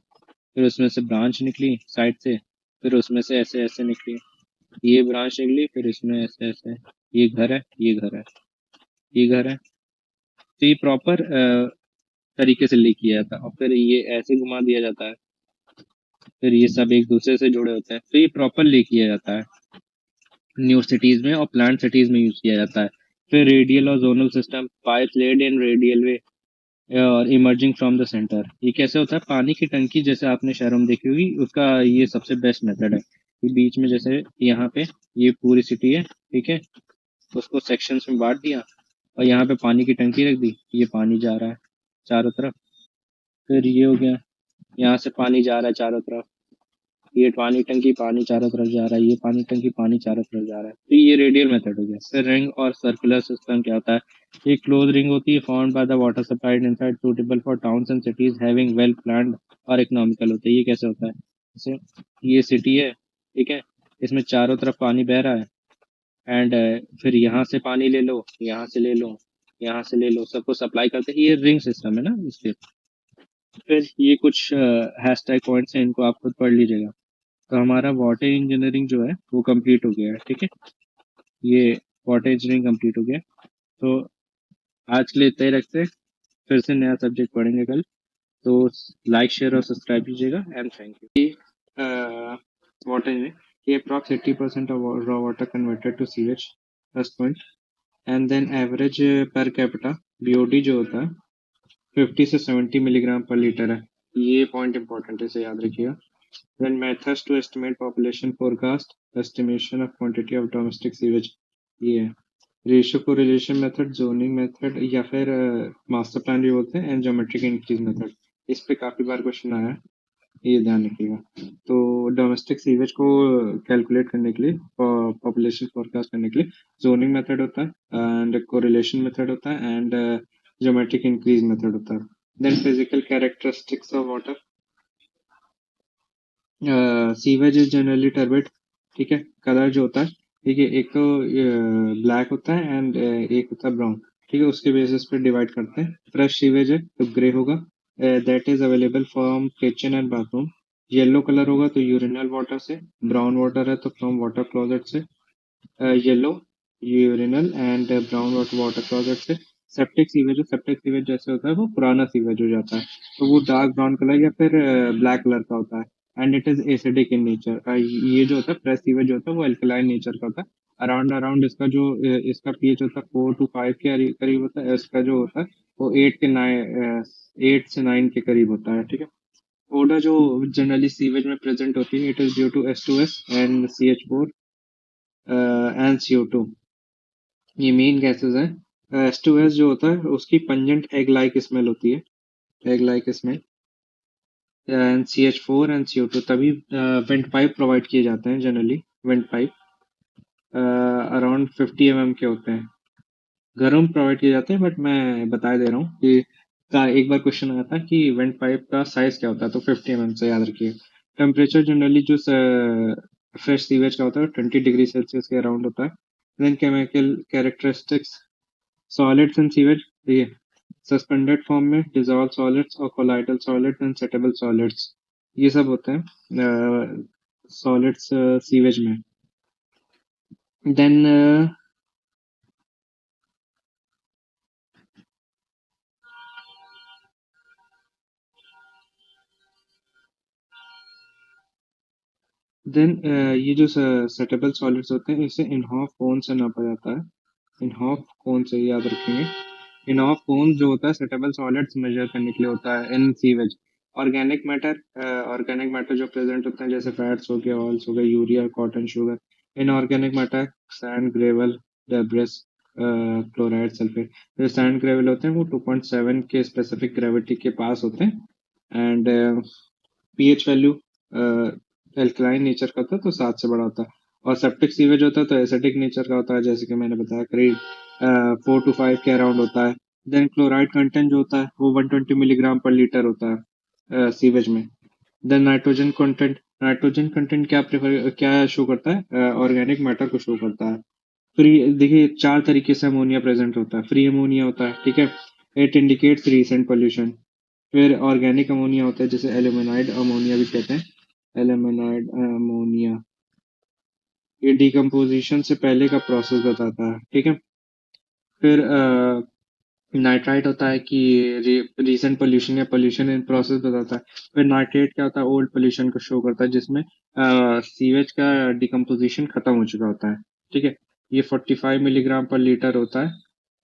फिर उसमें से ब्रांच निकली साइड से, फिर उसमें से ऐसे ऐसे निकली, ये ब्रांच निकली, फिर इसमें ऐसे ऐसे, ये घर है, ये घर है, ये घर है। तो ये प्रॉपर तरीके से लीक किया जाता है, और फिर ये ऐसे घुमा दिया जाता है, फिर ये सब एक दूसरे से जुड़े होते हैं, तो ये प्रॉपर लीक किया जाता है न्यू सिटीज में और प्लांट सिटीज में यूज किया जाता है। फिर रेडियल और जोनल सिस्टम, पाइप लेड इन रेडियल वे और इमर्जिंग फ्रॉम द सेंटर। ये कैसे होता है, पानी की टंकी जैसे आपने शहरों में देखी होगी, उसका ये सबसे बेस्ट मेथड है कि बीच में जैसे यहाँ पे ये पूरी सिटी है, ठीक है, उसको सेक्शंस में बांट दिया और यहाँ पे पानी की टंकी रख दी, ये पानी जा रहा है चारों तरफ। फिर ये हो गया, यहाँ से पानी जा रहा है चारों तरफ, ये पानी टंकी पानी चारों तरफ जा रहा है, ये पानी टंकी पानी चारों तरफ जा रहा है, तो ये रेडियल मेथड हो गया। फिर रिंग और सर्कुलर सिस्टम क्या होता है, ये क्लोज रिंग होती है formed by the water supplied inside, suitable for towns and cities having well planned और इकोनॉमिकल होता है। ये कैसे होता है, जैसे ये सिटी है, ठीक है, इसमें चारों तरफ पानी बह रहा है, एंड फिर यहाँ से पानी ले लो, यहाँ से ले लो, यहाँ से ले लो, सबको सप्लाई करते हैं, ये रिंग सिस्टम है ना इसके। फिर ये कुछ हैशटैग पॉइंट्स हैं, इनको आप खुद पढ़ लीजिएगा। तो हमारा वाटर इंजीनियरिंग जो है वो कंप्लीट हो गया है, ठीक है, ये वाटर इंजीनियरिंग कंप्लीट हो गया। तो आज के लिए इतना ही रखते हैं, फिर से नया सब्जेक्ट पढ़ेंगे कल। तो लाइक शेयर और सब्सक्राइब कीजिएगा एंड थैंक यू। वाटर में ये approx 80% of raw water converted to sewage, first point. And then average per capita BOD जो होता है 50 से 70 मिलीग्राम पर लीटर है, ये पॉइंट इंपॉर्टेंट है, इसे याद रखिएगा। Then methods to estimate population forecast, estimation of quantity of domestic sewage, ये है। Ratio correlation method, zoning method या फिर मास्टर प्लान भी बोलते हैं, एंड ज्योमेट्रिक इंक्रीज मेथड, इस पे काफी बार क्वेश्चन आया है, ये ध्यान रखिएगा। तो डोमेस्टिक सीवेज को कैलकुलेट करने के लिए, पॉपुलेशन फोरकास्ट करने के लिए जोनिंग मेथड होता है एंड कोरिलेशन मेथड होता है एंड ज्योमेट्रिक इंक्रीज मेथड होता है। Then physical characteristics of water, sewage is generally turbid, ठीक है, कलर जो होता है, ठीक है, एक तो ब्लैक होता है एंड एक होता है ब्राउन, ठीक है, उसके बेसिस पे डिवाइड करते हैं। फ्रेश सीवेज है तो ग्रे होगा, that is available from kitchen and bathroom. Yellow colour होगा तो यूरिनल वाटर से। ब्राउन वाटर है तो फ्रॉम वाटर क्लोजेट से। Yellow urinal and brown water water closet से। सेप्टिक सीवेज जैसे होता है वो पुराना सीवेज हो जाता है, तो वो डार्क ब्राउन कलर या फिर ब्लैक कलर का होता है। And it is acidic in nature. ये जो होता है फ्रेश सीवेज जो होता है वो अल्कलाइन नेचर का होता है। अराउंड अराउंड इसका जो इसका पीएच होता है 4 to 5 के करीब होता है। इसका जो होता है वो 8 से 9 के करीब होता है। ठीक है। ओडा जो जनरली सीवेज में प्रेजेंट होती है, it is due to S2S and CH4 and CO2। ये मेन गैसेस हैं। S2S जो होता है उसकी पंजेंट एग लाइक स्मेल होती है, egg like smell. And CH4 and CO2 तभी वेंट पाइप प्रोवाइड किए जाते हैं generally. Went pipe around 50 mm के होते हैं। घरों में प्रोवाइड किए जाते हैं, बट मैं बता दे रहा हूँ कि का एक बार क्वेश्चन आया था कि वेंट पाइप का साइज क्या होता है, तो 50 mm से याद रखिए। टेम्परेचर जनरली जो फ्रेश सीवेज का होता है 20 डिग्री सेल्सियस के अराउंड होता है। Then chemical characteristics, solids in sewage, ये सस्पेंडेड फॉर्म में, डिजॉल्व सॉलिड्स और colloidal solids and settleable solids, ये सब होते हैं सॉलिड्स सीवेज में। देन ये जो सेटेबल सॉलिड्स होते हैं इसे इनहॉफ कोन से नापा जाता है। इनहॉफ कोन से याद रखेंगे। इनहॉफ कोन जो होता है सेटेबल सॉलिड्स मेजर करने के लिए होता है इन सीवेज। ऑर्गेनिक मैटर जो प्रेजेंट होते हैं जैसे फैट्स हो गया, ऑयल्स हो गए, urea, cotton, sugar. Inorganic matter sand, gravel, debris, chloride, sulphate. जो सैंड ग्रेवल होते हैं वो 2.7 के स्पेसिफिक ग्रेविटी के पास होते हैं। And pH value alkaline nature का होता है तो 7 से बड़ा होता है। और सेप्टिक सीवेज होता है तो एसिडिक नेचर का होता है, जैसे कि मैंने बताया करीब 4 to 5 के अराउंड होता है। देन क्लोराइड कंटेंट जो होता है वो 120 मिलीग्राम पर लीटर होता है सीवेज में। देन नाइट्रोजन कंटेंट क्या शो करता है? ऑर्गेनिक मैटर को शो करता है। फ्री, देखिए 4 तरीके से अमोनिया प्रेजेंट होता है। फ्री अमोनिया होता है, ठीक है, इट इंडिकेट्स रीसेंट पोल्यूशन। फिर ऑर्गेनिक अमोनिया होता है जिसे एल्यूमिनाइड अमोनिया भी कहते हैं। एल्यूमिनाइड अमोनिया, ये डिकम्पोजिशन से पहले का प्रोसेस बताता है, ठीक है। फिर नाइट्राइट होता है कि रीसेंट पोल्यूशन या पोल्यूशन इन प्रोसेस बताता है। फिर नाइट्रेट क्या होता है? ओल्ड पोल्यूशन को शो करता है जिसमें सीवेज का डिकम्पोजिशन खत्म हो चुका होता है, ठीक है। ये 45 मिलीग्राम पर लीटर होता है,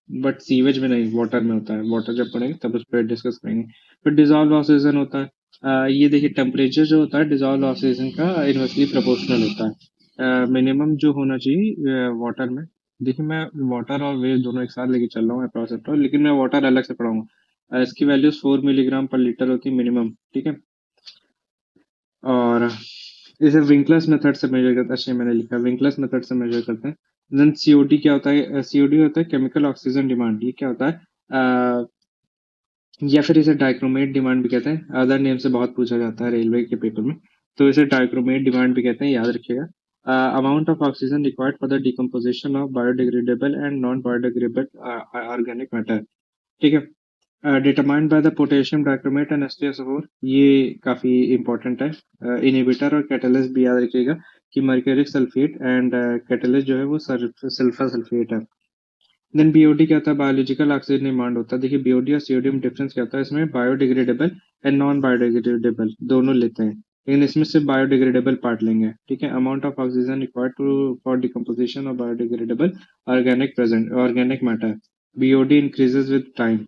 बट सीवेज में नहीं, वाटर में होता है। वाटर जब पढ़ेंगे तब उस पर डिस्कस करेंगे। फिर डिजॉल्व ऑक्सीजन होता है। ये देखिए टेम्परेचर जो होता है डिजॉल्व ऑक्सीजन का इनवर्सली प्रोपोर्शनल होता है। मिनिमम जो होना चाहिए वाटर में, देखिए मैं वाटर और वेव दोनों एक साथ लेके चल रहा हूँ अप्रॉक्स अप्रॉक्स, लेकिन मैं वाटर अलग से पढ़ाऊंगा। इसकी वैल्यूज 4 मिलीग्राम पर लीटर होती है मिनिमम, ठीक है। और इसे विंकलर्स मेथड से मेजर करते हैं। अच्छा मैंने लिखा विंकलर्स मेथड से मेजर करते हैं। देन सीओडी क्या होता है? सीओडी होता है केमिकल ऑक्सीजन डिमांड। ये क्या होता है? या फिर इसे डाइक्रोमेट डिमांड भी कहते हैं। अदर नेम से बहुत पूछा जाता है रेलवे के पेपर में, तो इसे डाइक्रोमेट डिमांड भी कहते हैं, याद रखिएगा। Amount of oxygen required for the decomposition of biodegradable and non biodegradable organic matter, ठीक है, determined by the potassium dichromate and H2SO4। ये काफी इंपॉर्टेंट है। इनहिबिटर और कैटलिस्ट भी याद रखिएगा कि मर्क्यूरिक सल्फेट एंड कैटलिस्ट जो है वो सल्फर सल्फेट है। देन बीओडी क्या होता है? बायोलॉजिकल ऑक्सीजन डिमांड होता है। देखिए बीओडी और सीओडी में डिफरेंस क्या होता है? इसमें बायोडिग्रेडेबल एंड नॉन बायोडिग्रेडेबल दोनों लेते हैं, लेकिन इसमें सिर्फ बायोडिग्रेडेबल पार्ट लेंगे, ठीक है। Amount of oxygen required to for decomposition of biodegradable organic matter, BOD increases with time,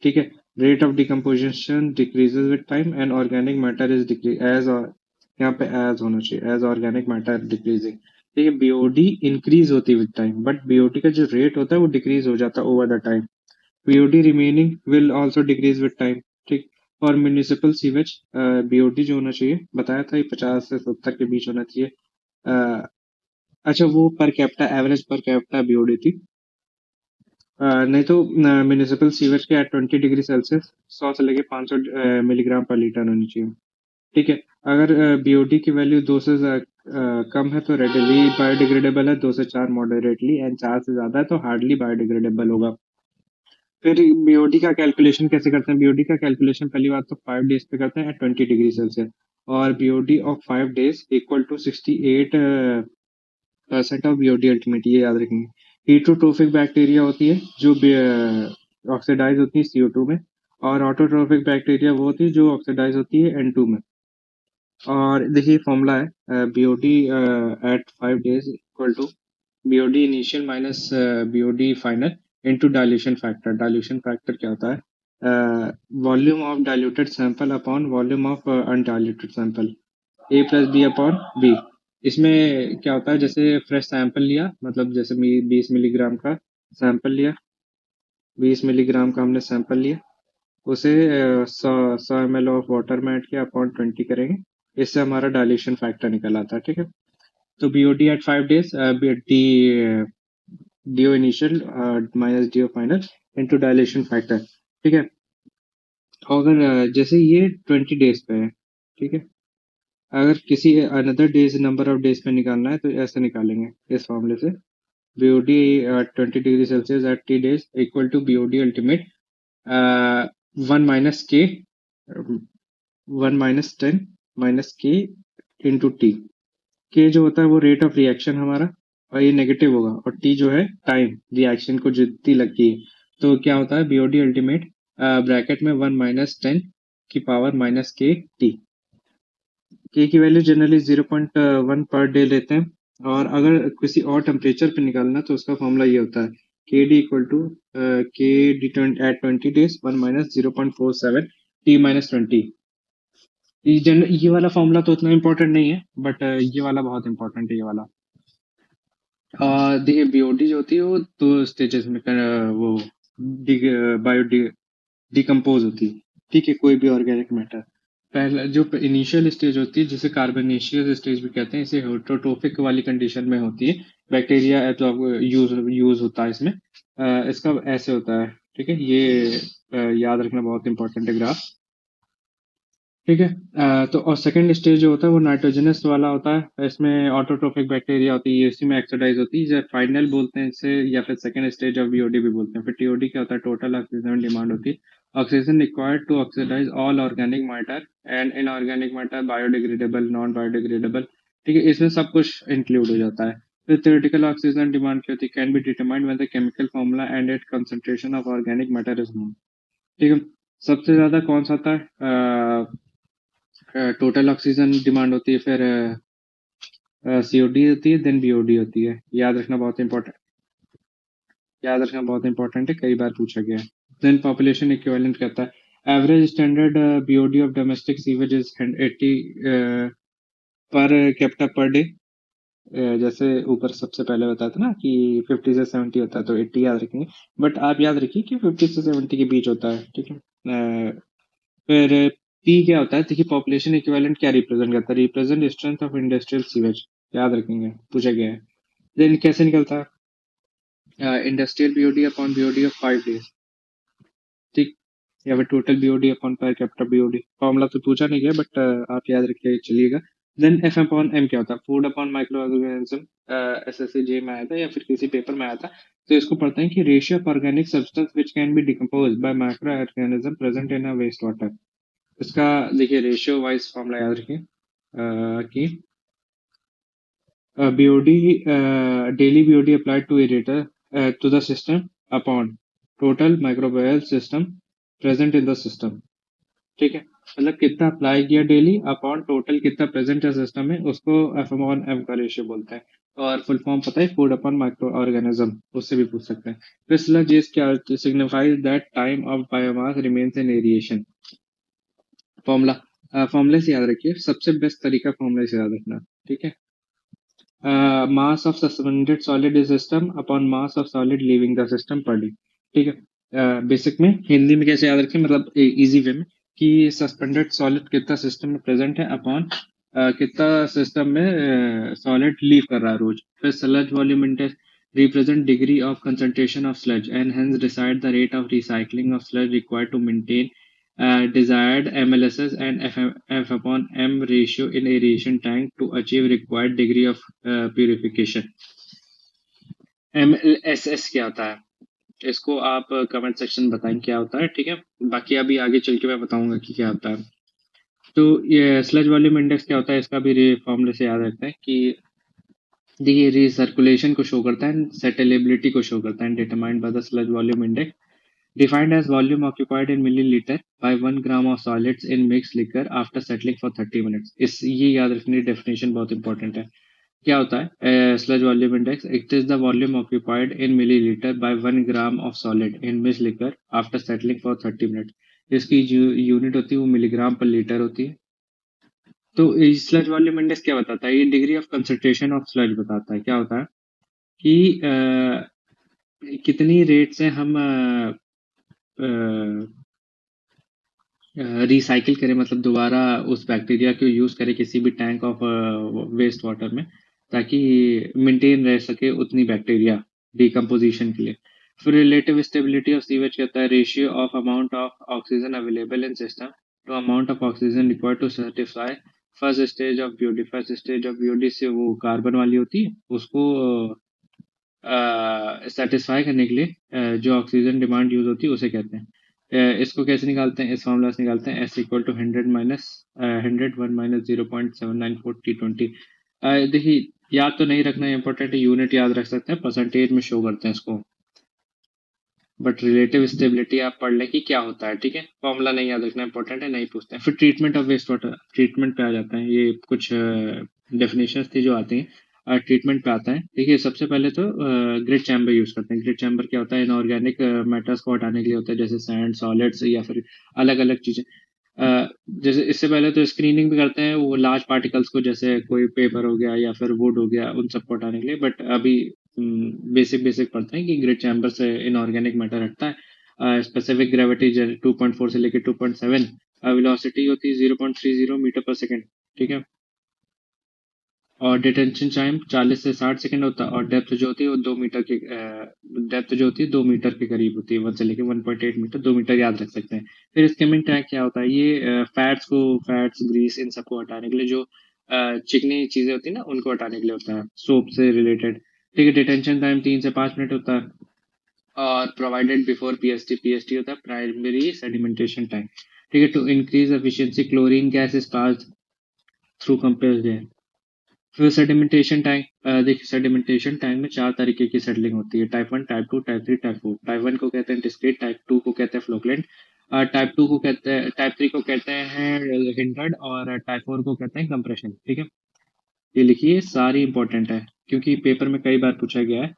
ठीक है। Rate of decomposition decreases with time and organic matter is decrease as, यहाँ पे एज होना चाहिए, एज ऑर्गेनिक मैटर डिक्रीजिंग। देखिए बीओडी इंक्रीज होती है विद टाइम, बट बीओडी का जो रेट होता है वो डिक्रीज हो जाता है over the time. BOD remaining will also decrease with time, ठीक। और म्यूनिसिपल सीवेज बीओडी जो होना चाहिए बताया था ये 50 से 70 के बीच होना चाहिए। अच्छा वो per capita average per capita BOD थी। नहीं तो म्यूनिसिपल सीवेज के एट 20 डिग्री सेल्सियस 100 से लेके 500 मिलीग्राम पर लीटर होनी चाहिए, ठीक है। अगर बीओडी की वैल्यू 2 से कम है तो रेडिली बायोडिग्रेडेबल है, 2 से 4 मॉडरेटली, एंड 4 से ज्यादा है तो हार्डली बायोडिग्रेडेबल होगा। फिर बीओडी का कैलकुलेशन कैसे करते हैं? बीओडी का कैलकुलेशन पहली बात तो 5 डेज पे करते हैं एट 20 डिग्री सेल्सियस, और BOD of 5 days equal to 68% of BOD ultimate, ये याद रखेंगे। हीटरोट्रोफिक बैक्टीरिया होती है जो ऑक्सीडाइज होती है CO2 में, और ऑटोट्रोफिक बैक्टीरिया वो होती है जो ऑक्सीडाइज होती है N2 में। और देखिए फॉर्मूला है BOD at 5 days equal to BOD initial minus BOD final into dilution factor. Dilution factor क्या होता है? Volume of diluted sample upon volume of undiluted sample, A plus B upon B. इसमें क्या होता है, जैसे फ्रेश सैंपल लिया, मतलब जैसे 20 मिलीग्राम का सैंपल लिया, 20 मिलीग्राम का हमने सैंपल लिया, उसे 100 ml ऑफ वाटर में ऐड किया, अपॉन 20 करेंगे, इससे हमारा डाइल्यूशन फैक्टर निकल आता है। ठीक है, तो BOD at 5 days, D DO initial minus DO final into dilution factor. ठीक है, अगर जैसे ये 20 डेज पे है, ठीक है, अगर किसी another days number of days पे निकालना है तो ऐसे निकालेंगे इस फॉर्मूले से, BOD 20 degree Celsius at T days equal to BOD ultimate 1 - K 1 - 10 - K into T. के जो होता है वो रेट ऑफ रिएक्शन हमारा, और ये नेगेटिव होगा, और टी जो है टाइम रिएक्शन को जितनी लगती है। तो क्या होता है बीओडी अल्टीमेट ब्रैकेट में 1 - 10 की पावर माइनस के टी। के की वैल्यू जनरली 0.1 पर डे लेते हैं, और अगर किसी और टेम्परेचर पे निकालना तो उसका फॉर्मूला ये होता है के डी इक्वल टू के डी एट 20 डेज 1 - 0.47 T - 20। ये वाला फॉर्मूला तो उतना इम्पोर्टेंट नहीं है, बट ये वाला बहुत इंपॉर्टेंट है, ये वाला। देखिए बीओडी जो होती है वो 2 स्टेजेस में वो बायो डिकम्पोज होती है। ठीक है, कोई भी ऑर्गेनिक मैटर, पहला जो इनिशियल स्टेज होती है जिसे कार्बोनेशियस स्टेज भी कहते हैं, इसे हेटरोट्रोफिक वाली कंडीशन में होती है, बैक्टीरिया यूज होता है इसमें। इसका ऐसे होता है, ठीक है, ये याद रखना बहुत इंपॉर्टेंट है ग्राफ। ठीक है, तो और सेकंड स्टेज जो होता है वो नाइट्रोजनस वाला होता है, इसमें ऑटोट्रोफिक बैक्टीरिया होती है, इसी में एक्सरसाइज होती है, फाइनल बोलते हैं इसे, या फिर सेकंड स्टेज ऑफ बीओडी भी बोलते हैं। फिर टीओडी क्या होता है, टोटल ऑक्सीजन डिमांड होती है, oxygen required to oxidise all organic matter and inorganic matter, biodegradable, non biodegradable. ठीक है, इसमें सब कुछ इंक्लूड हो जाता है। फिर theoretical ऑक्सीजन डिमांड क्या होती है, can be determined when the chemical formula and it concentration of organic matter is known. ठीक है, सबसे ज्यादा कौन सा आता है, टोटल ऑक्सीजन डिमांड होती है, फिर सीओडी होती है, देन बीओडी होती है। याद रखना बहुत इंपॉर्टेंट है, कई बार पूछा गया है। देन पॉपुलेशन इक्विवेलेंट कहता है average standard BOD of domestic sewage is 80 per capita per day. जैसे ऊपर सबसे पहले बताया था ना कि 50 से 70 होता है, तो 80 याद रखेंगे, बट आप याद रखिए कि 50 से 70 के बीच होता है। ठीक है, फिर पी क्या होता है, देखिए पॉपुलेशन इक्विवेलेंट क्या रिप्रेजेंट करता है, represent strength of industrial sewage, याद रखेंगे, पूछा गया है। देन कैसे निकलता है, industrial BOD upon BOD of 5 days. ठीक, या फिर total BOD upon per capita BOD, formula तो पूछा नहीं गया, बट आप याद रख के चलिएगा। देन एफ अपॉन एम क्या होता है, food upon micro organism, SSC जे में आया था या फिर किसी पेपर में आया था, तो इसको पढ़ते हैं कि ratio of organic substance which can be decompose by micro organism present in a waste water. इसका देखिए रेशियो वाइज फॉर्मूला याद रखिए कि BOD daily BOD applied to aerator to the system upon total microbial system present in the system। ठीक है, मतलब कितना अप्लाई किया डेली अपॉन टोटल कितना प्रेजेंट है सिस्टम में, उसको एफ अपॉन एम का रेशियो बोलते हैं। और फुल फॉर्म पता है, फूड अपॉन माइक्रो ऑर्गेनिज्म, उससे भी पूछ सकते हैं। फिर स्लग क्या signifies that time of biomass remains in aeration. फॉर्मूले से याद रखिए, सबसे बेस्ट तरीका फॉर्मूले से याद रखना। ठीक है, mass of suspended solid is system upon mass of solid leaving the system per day। ठीक है, बेसिक में हिंदी में कैसे याद रखें, मतलब इजी वे में, कि सस्पेंडेड सॉलिड कितना सिस्टम में प्रेजेंट है अपॉन कितना सिस्टम में सॉलिड लीव कर रहा है रोज। फिर sludge volume index represent degree of concentration of sludge and hence decide the rate of recycling of sludge required to maintain desired MLSS and F upon M ratio in aeration tank to achieve required degree of purification। MLSS क्या होता है, इसको आप कमेंट सेक्शन बताएं क्या होता है, ठीक है। बाकी अभी आगे चल के मैं बताऊंगा कि क्या होता है। तो ये स्लज वॉल्यूम इंडेक्स क्या होता है, इसका भी फॉर्मूले से याद रखते हैं कि देखिए रिसर्कुलेशन को शो करता है, सेटलेबिलिटी को शो करता है, determined by the sludge volume index defined as volume occupied in milliliter by 1 gram of solids in mixed liquor after settling for 30 minutes। इस ये याद रखने डेफिनेशन बहुत इंपॉर्टेंट है। क्या होता है sludge volume index? It is the volume occupied in millilitre by 1 gram of solid in mixed liquor after settling for 30 minute. इसकी जो यूनिट होती है वो मिलीग्राम पर लीटर होती है। तो स्लज वॉल्यूम इंडेक्स क्या बताता है? ये degree of concentration of sludge बताता है। क्या होता है कि कितनी रेट से हम रिसाइकिल करें, मतलब दोबारा उस बैक्टीरिया को यूज करें किसी भी टैंक ऑफ वेस्ट वाटर में, ताकि मेंटेन रह सके उतनी बैक्टीरिया डिकम्पोजिशन के लिए। फिर रिलेटिव स्टेबिलिटी ऑफ सीवेज कहता है ratio of amount of oxygen available in system to amount of oxygen required to certify first stage of beauty. First stage of beauty से वो कार्बन वाली होती है, उसको सेटिस्फाई करने के लिए जो ऑक्सीजन डिमांड यूज होती है उसे कहते हैं। इसको कैसे निकालते हैं? इस फॉर्मूला से निकालते हैं एस इक्वल टू 100 - 100 - 0.7942 T20। देखिए याद तो नहीं रखना इंपॉर्टेंट है, यूनिट याद रख सकते हैं, परसेंटेज में शो करते हैं इसको। बट रिलेटिव स्टेबिलिटी आप पढ़ लें कि क्या होता है, ठीक है। फॉर्मूला नहीं याद रखना इंपॉर्टेंट है, नहीं पूछते हैं। फिर treatment of waste water, treatment पे आ जाता है। ये कुछ डेफिनेशंस थी जो आती हैं, ट्रीटमेंट पे आता है। देखिए सबसे पहले तो ग्रिड चैम्बर यूज करते हैं। ग्रिड चैम्बर क्या होता है? इनऑर्गेनिक मैटर्स को हटाने के लिए होता है, जैसे सैंड, सॉलिड्स या फिर अलग अलग चीजें। जैसे इससे पहले तो स्क्रीनिंग भी करते हैं वो लार्ज पार्टिकल्स को, जैसे कोई पेपर हो गया या फिर वुड हो गया, उन सबको हटाने के लिए। बट अभी बेसिक बेसिक पढ़ते हैं कि ग्रिड चैम्बर से इनऑर्गेनिक मैटर हटता है। स्पेसिफिक ग्रेविटी 2.4 से लेकर 2.7, वेलोसिटी होती है 0.30 मीटर पर सेकेंड, ठीक है। और डिटेंशन टाइम 40 से 60 सेकंड होता है। और डेप्थ जो होती है वो 2 मीटर के डेप्थ जो होती है 2 मीटर के करीब होती है, 1 से लेकर 1.8 मीटर, 2 मीटर याद रख सकते हैं। फिर स्किमिंग टैंक क्या होता है? ये फैट्स ग्रीस इन सबको हटाने के लिए, जो चिकनी चीजें होती है ना उनको हटाने के लिए होता है, सोप से रिलेटेड, ठीक है। डिटेंशन टाइम 3 से 5 मिनट होता है। और प्रोवाइडेड बिफोर पीएसटी, पीएसटी होता है प्राइमरी सेडिमेंटेशन टैंक, ठीक है। To increase efficiency chlorine gas is passed through compressed air. फिर सेडिमेंटेशन टैंक, देखिए सेडिमेंटेशन टैंक में 4 तरीके की सेटलिंग होती है, type 1, type 2, type 3, type 4। Type 1 को कहते हैं डिस्क्रीट, टाइप 2 को कहते हैं फ्लोकुलेंट, टाइप 2 को कहते हैं, टाइप 3 को कहते हैं हिंडर्ड, और टाइप 4 को कहते हैं कंप्रेशन, ठीक है। ये लिखिए, सारी इंपॉर्टेंट है क्योंकि पेपर में कई बार पूछा गया है।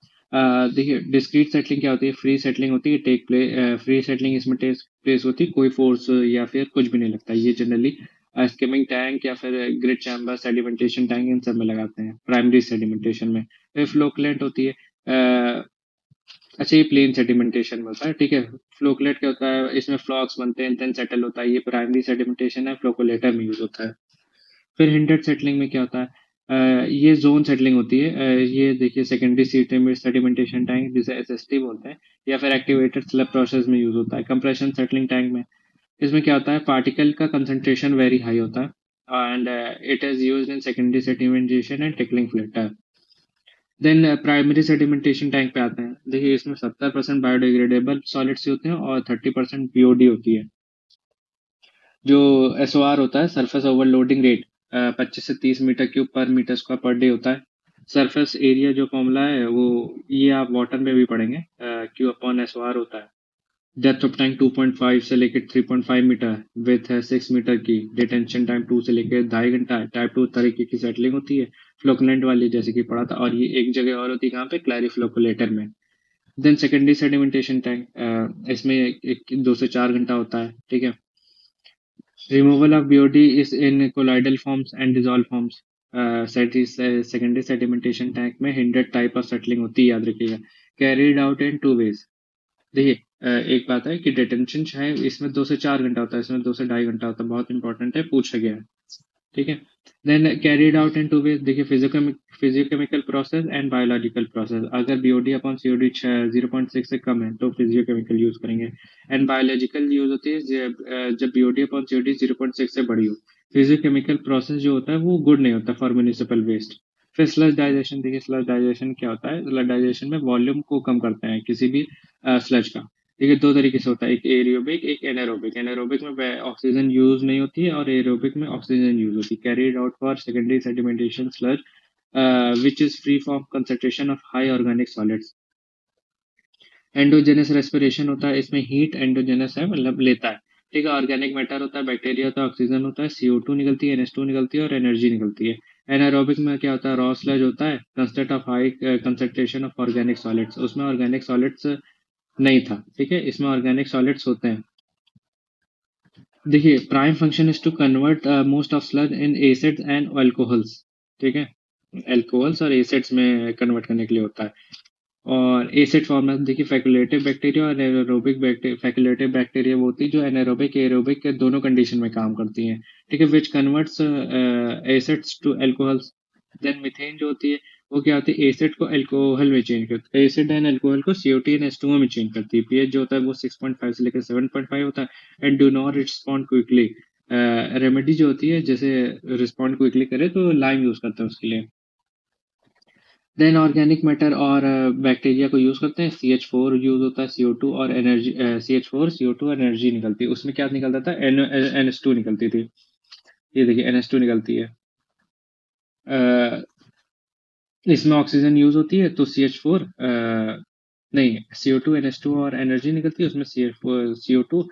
देखिए डिस्क्रीट सेटलिंग क्या होती है? फ्री सेटलिंग होती है, टेक प्ले फ्री सेटलिंग इसमें टेक प्लेस होती है, कोई फोर्स या फिर कुछ भी नहीं लगता। ये जनरली स्किमिंग टैंक या फिर ग्रिड चैम्बर, सेडिमेंटेशन टैंक, इन सब में लगाते हैं प्राइमरी सेडिमेंटेशन में। फिर फ्लोकुलेंट होती है, अच्छा ये प्लेन सेडिमेंटेशन में होता है, ठीक है। फ्लोकुलेट क्या होता है? इसमें फ्लॉक्स बनते हैं, देन सेटल होता है, ये प्राइमरी सेडिमेंटेशन है, फ्लोकुलेटर में यूज होता है। फिर हिंडर्ड सेटलिंग में क्या होता है? ये जोन सेटलिंग होती है। ये देखिए सेकेंडरी सेडिमेंटेशन टैंक जिसे एसएसटी बोलते हैं, या फिर एक्टिवेटेड स्लैब प्रोसेस में यूज होता है। कंप्रेशन सेटलिंग टैंक में इसमें क्या होता है? पार्टिकल का कंसंट्रेशन वेरी हाई होता है and it is used in secondary sedimentation and trickling filter. Then primary sedimentation tank पे आते हैं। देखिए इसमें 70% बायोडिग्रेडेबल सॉलिड्स होते हैं और 30% बीओडी होती है। जो एसओआर होता है, सरफेस ओवरलोडिंग रेट, 25 से 30 मीटर क्यूब पर मीटर स्क्वायर पर डे होता है। सरफेस एरिया जो फॉर्मूला है वो ये आप वाटर में भी पढ़ेंगे, क्यू अपॉन एसओआर होता है। डेप्थ ऑफ टैंक 2.5 से लेकर 3.5 मीटर, विथ है 6 मीटर की। डिटेंशन टाइम 2 से लेकर 2.5 घंटा है। टाइप 2 तरीके की सेटलिंग होती है, फ्लोकुलेंट वाली जैसे कि पढ़ा था। और ये एक जगह और होती है, कहाँ पे? क्लैरिफ्लोकुलेटर में। देन सेकेंडरी सेडिमेंटेशन टैंक, इसमें 2 से 4 घंटा होता है, ठीक है। Removal of BOD is in colloidal forms and dissolved forms. Secondary sedimentation tank में हिंडर्ड टाइप ऑफ सेटलिंग होती है, याद रखिएगा। Carried out in 2 ways। देखिए एक बात है कि डिटेंशन है इसमें 2 से 4 घंटा होता है, इसमें 2 से 2.5 घंटा होता है, बहुत इंपॉर्टेंट है, पूछा गया है, ठीक है। Then carried out in 2 ways। देखिए physiochemical process and biological process. अगर बीओडी अपॉन सीओडी 0.6 से कम है तो फिजियोकेमिकल यूज करेंगे। एंड बायोलॉजिकल यूज होती है जब बीओडी अपॉन सीओडी 0.6 से बड़ी हो। फिजियोकेमिकल प्रोसेस जो होता है वो गुड नहीं होता फॉर म्यूनिसिपल वेस्ट। फिर स्लज डाइजेशन, देखिए स्लज डाइजेशन क्या होता है, स्लज डाइजेशन में वॉल्यूम को कम करते हैं किसी भी स्लज का। देखिए दो तरीके से होता है, एक एरोबिक एक एनारोबिक। एनारोबिक में ऑक्सीजन यूज नहीं होती है और एरोबिक में ऑक्सीजन यूज होती है। Carried out for secondary sedimentation sludge which is free from concentration of high organic solids. Endogenous respiration होता है, इसमें हीट एंडोजेनस है, मतलब लेता है। ठीक है, ऑर्गेनिक मैटर होता है, बैक्टीरिया होता है, ऑक्सीजन होता है, CO2 निकलती है, NH2 निकलती है और एनर्जी निकलती है। एनारोबिक में क्या होता है, रॉ स्लज होता है, constant of high concentration of organic solids. उसमें ऑर्गेनिक सॉलिड्स नहीं था, ठीक है, इसमें ऑर्गेनिक सॉलिड्स होते हैं। देखिए prime function is to convert most of sludge in acids and alcohols. ठीक है, अल्कोहल्स और एसिड्स में कन्वर्ट करने के लिए होता है। और एसिड फॉर्म में देखिए फैकुलेटिव बैक्टीरिया और एनारोबिक बैक्टीरिया। फैकुलेटिव बैक्टीरिया वो होती है जो एनारोबिक एरोबिक के दोनों कंडीशन में काम करती हैं। ठीक है, which converts acids to alcohols. Then methane जो होती है वो क्या होती है, एसिड को अल्कोहल में चेंज करती है, एसिड एंड अल्कोहल को CO2 एंड H2O में चेंज करती है। पीएच जो होता है वो 6.5 से लेकर 7.5 होता है and do not respond quickly. Remedy जो होती है, जैसे रिस्पॉन्ड क्विकली करे तो लाइम यूज करते हैं उसके लिए। देन ऑर्गेनिक मैटर और बैक्टीरिया को यूज करते हैं, CH4 यूज होता है, CO2 और एनर्जी, CH4 CO2 एनर्जी निकलती है। उसमें क्या निकलता था, NH2 निकलती थी। ये देखिए NH2 निकलती है। अ, इसमें ऑक्सीजन यूज होती है तो CH4 नहीं, CO2 NH2 और एनर्जी निकलती है, उसमें CO2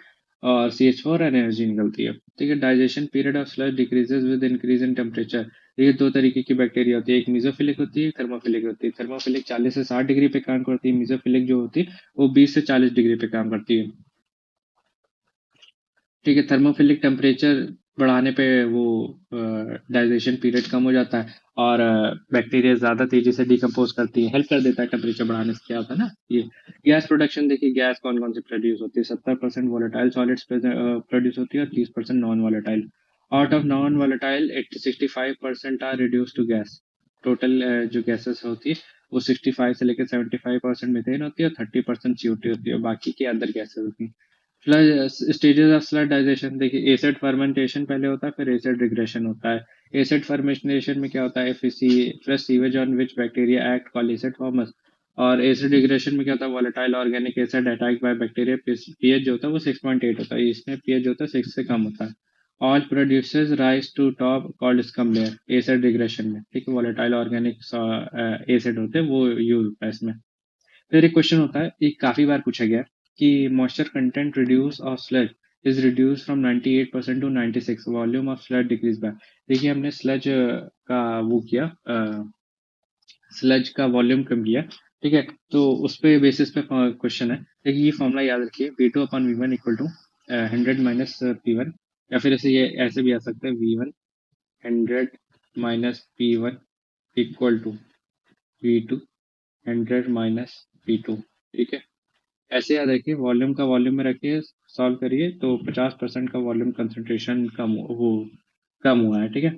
और CH4 और एनर्जी निकलती है। ठीक है, digestion period of sludge decreases with increase in temperature. ये दो तरीके की बैक्टीरिया होती है, एक मीजोफिलिक होती है, थर्मोफिलिक होती है। थर्मोफिलिक 40 से 60 डिग्री पे काम करती है, मीजोफिलिक जो होती है वो 20 से 40 डिग्री पे काम करती है। ठीक है, थर्मोफिलिक टेम्परेचर बढ़ाने पे वो डाइजेशन पीरियड कम हो जाता है और बैक्टीरिया ज्यादा तेजी से डिकम्पोज करती है, हेल्प कर देता है टेम्परेचर बढ़ाने से। क्या होता है ना ये गैस प्रोडक्शन। देखिए गैस कौन कौन सी प्रोड्यूस होती है, 70% वोलेटाइल सॉलिड्स प्रोड्यूस होती है और 30% non volatile. Out of non volatile 65% are reduce to gas. Total जो गैसेस होती है वो 65 से लेकर 75% मीथेन होती है और 30% CO2 होती है, बाकी की अदर गैसेस होती है। स्टेजेस ऑफ स्लड डाइजेशन, देखिए एसिड फर्मेंटेशन पहले होता है, फिर एसिड रिग्रेशन होता है। एसिड फर्मेंटेशन में क्या होता है, fresh sewage on which bacteria act called acid formers. और एसिड रिग्रेशन में क्या होता है, volatile organic acid attack by bacteria. PH जो होता है वो 6.8 होता है, इसमें पीएच जो होता है 6 से कम होता है। All produces rise to top called scum layer acid regression में। ठीक है, वोलेटाइल ऑर्गेनिक एसिड होते हैं वो यूज होता है इसमें। फिर एक क्वेश्चन होता है, ये काफी बार पूछा गया है, कि moisture content reduce of sludge is reduce from 98% to 96, volume of sludge decrease by. देखिए हमने स्लज का वो किया, स्लज का वॉल्यूम कम किया। ठीक है, तो उस पे बेसिस पे क्वेश्चन है। देखिए ये फॉर्मूला याद रखिए, V2/V1 equal to 100 minus P1, या फिर ऐसे ये ऐसे भी आ सकते हैं, V1 100 minus P1 equal to V2 100 minus P2। ठीक है, ऐसे याद रखिए, वॉल्यूम का वॉल्यूम में रखिए, सॉल्व करिए तो 50% का वॉल्यूम कंसंट्रेशन कम हुआ है। ठीक है,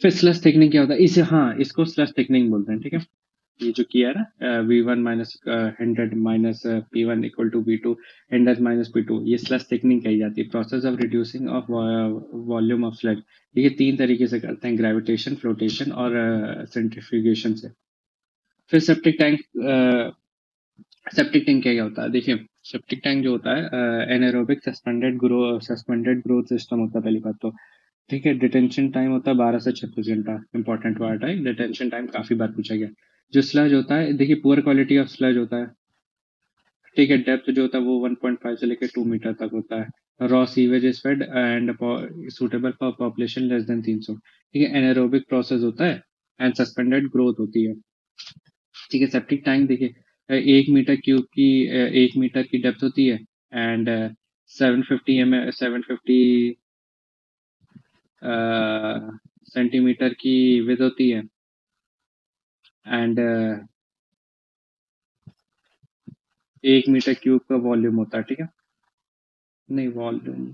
फिर स्लश थिकनिंग क्या होता है, इसे, हाँ, इसको स्लश थिकनिंग बोलते हैं। ठीक है, ये जो किया है ना, V1 minus 100 minus P1 equal to V2 100 minus P2, ये स्लश थिकनिंग कही जाती है, process of reducing of volume of sludge. ये तीन तरीके से करते हैं, ग्रेविटेशन, फ्लोटेशन और सेंट्रीफ्यूगेशन से। फिर सेप्टिक टैंक क्या होता है, देखिए सेप्टिक टैंक जो होता है एनारोबिक सस्पेंडेड ग्रोथ सिस्टम होता है, पहली बात तो। ठीक है, डिटेंशन टाइम होता है 12 से 36 घंटा। इंपॉर्टेंट वर्ड है डिटेंशन टाइम, काफी बार पूछा गया। जो स्लज होता है, देखिए पुअर क्वालिटी ऑफ स्लज होता है। ठीक है, डेप्थ जो होता है वो 1.5 से लेकर 2 मीटर तक होता है। Raw sewage is fed and suitable for population less than 300। ठीक है, एनारोबिक प्रोसेस होता है एंड सस्पेंडेड ग्रोथ होती है। ठीक है, सेप्टिक टैंक देखिए 1 मीटर क्यूब की 1 मीटर की डेप्थ होती है एंड 750 सेंटीमीटर की विड्थ होती है एंड 1 मीटर क्यूब का वॉल्यूम होता है। ठीक है, नहीं वॉल्यूम,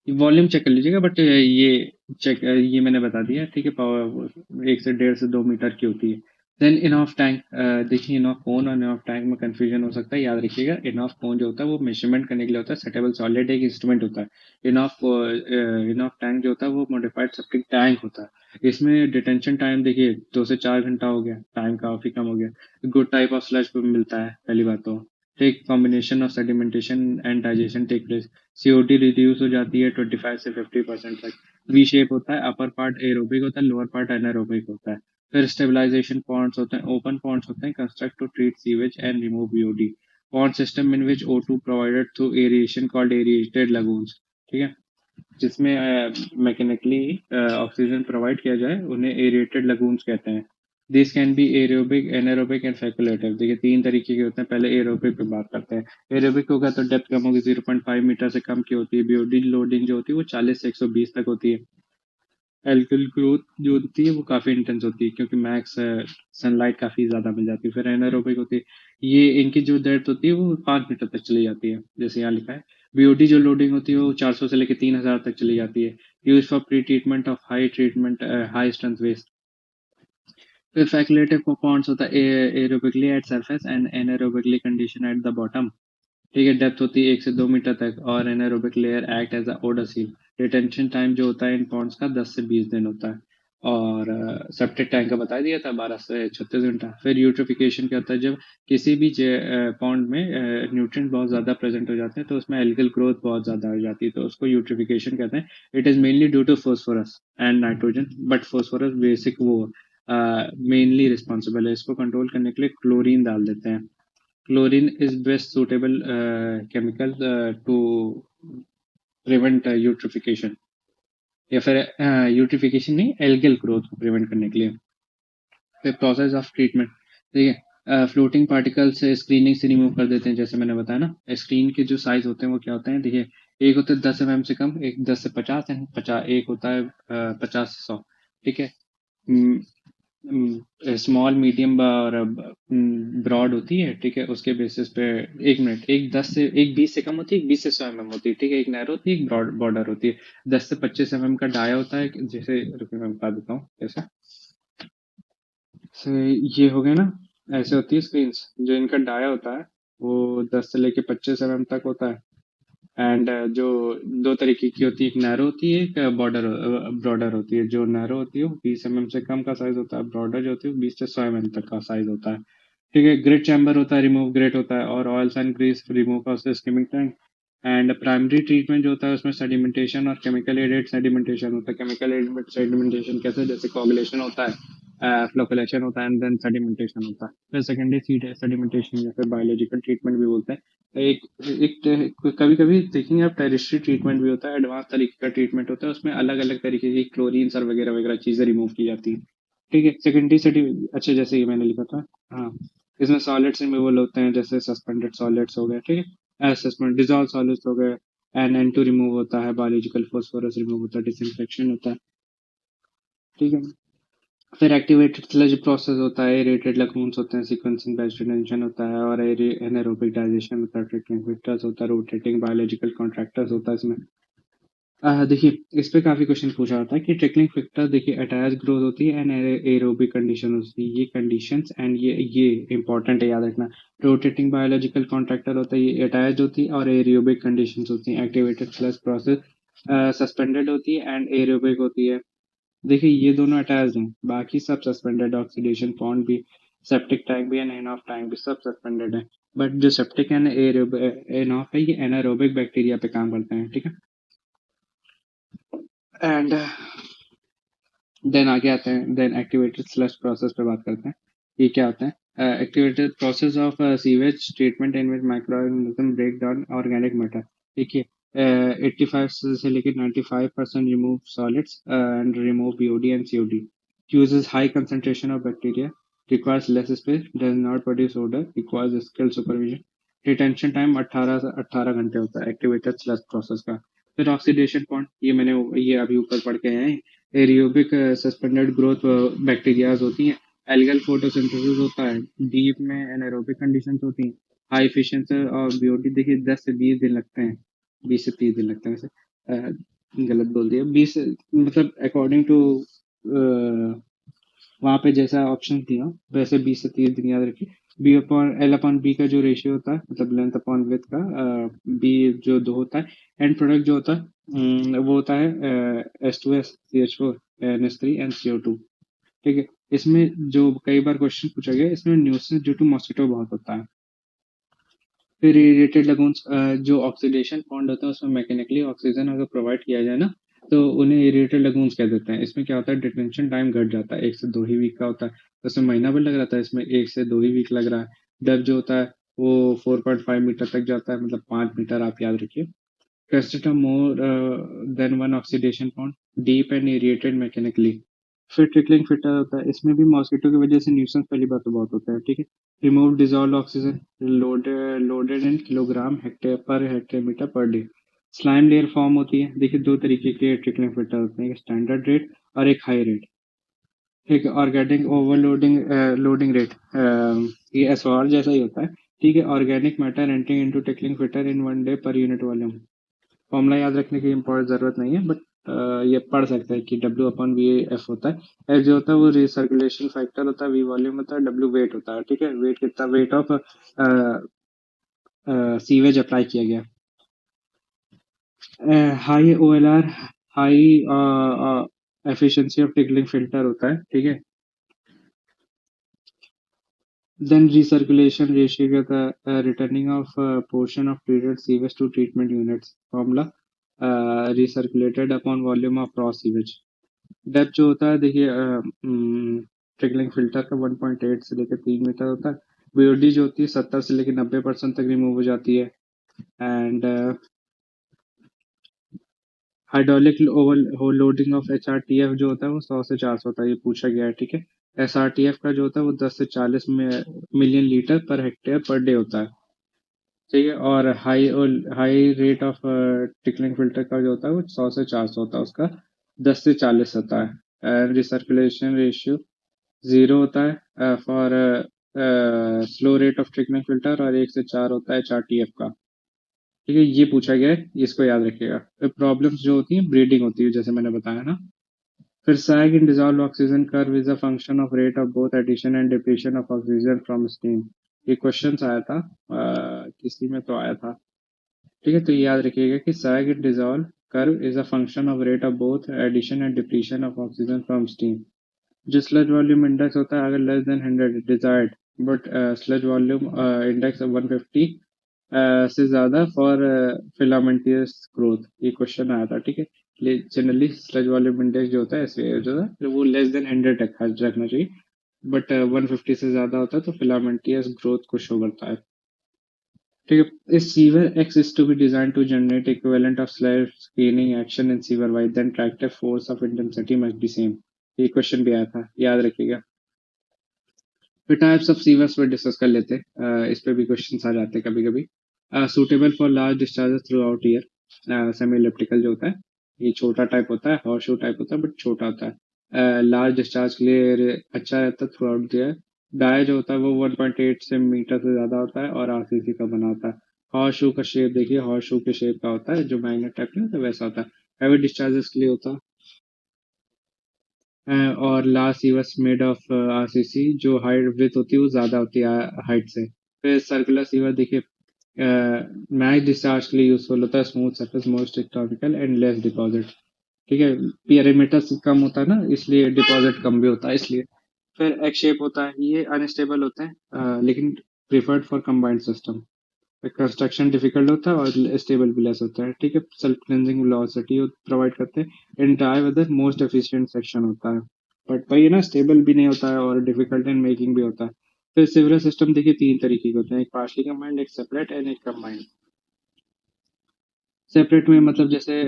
वॉल्यूम चेक कर लीजिएगा, बट ये मैंने बता दिया। ठीक है, पावर 1 से 1.5 से 2 मीटर की होती है। देन इनऑफ टैंक, देखिए इनऑफ कोन और इनऑफ टैंक में कंफ्यूजन हो सकता है, याद रखिएगा इनऑफ कोन जो होता है वो मेजरमेंट करने के लिए होता है, सेटेबल सॉलिड एक इंस्ट्रूमेंट होता है। इनऑफ टैंक जो होता है वो मॉडिफाइड सेप्टिक टैंक होता है। इसमें डिटेंशन टाइम देखिए 2 से 4 घंटा हो गया, टाइम काफी कम हो गया। गुड टाइप ऑफ स्लज मिलता है पहली बात तो। ठीक, combination of sedimentation and digestion take place. COD reduce हो जाती है 25 से 50% तक। वी शेप होता है, अपर पार्ट एरोबिक होता है, लोअर पार्ट एनारोबिक होता है। फिर स्टेबलाइजेशन पॉन्ड्स होते हैं, ओपन पॉन्ड्स होते हैं, construct to treat sewage and remove BOD. Pond system in which O2 provided through aeration called aerated lagoons. ठीक है, जिसमें मैकेनिकली ऑक्सीजन प्रोवाइड किया जाए उन्हें एरिएटेड लगून्स कहते हैं। This can be aerobic, anaerobic and facultative. देखिए 3 तरीके के होते हैं, पहले एरोबिक पे बात करते हैं। एरोबिक होगा तो डेप्थ कम होगी, 0.5 मीटर से कम की होती है। बीओडी लोडिंग जो होती है वो 40 से 120 तक होती है। एल्गल ग्रोथ जो होती है वो काफी इंटेंस होती है, क्योंकि मैक्स सनलाइट काफी ज्यादा मिल जाती है। फिर एनारोबिक होती है, ये इनकी जो डेप्थ होती है वो 5 मीटर तक चली जाती है, जैसे यहाँ लिखा है। बीओडी जो लोडिंग होती है वो 400 से लेकर 3000 तक चली जाती है। Use for pre treatment of high strength waste. फिर फैकुलेटिव पॉन्ड्स होता है aerobically at surface and anaerobically condition at the bottom. ठीक है, डेप्थ होती है 1 से 2 मीटर तक, और anaerobic layer act as a odour seal. Retention time जो होता है इन पॉन्ड्स का 10 से 20 दिन होता है। और सेप्टिक टैंक का बता दिया था 12 से 36 घंटा। फिर यूट्रिफिकेशन क्या होता है, जब किसी भी पॉन्ड में न्यूट्रिएंट बहुत ज्यादा प्रेजेंट हो जाते हैं तो उसमें एल्गल ग्रोथ बहुत ज्यादा हो जाती है, तो उसको यूट्रिफिकेशन कहते हैं। It is mainly due to phosphorus and nitrogen, but phosphorus basic वो मेनली रिस्पॉन्सिबल है। इसको कंट्रोल करने के लिए क्लोरीन डाल देते हैं। Chlorine is best suitable chemical to prevent eutrophication, या फिर यूट्रिफिकेशन नहीं, एल्गल ग्रोथ को प्रिवेंट करने के लिए। फिर प्रोसेस ऑफ ट्रीटमेंट, ठीक है, फ्लोटिंग पार्टिकल से स्क्रीनिंग से रिमूव कर देते हैं, जैसे मैंने बताया ना। स्क्रीन के जो साइज होते हैं वो क्या होते हैं, देखिए एक होता है 10 mm से कम, एक 10 से 50 है, 50, एक होता है 50 से 100। ठीक है, स्मॉल मीडियम और ब्रॉड होती है। ठीक है, उसके बेसिस पे एक मिनट, एक 20 से कम होती है, एक 20 से 100 mm होती है। ठीक है, एक नैरो होती है, एक ब्रॉड बॉर्डर होती है। 10 से 25 mm का डाया होता है, जैसे रुकिए मैं बता देता हूँ जैसे। ये हो गया ना, ऐसे होती है स्क्रीन। जो इनका डाया होता है वो 10 से लेके 25 mm तक होता है। एंड जो 2 तरीके की होती है, एक नैरो होती है, एक ब्रॉडर होती है। जो नैरो होती है वो 20 mm से कम का साइज होता है, ब्रॉडर जो होती है वो 20 से 100 mm तक का साइज होता है। ठीक है, ग्रेट चैम्बर होता है, रिमूव ग्रेट होता है, और ऑयल्स एंड ग्रीस रिमूव का skimming tank. And primary treatment जो होता है उसमें सेडिमेंटेशन और केमिकल एडेड सेडिमेंटेशन होता है। केमिकल एडेड सेडिमेंटेशन कैसे, जैसे कोगुलेशन होता है, फ्लोकुलेशन होता है, एंड देन सेडिमेंटेशन होता है। फिर सेकेंडरी सेडिमेंटेशन या फिर बायोलॉजिकल ट्रीटमेंट भी बोलते हैं। कभी कभी देखेंगे आप, टेरिस्ट्री ट्रीटमेंट भी होता है, एडवांस तरीके का ट्रीटमेंट होता है, उसमें अलग अलग तरीके की क्लोरीन और वगैरह वगैरह चीजें रिमूव की जाती है। ठीक है, सेकेंडरी सेडी, अच्छा जैसे ये मैंने लिखा था। हाँ, इसमें सॉलिड्स रिमूवल होते हैं, जैसे सस्पेंडेड सॉलिड्स हो गए। ठीक है, सस्पेंड डिजॉल्व सॉलिड्स हो गए। NN2 रिमूव होता है, बायोलॉजिकल फोस्फोरस रिमूव होता है, डिसइंफेक्शन होता है। ठीक है, फिर एक्टिवेटेड स्लज प्रोसेस होता है, एरेटेड लगून्स होते हैं, सीक्वेंसिंग बैच रिटेंशन होता है, और एनारोबिक डाइजेशन होता है, ट्रीटमेंट फिल्टर्स होता है, रोटेटिंग बायोलॉजिकल कॉन्ट्रैक्टर्स होता है इसमें। देखिए इस पे काफी क्वेश्चन पूछा जाता है कि ट्रिकलिंग फैक्टर, देखिए अटैच ग्रोथ होती है एंड एरोबिक कंडीशन होती है, ये कंडीशंस एंड ये इंपॉर्टेंट है, याद रखना। रोटेटिंग बायोलॉजिकल कॉन्ट्रैक्टर होता है, ये अटैच होती है, और एरोबिक कंडीशंस होती हैं। एक्टिवेटेड स्लज प्रोसेस सस्पेंडेड होती है एंड एरोबिक होती है। देखिए ये दोनों अटैच्ड हैं, बाकी सब सस्पेंडेड। ऑक्सीडेशन पॉन्ड भी, सेप्टिक टैंक भी, एंड ऑफ टैंक भी सब सस्पेंडेड है। बट जो सेप्टिक एंड एनऑफ है ये एनारोबिक बैक्टीरिया पे काम करते हैं। ठीक है, एंड देन आगे आते हैं, देन एक्टिवेटेड स्लश प्रोसेस पे बात करते हैं। ये क्या होता है, activated process of sewage treatment in which micro organism break down organic matter. देखिए 85 से लेकर 95% remove solids and remove BOD and COD. uses high concentration of bacteria, requires less space, does not produce odor, requires skilled supervision। Retention time 18 से 18 घंटे होता है एक्टिवेटेड स्लज प्रोसेस का। फिर ऑक्सीडेशन पॉइंट, ये अभी ऊपर पढ़ के आए हैं। एरियोबिक सस्पेंडेड ग्रोथ बैक्टीरियाज होती हैं। एल्गल फोटोसिंथेसिस होता है, डीप में एनारोबिक कंडीशंस होती हैं। हाई एफिशिएंसी और बीओटी, देखिए 10 से 20 दिन लगते हैं, 20 से 30 दिन लगते हैं वैसे। गलत बोल दिया, 20 मतलब अकॉर्डिंग टू वहां पे जैसा ऑप्शन दिया वैसे 20 से 30 दिन याद रखिए। B upon L upon B का जो रेशियो होता है मतलब लेंथ अपॉन विड्थ का, बी जो दो होता है, एंड प्रोडक्ट जो होता है वो होता है H2S, CH4, NH3 and CO2। ठीक है। इसमें जो कई बार क्वेश्चन पूछा गया, इसमें न्यूसेंस ड्यू टू मॉस्किटो बहुत होता है। फिर इरिटेड लगून्स, जो ऑक्सीडेशन पॉन्ड होता है उसमें मैकेनिकली ऑक्सीजन अगर प्रोवाइड किया जाए ना तो उन्हें इरिटेड लगून्स कह देते हैं। इसमें क्या होता है, डिटेंशन टाइम घट जाता है, 1 से 2 ही वीक का होता है। तो उसमें महीना भर लग रहा था, इसमें 1 से 2 ही वीक लग रहा है। डेप्थ जो होता है वो 4.5 मीटर तक जाता है, मतलब 5 मीटर आप याद रखिए। Consider more than one oxidation pond, deep and aerated mechanically. फिर ट्रिकलिंग फिल्टर होता है, इसमें भी मॉस्किटो की वजह से न्यूसेंस पहली बात तो बहुत होता है। ठीक है। Remove dissolve oxygen loaded in kilogram hectare per hectare metre per day. Slime layer form होती है, देखिए दो तरीके के ट्रिकलिंग फिल्टर होते हैं, एक स्टैंडर्ड रेट और एक हाई रेट। ठीक है। ऑर्गेनिक ओवरलोडिंग लोडिंग रेट, ये एसओआर जैसा ही होता है। ठीक है। Organic matter entering into trickling filter in 1 day per unit volume. Formula याद रखने की इम्पोर्टेंट जरूरत नहीं है, बट ये पढ़ सकते हैं कि W अपॉन वी एफ होता है। एफ जो होता है वो रिसर्कुलेशन फैक्टर होता है, वी वॉल्यूम होता है, W वेट होता है। ठीक है। वेट कितना, वेट ऑफ सीवेज अप्लाई किया गया। High OLR, high efficiency of trickling filter होता है। ठीक है। देन रिसर्कुलेशन रेशियो क्या था, returning of portion of treated sewage to treatment units. Formula recirculated upon volume of raw sewage. Depth जो होता है देखिए, ट्रिकलिंग फिल्टर का 1.8 से लेकर 3 मीटर होता है। बीओडी जो होती है 70 से लेकर 90% तक रिमूव हो जाती है। And hydraulic loading of HRTF जो होता है वो 100 से 400 होता है, ये पूछा गया है। ठीक है। SRTF का जो होता है वो 10 से 40 million litre per hectare per day होता है। ठीक है। और high rate of trickling filter का जो होता है वो 100 से 400 होता है, उसका 10 से 40 होता है। एंड रिसर्कुलेशन रेशियो 0 होता है for slow rate of trickling filter, और 1 से 4 होता है HRTF का। ठीक है। ये पूछा गया है, इसको याद रखिएगा। फिर प्रॉब्लम्स जो होती हैं ब्रीडिंग होती है, जैसे मैंने बताया ना। फिर sag in dissolve oxygen curve is a function of rate of both addition and depletion of oxygen from stream. ये क्वेश्चन आया था, किसी में तो आया था। ठीक है। तो ये याद रखिएगा कि sag in dissolve curve is a function of rate of both addition and depletion of oxygen from stream. जो स्लज वॉल्यूम इंडेक्स होता है अगर less than 100 desired, but sludge volume index 150 से ज्यादा फॉर फिलामेंटियस ग्रोथ। ये क्वेश्चन आया था। ठीक है। जनरली स्लज वॉल्यूम इंडेक्स जो होता है ऐसे जो है वो लेस देन 100 तक रखना चाहिए, बट 150 से ज्यादा होता है तो फिलामेंटियस ग्रोथ को शो करता है। ठीक है। इस sewer X is to be design to generate equivalent of slash screening action in sewer Y, then tractive force of intensity must be same. ये क्वेश्चन भी आया था, याद रखिएगा। फिर टाइप्स ऑफ सीवर्स पर डिस्कस कर लेते हैं, इस पे भी क्वेश्चन आ जाते हैं कभी कभी। Suitable for large discharges through out year, semi elliptical जो होता है ये छोटा टाइप होता है, हॉर्स टाइप होता है बट छोटा होता है। लार्ज डिस्चार्ज के लिए अच्छा रहता है थ्रू आउट ईयर। डाय जो होता है वो 1.8 से मीटर से ज्यादा होता है और RCC का बना होता है। हॉर्स शू का शेप देखिए, हॉर्स शू के शेप का होता है, जो मैग्नेट टाइप नहीं होता वैसा होता है। हैवी डिस्चार्जेस के लिए होता है। और लास्ट सीवस मेड ऑफ RCC, जो हाइट विथ होती है वो ज्यादा होती है हाइट से। फिर सर्कुलर सीवर देखिए, मैच डिस्चार्ज के लिए यूजफुल होता है, smooth surface, most economical and less deposit. ठीक है। पेरीमीटर से कम होता है ना, इसलिए डिपॉजिट कम भी होता है इसलिए। फिर एग शेप होता है, ये अनस्टेबल होता है, लेकिन preferred for combined system. Construction difficult होता है और स्टेबल भी लेस होता है। ठीक है। सेल्फ क्लेंजिंग वेलोसिटी प्रोवाइड करते हैं। In dry weather most efficient section होता है, बट भाई ये ना स्टेबल भी नहीं होता है और डिफिकल्ट इन मेकिंग भी होता है। फिर सिवरेज सिस्टम देखिए 3 तरीके के होते हैं, एक पार्शली कंबाइंड, एक सेपरेट एंड एक कंबाइंड। सेपरेट में मतलब जैसे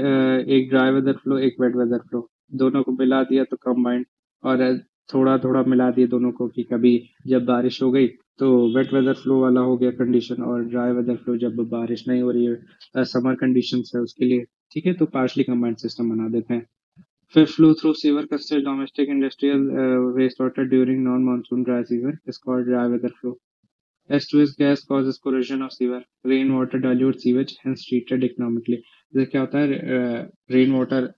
एक ड्राई वेदर फ्लो एक वेट वेदर फ्लो, दोनों को मिला दिया तो कंबाइंड। और थोड़ा थोड़ा मिला दिए दोनों को कि कभी जब बारिश हो गई तो वेट वेदर फ्लो वाला हो गया कंडीशन, और ड्राई वेदर फ्लो जब बारिश नहीं हो रही है, समर कंडीशन है उसके लिए। ठीक है। तो पार्शली कंबाइंड सिस्टम बना देते हैं। फिर flow through sewer consider domestic industrial waste water during non monsoon dry season is called dry weather flow. H2S gas causes corrosion of sewer. Rainwater dilutes sewage, hence treated economically. जैसे क्या होता है, रेन वाटर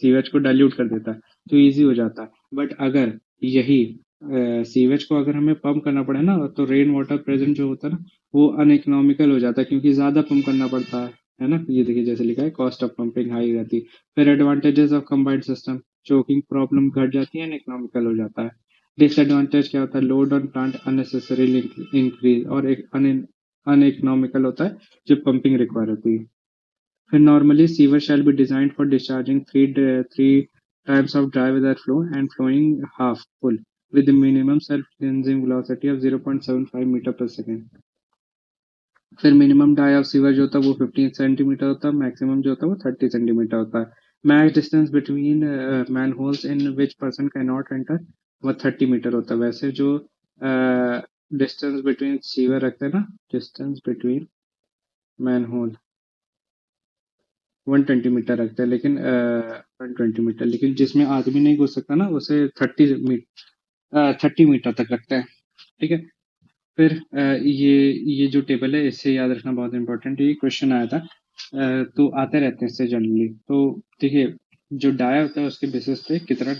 सीवेज को डाइल्यूट कर देता है तो इजी हो जाता है। बट अगर यही सीवेज को अगर हमें पंप करना पड़े ना, तो रेन वाटर प्रेजेंट जो होता है ना, वो अनइकोनॉमिकल हो जाता है, क्योंकि ज्यादा पंप करना पड़ता है ना। ये देखिए जैसे लिखा है, कॉस्ट ऑफ पंपिंग हाई रहती है। फिर advantages of combined system, choking problem घट जाती है, अनइकोनॉमिकल हो जाता है। डिसएडवांटेज क्या होता है, load on plant unnecessarily increase, और एक अनइकोनॉमिकल होता है जब पंपिंग रिक्वायर होती है। फिर normally sewer shall be designed for discharging three times of dry weather flow and flowing half full with the minimum self-cleansing velocity of 0.75 meter per second. फिर मिनिमम डाई ऑफ सीवर जो होता है वो 15 सेंटीमीटर होता है, मैक्सिमम जो होता है वो 30 सेंटीमीटर होता है। Max distance between man holes in which person can not enter वो 30 मीटर होता है। वैसे जो डिस्टेंस बिटवीन सीवर रखते हैं ना, distance between manhole 120 metre रखते हैं, लेकिन 120 मीटर, लेकिन जिसमें आदमी नहीं घुस सकता ना, उसे 30 मीटर तक रखते हैं। ठीक है। फिर ये जो टेबल है, इससे याद रखना बहुत इंपॉर्टेंट है, ये क्वेश्चन आया था, तो आते रहते हैं इससे जनरली। तो देखिए, जो डाया होता है उसके बेसिस पे कितना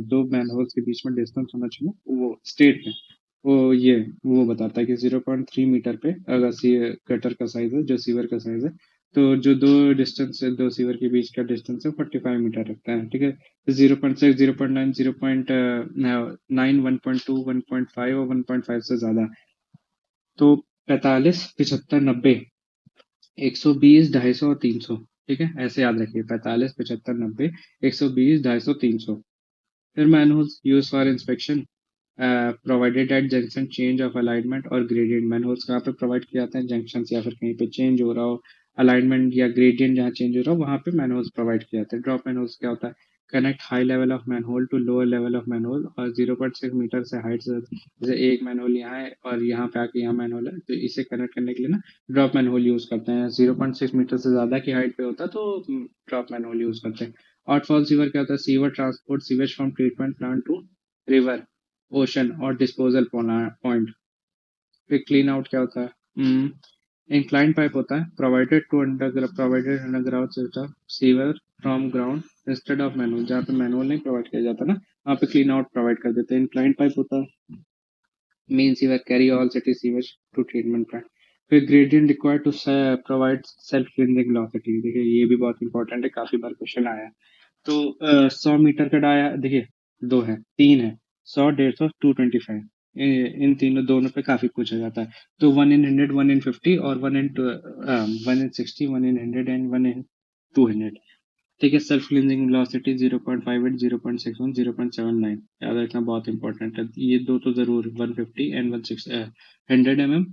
दो मैन होल्स के बीच में डिस्टेंस होना चाहिए, वो स्टेट में वो बताता है कि 0.3 मीटर पे अगर गटर का साइज है, जो सीवर का साइज है, तो जो दो सीवर के बीच का डिस्टेंस है 45 मीटर रखता है। ठीक है। 0.6, 0.9, 0.9, 1.2, 1.5 और 1.5 से ज्यादा, तो 45, 75, 90, 120, 250 और 300। ठीक है, ऐसे याद रखिए, 45, 75, 90, 120, 250, 300। फिर manuals use for inspection provided eight junction change of alignment और ग्रेडियंट। मैनुअल्स कहाँ पे प्रोवाइड किए जाते हैं, जंक्शन या फिर कहीं पे चेंज हो रहा हो, अलाइनमेंट या ग्रेडियंट जहाँ चेंज हो रहा हो, वहाँ पे मैनुअल्स प्रोवाइड किए जाते हैं। ड्रॉप मैनुअल्स क्या होता है, connect high level of manhole to lower level of manhole, और 0.6 मीटर से हाइट से, जैसे एक मैनहोल यहाँ है और यहाँ पे आके यहाँ मैनहोल है, तो इसे कनेक्ट करने के लिए ना ड्रॉप मैनहोल यूज करते हैं। 0.6 मीटर से ज्यादा की हाइट पे होता है तो ड्रॉप मैनहोल यूज करते हैं। आउटफॉल सीवर क्या होता है, sewer transport sewage from treatment plant to river, ocean और डिस्पोजल पॉइंट। फिर क्लीन आउट क्या होता है, इंक्लाइन पाइप होता है, provided underground system sewer from ground instead of manual, जहाँ पे मैनुअल नहीं प्रोवाइड किया जाता ना, वहाँ पे क्लीन आउट प्रोवाइड कर देते हैं। इंक्लाइन पाइप होता है, main sewer carry all city sewage to treatment plant. फिर gradient required to provide self cleansing velocity, देखिए ये भी बहुत इंपॉर्टेंट है, काफी बार क्वेश्चन आया है। तो 100 मीटर का डाया, देखिए दो है, तीन है, 100, 150, 225, इन तीनों दोनों पे काफी पूछा जाता है। तो 1 in 100, 1 in 50 और 1 in 60, 1 in 100 एंड 1 in 200। ठीक है। सेल्फ क्लींजिंग वेलोसिटी 0.58, 0.61, 0.79, याद रखना बहुत इंपॉर्टेंट है। ये दो तो जरूर, 150 एंड 100 mm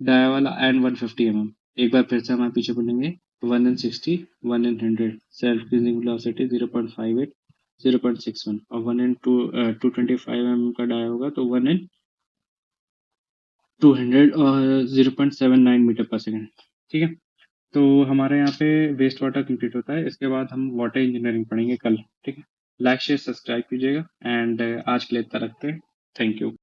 डाया वाला एंड 150 mm। एक बार फिर से हम पीछे बोलेंगे, 1 in 60, 1 in 100, self cleansing velocity 0.58, 0.61, और 1 in 225 mm का डाया होगा तो 1 in 200 और 0.79 मीटर पर सेकेंड। ठीक है। तो हमारे यहाँ पे वेस्ट वाटर कंप्लीट होता है, इसके बाद हम वाटर इंजीनियरिंग पढ़ेंगे कल। ठीक है। लाइक शेयर सब्सक्राइब कीजिएगा, एंड आज के लिए इतना रखते हैं। Thank you.